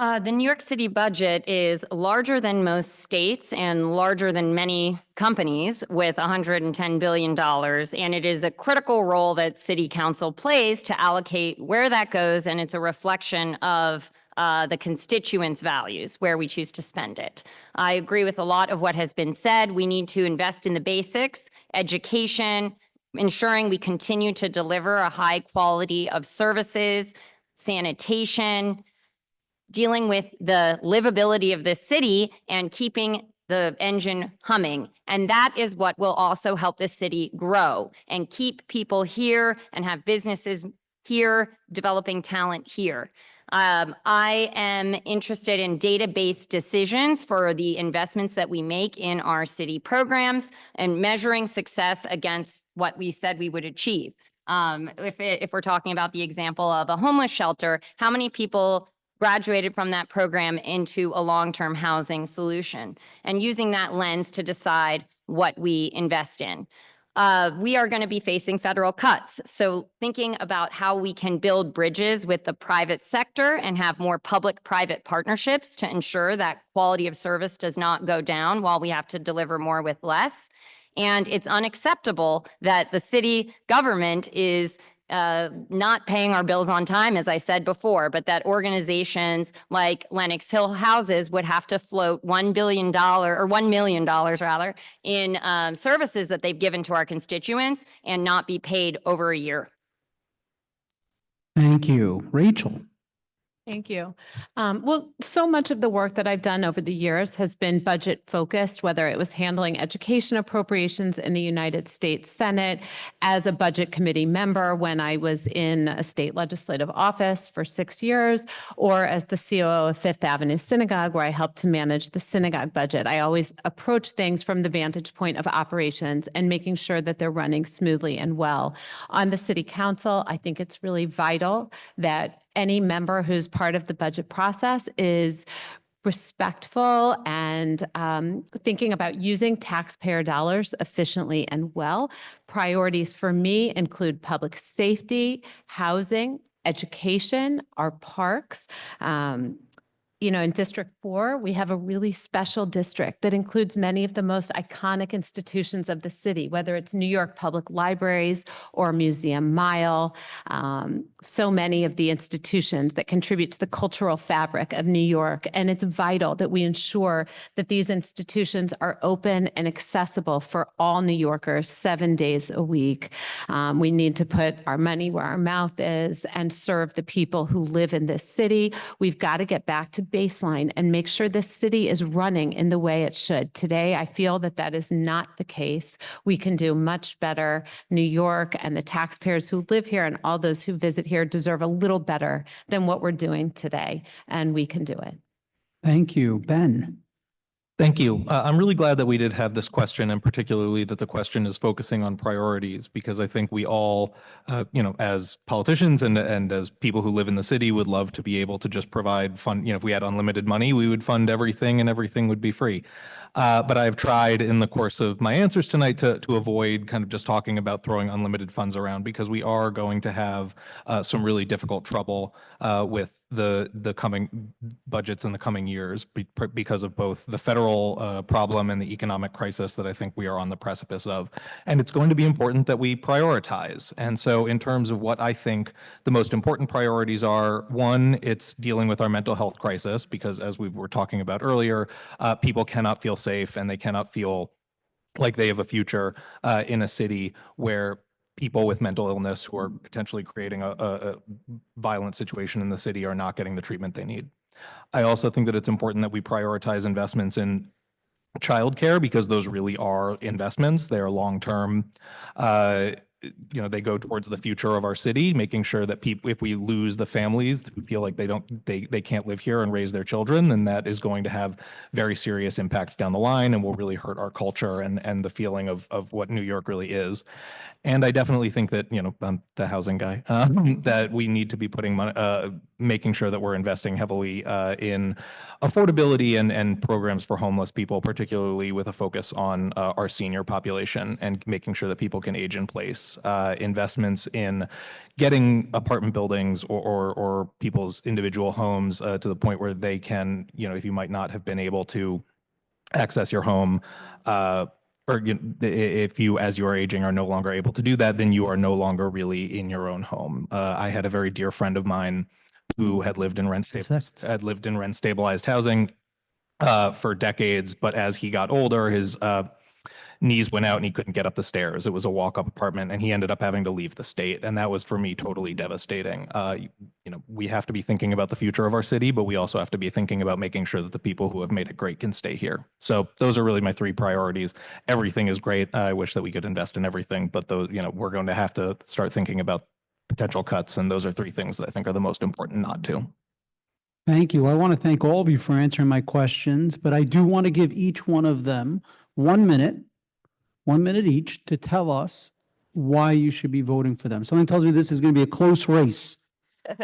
The New York City budget is larger than most states and larger than many companies with $110 billion. And it is a critical role that City Council plays to allocate where that goes. And it's a reflection of the constituents' values, where we choose to spend it. I agree with a lot of what has been said. We need to invest in the basics, education, ensuring we continue to deliver a high quality of services, sanitation, dealing with the livability of this city and keeping the engine humming. And that is what will also help this city grow and keep people here and have businesses here, developing talent here. I am interested in data-based decisions for the investments that we make in our city programs and measuring success against what we said we would achieve. If we're talking about the example of a homeless shelter, how many people graduated from that program into a long-term housing solution, and using that lens to decide what we invest in. We are going to be facing federal cuts. So thinking about how we can build bridges with the private sector and have more public-private partnerships to ensure that quality of service does not go down while we have to deliver more with less. And it's unacceptable that the city government is not paying our bills on time, as I said before, but that organizations like Lenox Hill Houses would have to float $1 billion or $1 million rather in services that they've given to our constituents and not be paid over a year. Thank you. Rachel. Thank you. Well, so much of the work that I've done over the years has been budget focused, whether it was handling education appropriations in the United States Senate, as a budget committee member when I was in a state legislative office for 6 years, or as the COO of Fifth Avenue Synagogue, where I helped to manage the synagogue budget. I always approach things from the vantage point of operations and making sure that they're running smoothly and well. On the city council, I think it's really vital that any member who's part of the budget process is respectful and thinking about using taxpayer dollars efficiently and well. Priorities for me include public safety, housing, education, our parks. In District 4, we have a really special district that includes many of the most iconic institutions of the city, whether it's New York Public Libraries or Museum Mile, so many of the institutions that contribute to the cultural fabric of New York. And it's vital that we ensure that these institutions are open and accessible for all New Yorkers 7 days a week. We need to put our money where our mouth is and serve the people who live in this city. We've got to get back to baseline and make sure this city is running in the way it should. Today, I feel that that is not the case. We can do much better. New York and the taxpayers who live here and all those who visit here deserve a little better than what we're doing today, and we can do it. Thank you. Ben. Thank you. I'm really glad that we did have this question, and particularly that the question is focusing on priorities, because I think we all, as politicians and as people who live in the city, would love to be able to just provide fund. If we had unlimited money, we would fund everything and everything would be free. But I've tried in the course of my answers tonight to avoid kind of just talking about throwing unlimited funds around, because we are going to have some really difficult trouble with the coming budgets in the coming years because of both the federal problem and the economic crisis that I think we are on the precipice of. And it's going to be important that we prioritize. And so in terms of what I think the most important priorities are, one, it's dealing with our mental health crisis, because as we were talking about earlier, people cannot feel safe and they cannot feel like they have a future in a city where people with mental illness who are potentially creating a violent situation in the city are not getting the treatment they need. I also think that it's important that we prioritize investments in childcare, because those really are investments. They are long-term. They go towards the future of our city, making sure that people, if we lose the families who feel like they can't live here and raise their children, then that is going to have very serious impacts down the line and will really hurt our culture and the feeling of what New York really is. And I definitely think that, I'm the housing guy, that we need to be putting money, making sure that we're investing heavily in affordability and programs for homeless people, particularly with a focus on our senior population and making sure that people can age in place. Investments in getting apartment buildings or people's individual homes to the point where they can, if you might not have been able to access your home, or if you, as you are aging, are no longer able to do that, then you are no longer really in your own home. I had a very dear friend of mine who had lived in rent stabilized housing for decades, but as he got older, his knees went out and he couldn't get up the stairs. It was a walk-up apartment, and he ended up having to leave the state, and that was for me totally devastating. We have to be thinking about the future of our city, but we also have to be thinking about making sure that the people who have made it great can stay here. So those are really my three priorities. Everything is great. I wish that we could invest in everything, but those, we're going to have to start thinking about potential cuts, and those are three things that I think are the most important not to. Thank you. I want to thank all of you for answering my questions, but I do want to give each one of them 1 minute each to tell us why you should be voting for them. Something tells me this is going to be a close race.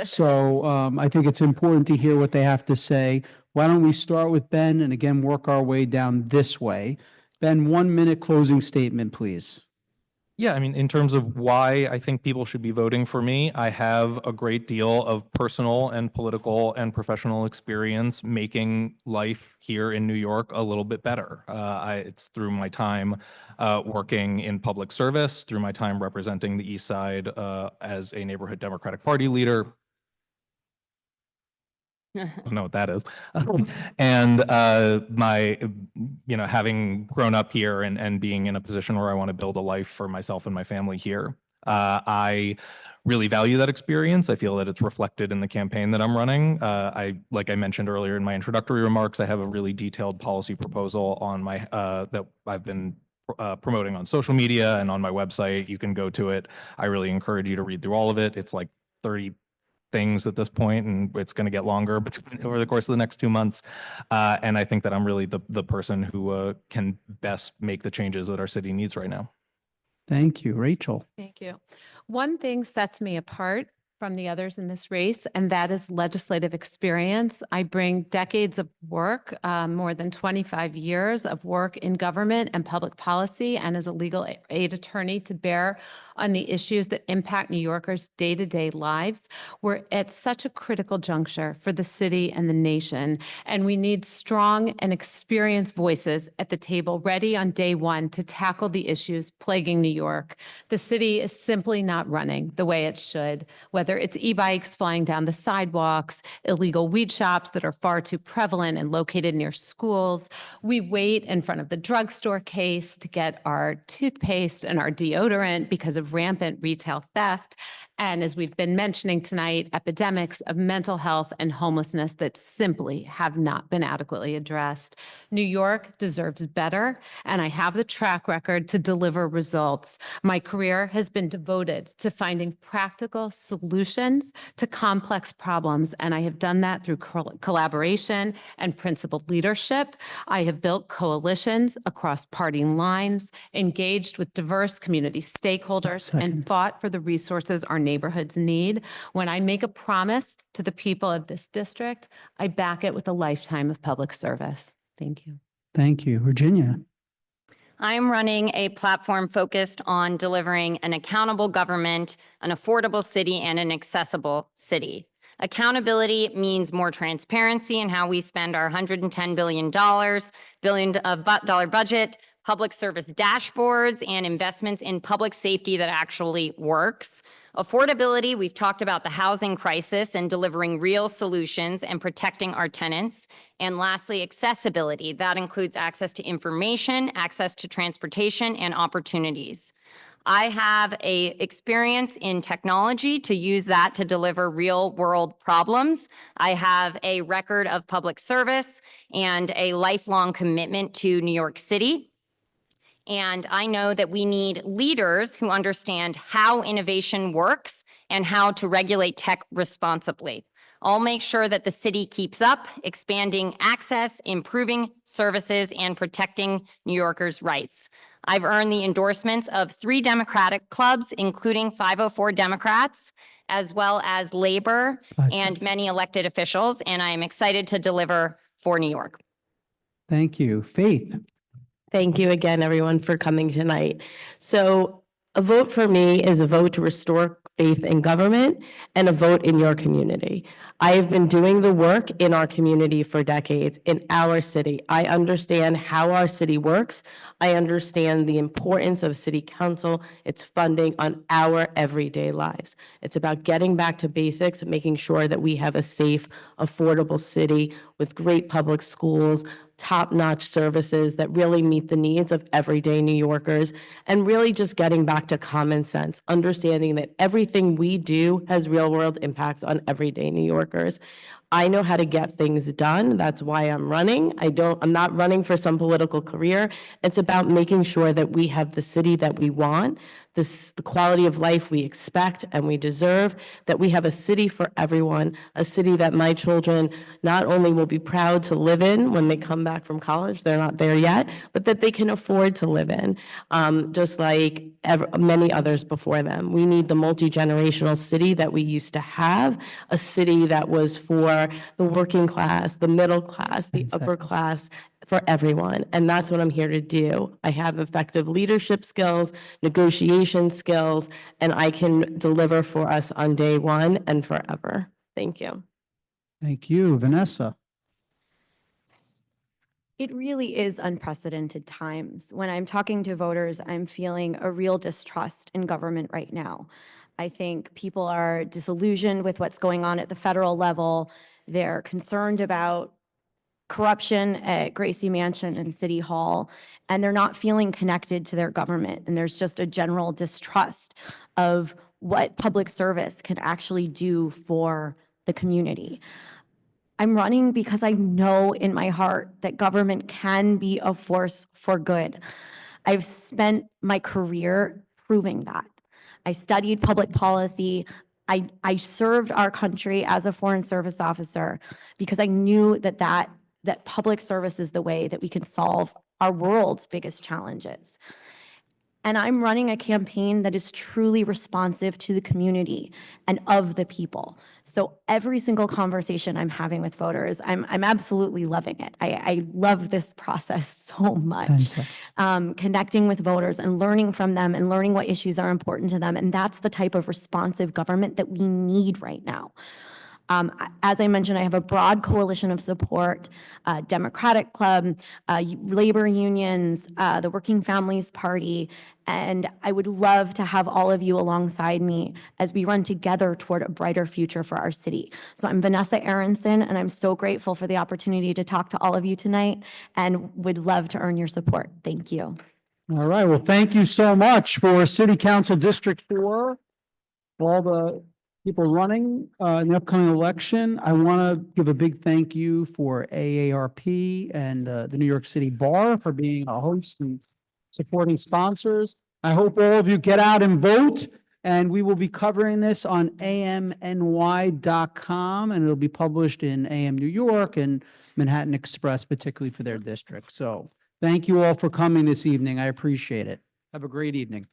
So I think it's important to hear what they have to say. Why don't we start with Ben and again work our way down this way? Ben, 1 minute closing statement, please. Yeah, I mean, in terms of why I think people should be voting for me, I have a great deal of personal and political and professional experience making life here in New York a little bit better. It's through my time working in public service, through my time representing the East Side as a neighborhood Democratic Party leader. I don't know what that is. And having grown up here and being in a position where I want to build a life for myself and my family here, I really value that experience. I feel that it's reflected in the campaign that I'm running. Like I mentioned earlier in my introductory remarks, I have a really detailed policy proposal on my that I've been promoting on social media and on my website. You can go to it. I really encourage you to read through all of it. It's like 30 things at this point, and it's going to get longer over the course of the next 2 months. And I think that I'm really the person who can best make the changes that our city needs right now. Thank you. Rachel. Thank you. One thing sets me apart from the others in this race, and that is legislative experience. I bring decades of work, more than 25 years of work in government and public policy, and as a legal aid attorney to bear on the issues that impact New Yorkers' day-to-day lives. We're at such a critical juncture for the city and the nation, and we need strong and experienced voices at the table, ready on day one to tackle the issues plaguing New York. The city is simply not running the way it should, whether it's e-bikes flying down the sidewalks, illegal weed shops that are far too prevalent and located near schools. We wait in front of the drugstore case to get our toothpaste and our deodorant because of rampant retail theft. And as we've been mentioning tonight, epidemics of mental health and homelessness that simply have not been adequately addressed. New York deserves better, and I have the track record to deliver results. My career has been devoted to finding practical solutions to complex problems, and I have done that through collaboration and principled leadership. I have built coalitions across party lines, engaged with diverse community stakeholders, and fought for the resources our neighborhoods need. When I make a promise to the people of this district, I back it with a lifetime of public service. Thank you. Thank you. Virginia. I'm running a platform focused on delivering an accountable government, an affordable city, and an accessible city. Accountability means more transparency in how we spend our $110 billion budget, public service dashboards, and investments in public safety that actually works. Affordability, we've talked about the housing crisis and delivering real solutions and protecting our tenants. And lastly, accessibility. That includes access to information, access to transportation, and opportunities. I have a experience in technology to use that to deliver real world problems. I have a record of public service and a lifelong commitment to New York City. And I know that we need leaders who understand how innovation works and how to regulate tech responsibly. I'll make sure that the city keeps up, expanding access, improving services, and protecting New Yorkers' rights. I've earned the endorsements of 3 Democratic clubs, including 504 Democrats, as well as labor and many elected officials, and I am excited to deliver for New York. Thank you. Faith. Thank you again, everyone, for coming tonight. So a vote for me is a vote to restore faith in government and a vote in your community. I have been doing the work in our community for decades, in our city. I understand how our city works. I understand the importance of city council, its funding on our everyday lives. It's about getting back to basics, making sure that we have a safe, affordable city with great public schools, top-notch services that really meet the needs of everyday New Yorkers, and really just getting back to common sense, understanding that everything we do has real-world impacts on everyday New Yorkers. I know how to get things done. That's why I'm running. I'm not running for some political career. It's about making sure that we have the city that we want, the quality of life we expect and we deserve, that we have a city for everyone, a city that my children not only will be proud to live in when they come back from college, they're not there yet, but that they can afford to live in, just like many others before them. We need the multi-generational city that we used to have, a city that was for the working class, the middle class, the upper class, for everyone. And that's what I'm here to do. I have effective leadership skills, negotiation skills, and I can deliver for us on day one and forever. Thank you. Thank you. Vanessa. It really is unprecedented times. When I'm talking to voters, I'm feeling a real distrust in government right now. I think people are disillusioned with what's going on at the federal level. They're concerned about corruption at Gracie Mansion and City Hall, and they're not feeling connected to their government. And there's just a general distrust of what public service can actually do for the community. I'm running because I know in my heart that government can be a force for good. I've spent my career proving that. I studied public policy. I served our country as a foreign service officer because I knew that public service is the way that we can solve our world's biggest challenges. And I'm running a campaign that is truly responsive to the community and of the people. So every single conversation I'm having with voters, I'm absolutely loving it. I love this process so much. Connecting with voters and learning from them and learning what issues are important to them. And that's the type of responsive government that we need right now. As I mentioned, I have a broad coalition of support, Democratic Club, labor unions, the Working Families Party, and I would love to have all of you alongside me as we run together toward a brighter future for our city. So I'm Vanessa Aronson, and I'm so grateful for the opportunity to talk to all of you tonight and would love to earn your support. Thank you. All right. Well, thank you so much for City Council District 4. all the people running in the upcoming election. I want to give a big thank you for AARP and the New York City Bar for being a host and supporting sponsors. I hope all of you get out and vote, and we will be covering this on amny.com, and it'll be published in AM New York and Manhattan Express, particularly for their district. So thank you all for coming this evening. I appreciate it. Have a great evening.